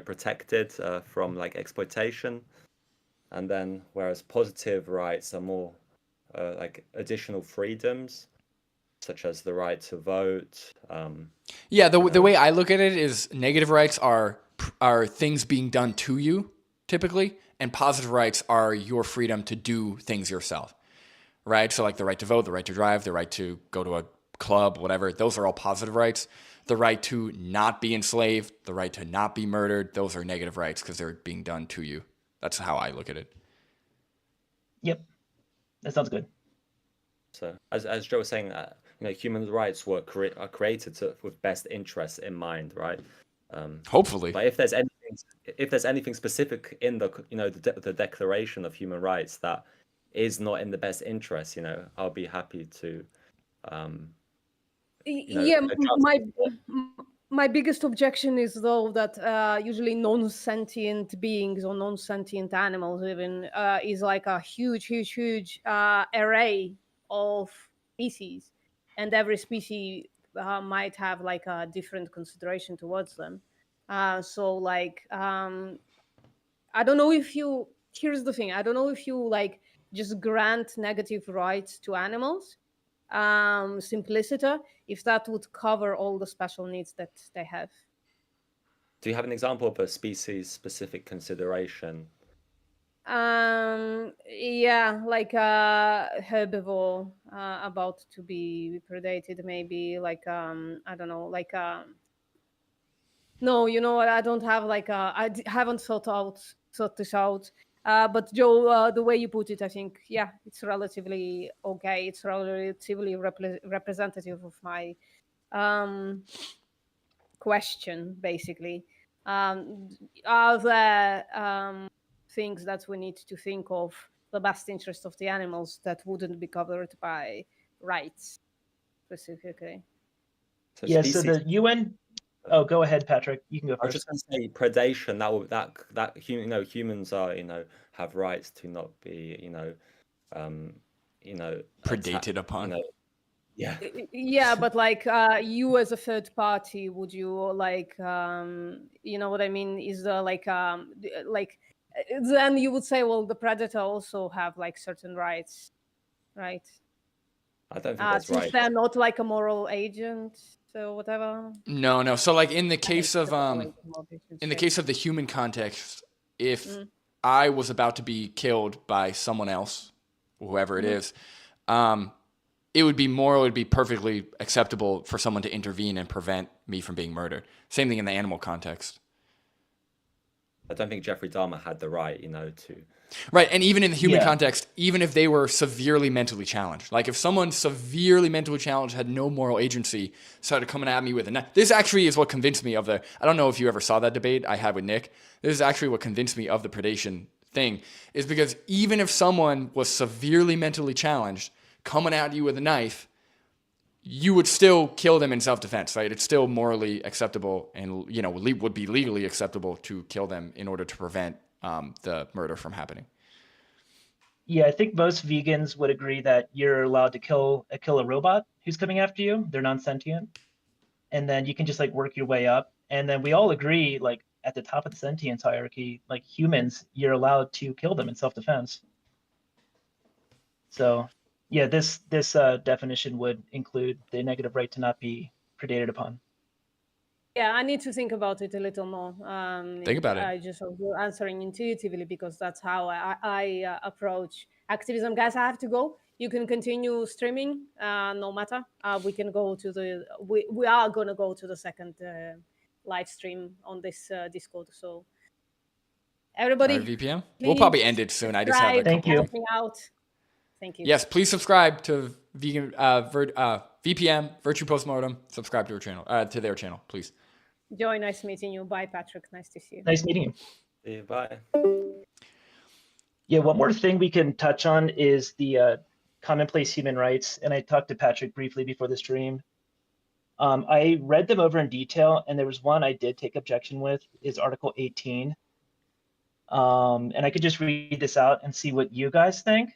protected from like exploitation, and then whereas positive rights are more like additional freedoms such as the right to vote. Yeah, the way I look at it is negative rights are things being done to you typically, and positive rights are your freedom to do things yourself. Right? So like the right to vote, the right to drive, the right to go to a club, whatever, those are all positive rights. The right to not be enslaved, the right to not be murdered, those are negative rights because they're being done to you. That's how I look at it. Yep, that sounds good. So as Joe was saying, human rights are created with best interests in mind, right? Hopefully. But if there's anything specific in the Declaration of Human Rights that is not in the best interest, I'll be happy to Yeah, adjust. my biggest objection is though that usually non-sentient beings or non-sentient animals even is like a huge array of species, and every species might have like a different consideration towards them. So like I don't know if you, here's the thing, I don't know if you like just grant negative rights to animals, simpliciter, if that would cover all the special needs that they have. Do you have an example of a species specific consideration? Yeah, like a herbivore about to be predated, maybe like I don't know, like no, you know what, I don't have like haven't thought this out. But Joe, the way you put it, I think, yeah, it's relatively okay. It's relatively representative of my question, basically. Are there things that we need to think of the best interest of the animals that wouldn't be covered by rights specifically? So Yeah, so species. the UN. Oh, go ahead, Patrick. You can go I was first. just going to say predation. Humans are have rights to not be Predated upon. Yeah. Yeah, but like you as a third party, would you like you know what I mean? Is there like then you would say, well, the predator also have like certain rights, right? I don't think that's Since right. they're not like a moral agent, so whatever. No. So like in the I mean, case of in the case of the human context, if I was about to be killed by someone else, whoever it is, it would be perfectly acceptable for someone to intervene and prevent me from being murdered. Same thing in the animal context. I don't think Jeffrey Dahmer had the right, to. Right, and even in the human Yeah. context, even if they were severely mentally challenged, like if someone severely mentally challenged had no moral agency, started coming at me with a knife. This actually is what convinced me of the. I don't know if you ever saw that debate I had with Nick. This is actually what convinced me of the predation thing, is because even if someone was severely mentally challenged, coming at you with a knife, you would still kill them in self-defense, right? It's still morally acceptable and, would be legally acceptable to kill them in order to prevent the murder from happening. Yeah, I think most vegans would agree that you're allowed to kill a robot who's coming after you. They're non-sentient. And then you can just like work your way up. And then we all agree, like at the top of the sentience hierarchy, like humans, you're allowed to kill them in self-defense. So yeah, this definition would include the negative right to not be predated upon. Yeah, I need to think about it a little more. Think about it. I just was answering intuitively because that's how I approach activism. Guys, I have to go. You can continue streaming, no matter. We can go to we are going to go to the second live stream on this Discord. So everybody, All right, VPM. please We'll probably end it soon. I just have a subscribe, Thank couple you. things. help me out. Thank you. Yes, please subscribe to VPM Virtue Postmortem. Subscribe to her channel, to their channel, please. Joy, nice meeting you. Bye, Patrick. Nice to see you. Nice meeting you. See you, bye. Yeah, one more thing we can touch on is the commonplace human rights. And I talked to Patrick briefly before the stream. I read them over in detail, and there was one I did take objection with, is Article 18. And I could just read this out and see what you guys think.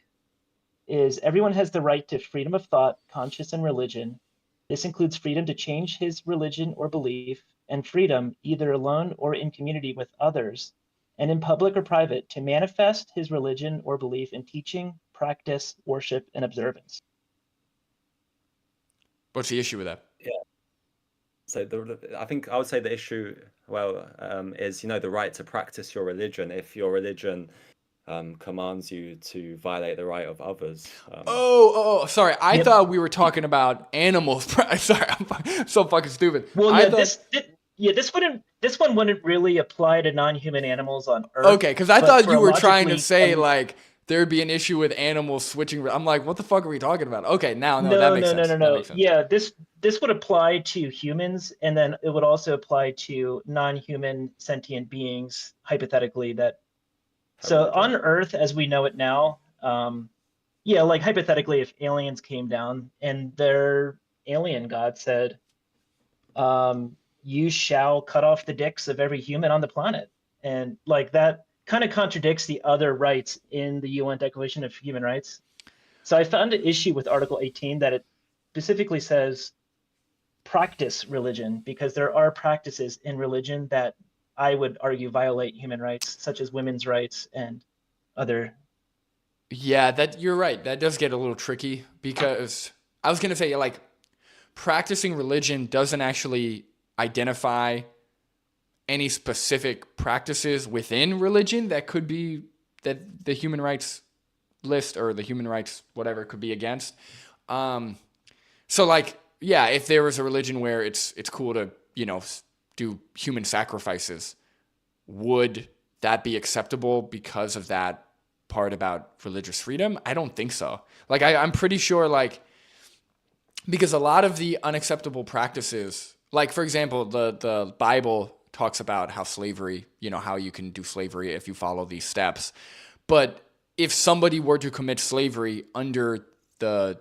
Is everyone has the right to freedom of thought, conscience, and religion. This includes freedom to change his religion or belief, and freedom, either alone or in community with others, and in public or private, to manifest his religion or belief in teaching, practice, worship, and observance. What's the issue with that? So I think I would say the issue, is the right to practice your religion. If your religion commands you to violate the right of others. Sorry. I thought we were talking about animals. Sorry, I'm so fucking stupid. Well, this one wouldn't really apply to non-human animals on Earth. Okay, because I thought you were trying to say like there'd be an issue with animals switching. I'm like, what the fuck are we talking about? Okay, now that makes sense. No. Yeah, this would apply to humans, and then it would also apply to non-human sentient beings, hypothetically. So on Earth, as we know it now, like hypothetically, if aliens came down and their alien god said, you shall cut off the dicks of every human on the planet. And like that kind of contradicts the other rights in the UN Declaration of Human Rights. So I found an issue with Article 18 that it specifically says practice religion, because there are practices in religion that I would argue violate human rights, such as women's rights and other. Yeah, you're right. That does get a little tricky, because I was going to say, like, practicing religion doesn't actually identify any specific practices within religion that could be that the human rights list or the human rights whatever could be against. So like, yeah, if there was a religion where it's cool to, do human sacrifices, would that be acceptable because of that part about religious freedom? I don't think so. Like, I'm pretty sure, like, because a lot of the unacceptable practices, like, for example, the Bible talks about how slavery, how you can do slavery if you follow these steps. But if somebody were to commit slavery under the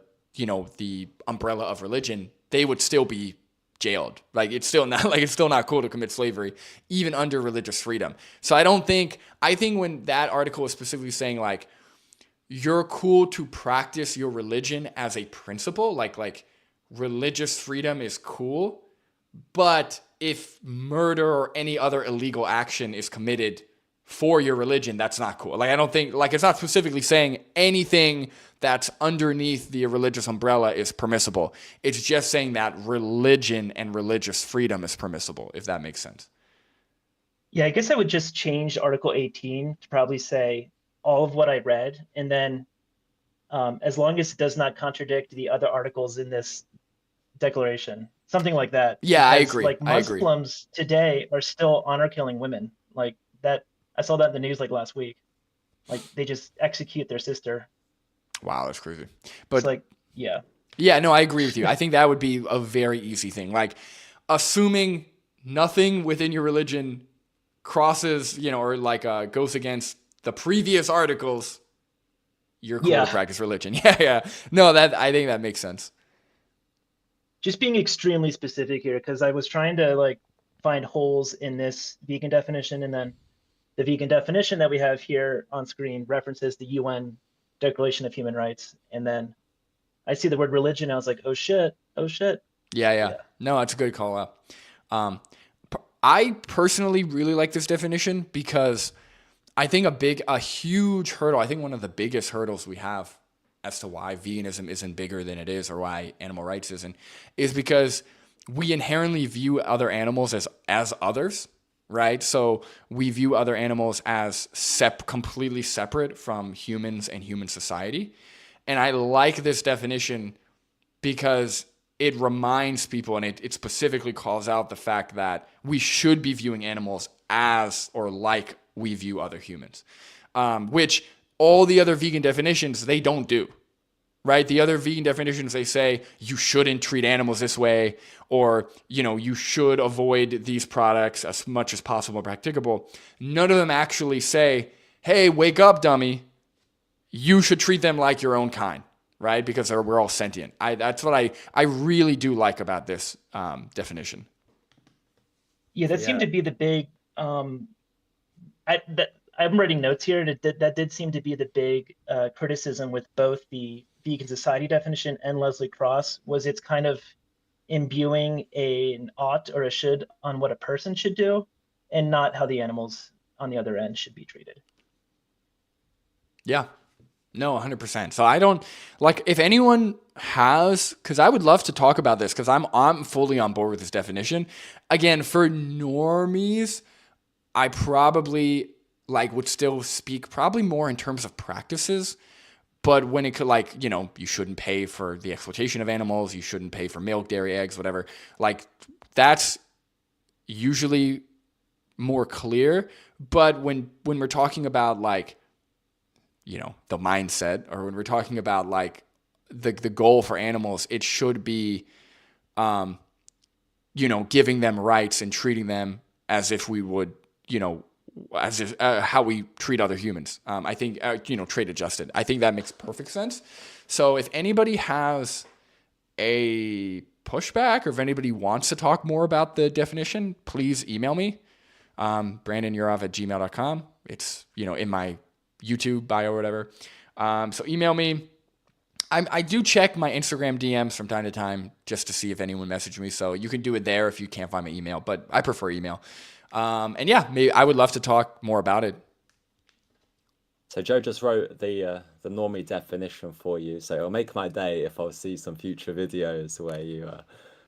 umbrella of religion, they would still be jailed. Like, it's still not cool to commit slavery, even under religious freedom. So I think when that article is specifically saying, like, you're cool to practice your religion as a principle, like religious freedom is cool, but if murder or any other illegal action is committed for your religion, that's not cool. Like, I don't think, like, it's not specifically saying anything that's underneath the religious umbrella is permissible. It's just saying that religion and religious freedom is permissible, if that makes sense. Yeah, I guess I would just change Article 18 to probably say all of what I read, and then as long as it does not contradict the other articles in this declaration, something like that. Yeah, because, I agree. Like, Muslims today are still honor killing women. Like that, I saw that in the news like last week. Like, they just execute their sister. Wow, that's crazy. But it's like, yeah. Yeah, no, I agree with you. I think that would be a very easy thing. Like, assuming nothing within your religion crosses, or like goes against the previous articles, you're cool to practice religion. Yeah. No, I think that makes sense. Just being extremely specific here, because I was trying to like find holes in this vegan definition, and then the vegan definition that we have here on screen references the UN Declaration of Human Rights, and then I see the word religion, I was like, oh shit. Yeah. No, it's a good call out. I personally really like this definition because I think a huge hurdle, I think one of the biggest hurdles we have as to why veganism isn't bigger than it is, or why animal rights isn't, is because we inherently view other animals as others, right? So we view other animals as completely separate from humans and human society. And I like this definition because it reminds people, and it specifically calls out the fact that we should be viewing animals as or like we view other humans, which all the other vegan definitions, they don't do, right? The other vegan definitions, they say you shouldn't treat animals this way, or, you should avoid these products as much as possible practicable. None of them actually say, hey, wake up, dummy. You should treat them like your own kind. right? Because we're all sentient. That's what I really do like about this definition. Yeah, that seemed to be the big. I'm writing notes here. That did seem to be the big criticism with both the vegan society definition and Leslie Cross, was it's kind of imbuing an ought or a should on what a person should do, and not how the animals on the other end should be treated. Yeah. No, 100%. So I don't like, if anyone has, because I would love to talk about this, because I'm fully on board with this definition. Again, for normies, I probably like would still speak probably more in terms of practices. But when it could, like, you know, you shouldn't pay for the exploitation of animals, you shouldn't pay for milk, dairy, eggs, whatever. Like, that's usually more clear. But when we're talking about, like, you know, the mindset, or when we're talking about like the goal for animals, it should be, you know, giving them rights and treating them as if we would, you know, as if how we treat other humans. I think, you know, trade adjusted. I think that makes perfect sense. So if anybody has a pushback, or if anybody wants to talk more about the definition, please email me, brandonyurov@gmail.com. It's, you know, in my YouTube bio or whatever. So email me. I do check my Instagram DMs from time to time just to see if anyone messaged me. So you can do it there if you can't find my email, but I prefer email. And yeah, maybe I would love to talk more about it. So Joe just wrote the normie definition for you. So it'll make my day if I'll see some future videos where you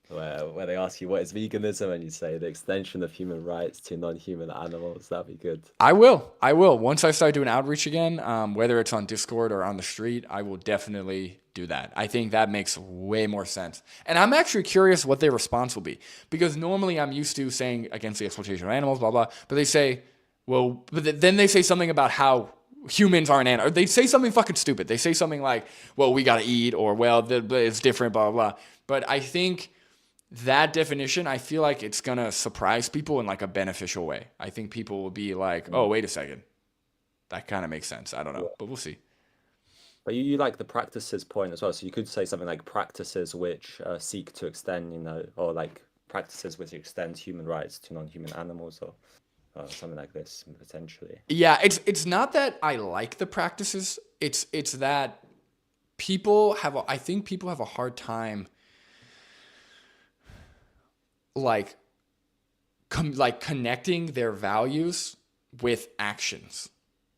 where they ask you what is veganism, and you say the extension of human rights to non-human animals. That'd be good. I will. Once I start doing outreach again, whether it's on Discord or on the street, I will definitely do that. I think that makes way more sense. And I'm actually curious what their response will be, because normally I'm used to saying against the exploitation of animals, blah, blah, but they say, well, but then they say something about how humans aren't animals. Or they say something fucking stupid. They say something like, well, we got to eat, or, well, it's different, blah, blah, blah. But I think that definition, I feel like it's going to surprise people in like a beneficial way. I think people will be like, oh, wait a second. That kind of makes sense. I don't know, but we'll see. But you like the practices point as well. So you could say something like practices which seek to extend, you know, or like practices which extend human rights to non-human animals, or something like this potentially. Yeah, it's not that I like the practices. It's that I think people have a hard time like connecting their values with actions,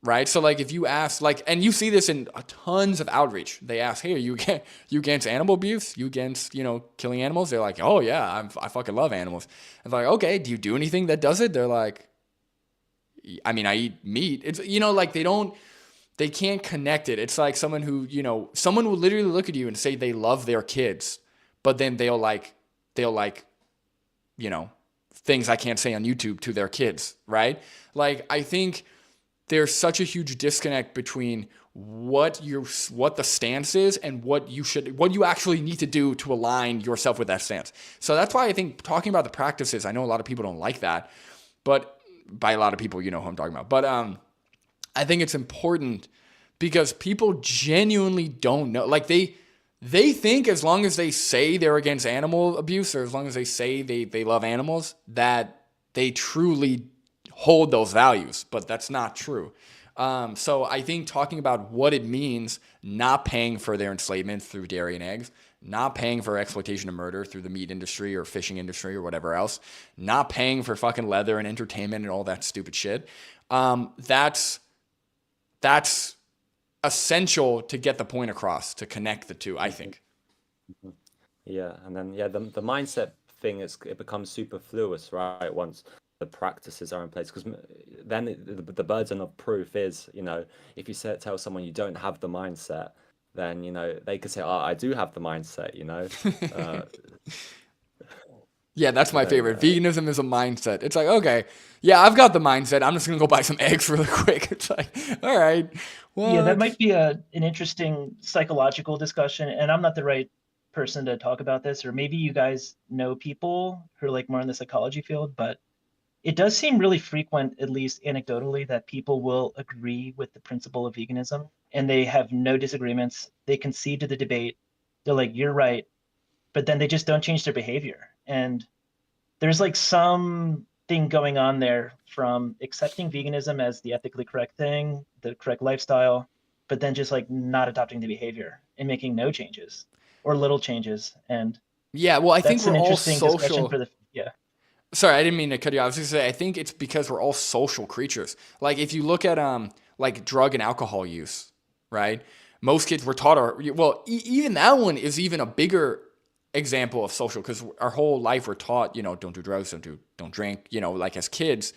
right? So like if you ask, like, and you see this in tons of outreach, they ask, hey, are you against animal abuse? You against, you know, killing animals? They're like, oh yeah, I fucking love animals. I'm like, okay, do you do anything that does it? They're like, I mean, I eat meat. It's, you know, like they can't connect it. It's like someone who, you know, someone will literally look at you and say they love their kids, but then they'll like, you know, things I can't say on YouTube to their kids, right? Like, I think there's such a huge disconnect between what the stance is and what you actually need to do to align yourself with that stance. So that's why I think talking about the practices, I know a lot of people don't like that, but by a lot of people, you know who I'm talking about. But I think it's important because people genuinely don't know. Like they think as long as they say they're against animal abuse, or as long as they say they love animals, that they truly hold those values, but that's not true. So I think talking about what it means, not paying for their enslavement through dairy and eggs, not paying for exploitation and murder through the meat industry or fishing industry or whatever else, not paying for fucking leather and entertainment and all that stupid shit, that's essential to get the point across, to connect the two, I think. Yeah, and then the mindset thing it becomes superfluous, right? Once the practices are in place, because then the burden of proof is, you know, if you tell someone you don't have the mindset, then, you know, they could say, oh, I do have the mindset, you know. Yeah, that's my favorite. Veganism is a mindset. It's like, okay, yeah, I've got the mindset. I'm just going to go buy some eggs really quick. It's like, all right. Well, yeah, that might be an interesting psychological discussion, and I'm not the right person to talk about this, or maybe you guys know people who are like more in the psychology field, but it does seem really frequent, at least anecdotally, that people will agree with the principle of veganism and they have no disagreements. They concede to the debate. They're like, you're right, but then they just don't change their behavior. And there's like some thing going on there from accepting veganism as the ethically correct thing, the correct lifestyle, but then just like not adopting the behavior and making no changes or little changes. And Yeah, well, I think that's an we're all interesting discussion for social. the, yeah. Sorry, I didn't mean to cut you off. I was just gonna say I think it's because we're all social creatures. Like if you look at like drug and alcohol use, right? Most kids were taught, even that one is even a bigger example of social because our whole life we're taught, don't do drugs, don't drink, like as kids.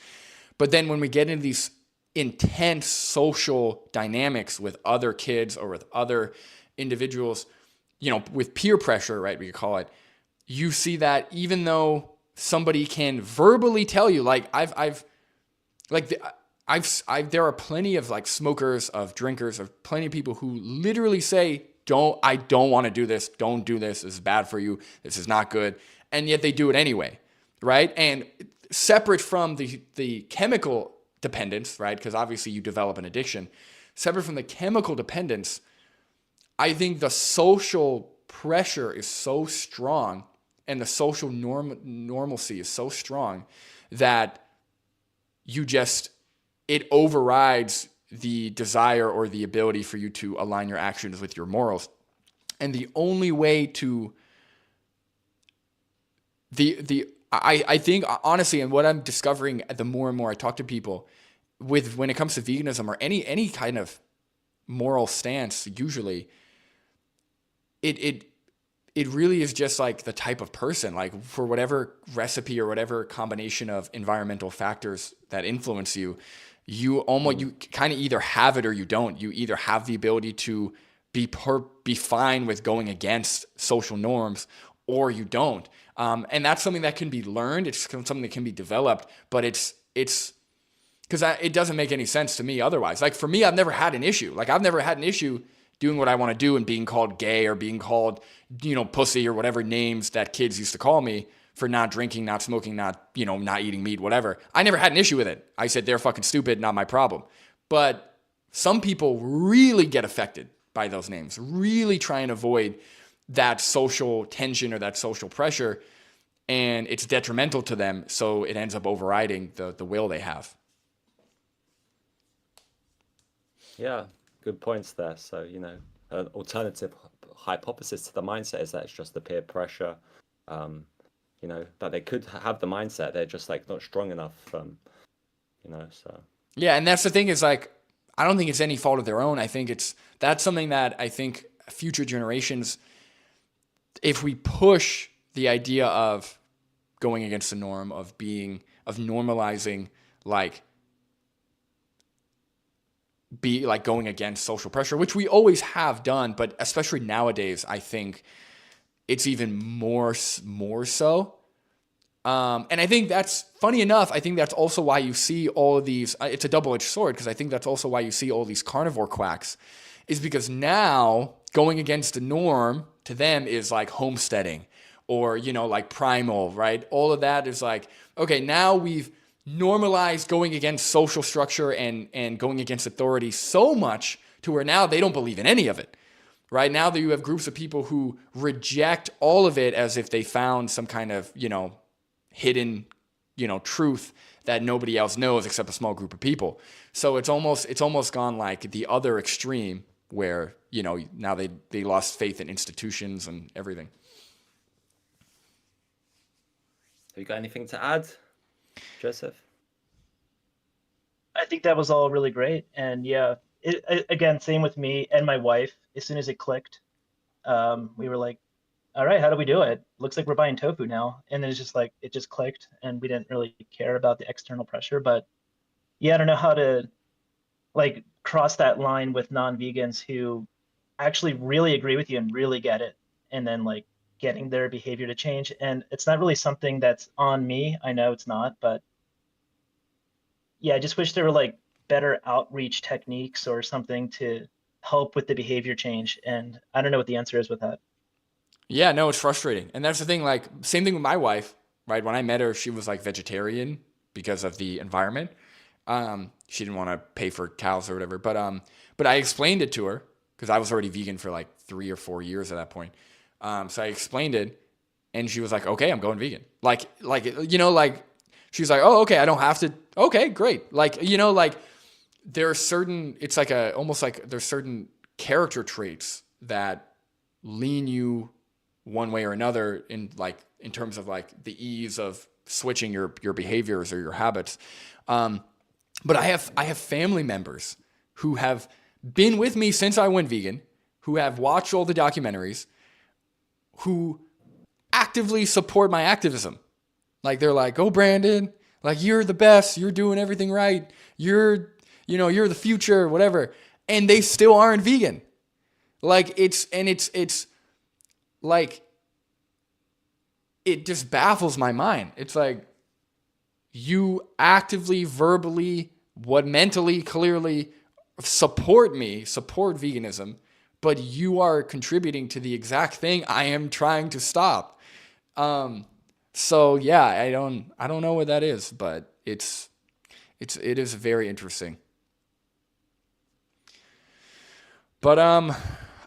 But then when we get into these intense social dynamics with other kids or with other individuals, with peer pressure, right? We could call it. You see that even though somebody can verbally tell you, like there are plenty of like smokers, of drinkers, of plenty of people who literally say, I don't want to do this. Don't do this. This is bad for you. This is not good. And yet they do it anyway, right? And separate from the chemical dependence, right? Because obviously you develop an addiction. Separate from the chemical dependence, I think the social pressure is so strong and the social normalcy is so strong that it overrides the desire or the ability for you to align your actions with your morals. And the only way to I think honestly, and what I'm discovering the more and more I talk to people when it comes to veganism or any kind of moral stance, usually it really is just like the type of person, like for whatever recipe or whatever combination of environmental factors that influence you, you kind of either have it or you don't. You either have the ability to be fine with going against social norms or you don't. And that's something that can be learned. It's something that can be developed, but it's because it doesn't make any sense to me otherwise. Like for me, I've never had an issue. Like I've never had an issue doing what I want to do and being called gay or being called, pussy or whatever names that kids used to call me for not drinking, not smoking, not eating meat, whatever. I never had an issue with it. I said, they're fucking stupid, not my problem. But some people really get affected by those names, really try and avoid that social tension or that social pressure. And it's detrimental to them. So it ends up overriding the will they have. Yeah, good points there. So, an alternative hypothesis to the mindset is that it's just the peer pressure, that they could have the mindset. They're just like not strong enough, so. Yeah, and that's the thing is like, I don't think it's any fault of their own. I think that's something that I think future generations, if we push the idea of going against the norm, of normalizing, going against social pressure, which we always have done, but especially nowadays, I think it's even more so. And I think that's funny enough. I think that's also why you see all of these. It's a double-edged sword because I think that's also why you see all these carnivore quacks, is because now going against the norm to them is like homesteading or like primal, right? All of that is like, okay, now we've normalized going against social structure and going against authority so much to where now they don't believe in any of it. Right now that you have groups of people who reject all of it as if they found some kind of, hidden, truth that nobody else knows except a small group of people. So it's almost gone like the other extreme where, now they lost faith in institutions and everything. Have you got anything to add, Joseph? I think that was all really great. And yeah, again, same with me and my wife. As soon as it clicked, we were like, all right, how do we do it? Looks like we're buying tofu now. And then it's just like, it just clicked and we didn't really care about the external pressure. But yeah, I don't know how to like cross that line with non-vegans who actually really agree with you and really get it. And then like getting their behavior to change. And it's not really something that's on me. I know it's not, but yeah, I just wish there were like better outreach techniques or something to help with the behavior change. And I don't know what the answer is with that. Yeah, no, it's frustrating. And that's the thing, like, same thing with my wife, right? When I met her, she was like vegetarian, because of the environment. She didn't want to pay for cows or whatever. But I explained it to her because I was already vegan for like 3 or 4 years at that point. So I explained it, and she was like, "Okay, I'm going vegan." Like she's like, "Oh, okay, I don't have to." Okay, great. There are certain. It's like almost like there's certain character traits that lean you one way or another in terms of like the ease of switching your behaviors or your habits. But I have family members who have been with me since I went vegan, who have watched all the documentaries, who actively support my activism. Like they're like, "Oh, Brandon, like you're the best, you're doing everything right, you're the future, whatever," and they still aren't vegan. It's like, it just baffles my mind. It's like, you actively, verbally, mentally, clearly support veganism, but you are contributing to the exact thing I am trying to stop. So yeah, I don't know what that is, but it is very interesting. But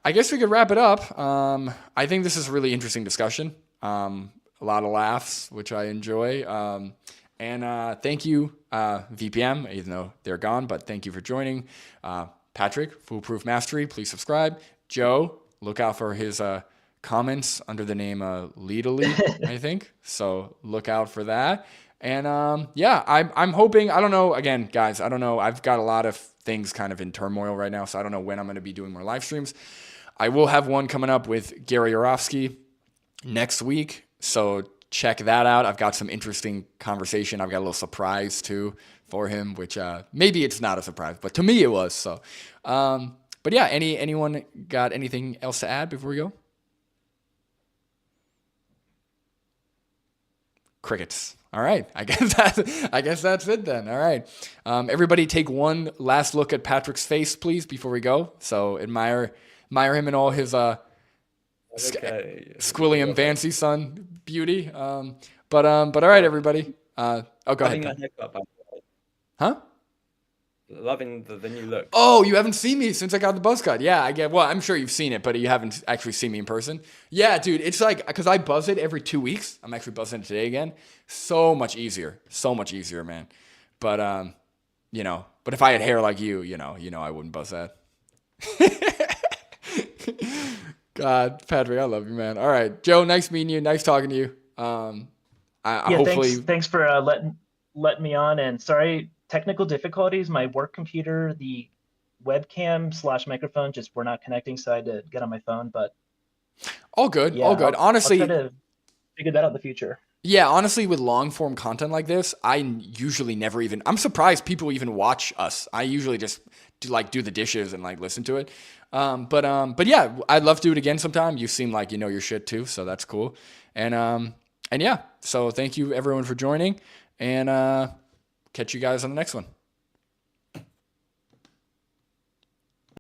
I guess we could wrap it up. I think this is a really interesting discussion. A lot of laughs, which I enjoy. And thank you, VPM, even though they're gone, but thank you for joining. Patrick, Foolproof Mastery, please subscribe. Joe, look out for his comments under the name Leadily, I think. So look out for that. And yeah, I'm hoping, I don't know, again, guys, I don't know. I've got a lot of things kind of in turmoil right now, so I don't know when I'm going to be doing more live streams. I will have one coming up with Gary Yourofsky next week, so check that out. I've got some interesting conversation. I've got a little surprise too for him, which maybe it's not a surprise, but to me it was. So, but yeah, anyone got anything else to add before we go? Crickets. All right. I guess that's it then. All right. Everybody take one last look at Patrick's face, please, before we go. So admire him in all his Squilliam Fancy Son beauty. But all right, everybody. Go ahead. Huh? Loving the new look. Oh, you haven't seen me since I got the buzz cut. Yeah, I get. Well, I'm sure you've seen it, but you haven't actually seen me in person. Yeah, dude, it's like, because I buzz it every 2 weeks. I'm actually buzzing it today again. So much easier, man. But but if I had hair like you, I wouldn't buzz that. God, Patrick, I love you, man. All right, Joe, nice meeting you. Nice talking to you. Hopefully, thanks for letting me on. And sorry, technical difficulties. My work computer, the webcam / microphone just were not connecting, so I had to get on my phone. But all good, all good. Honestly, I'll try to figure that out in the future. Yeah, honestly, with long form content like this, I usually never even. I'm surprised people even watch us. I usually just do the dishes and listen to it. But yeah, I'd love to do it again sometime. You seem like you know your shit too, so that's cool. And yeah, so thank you everyone for joining, and catch you guys on the next one.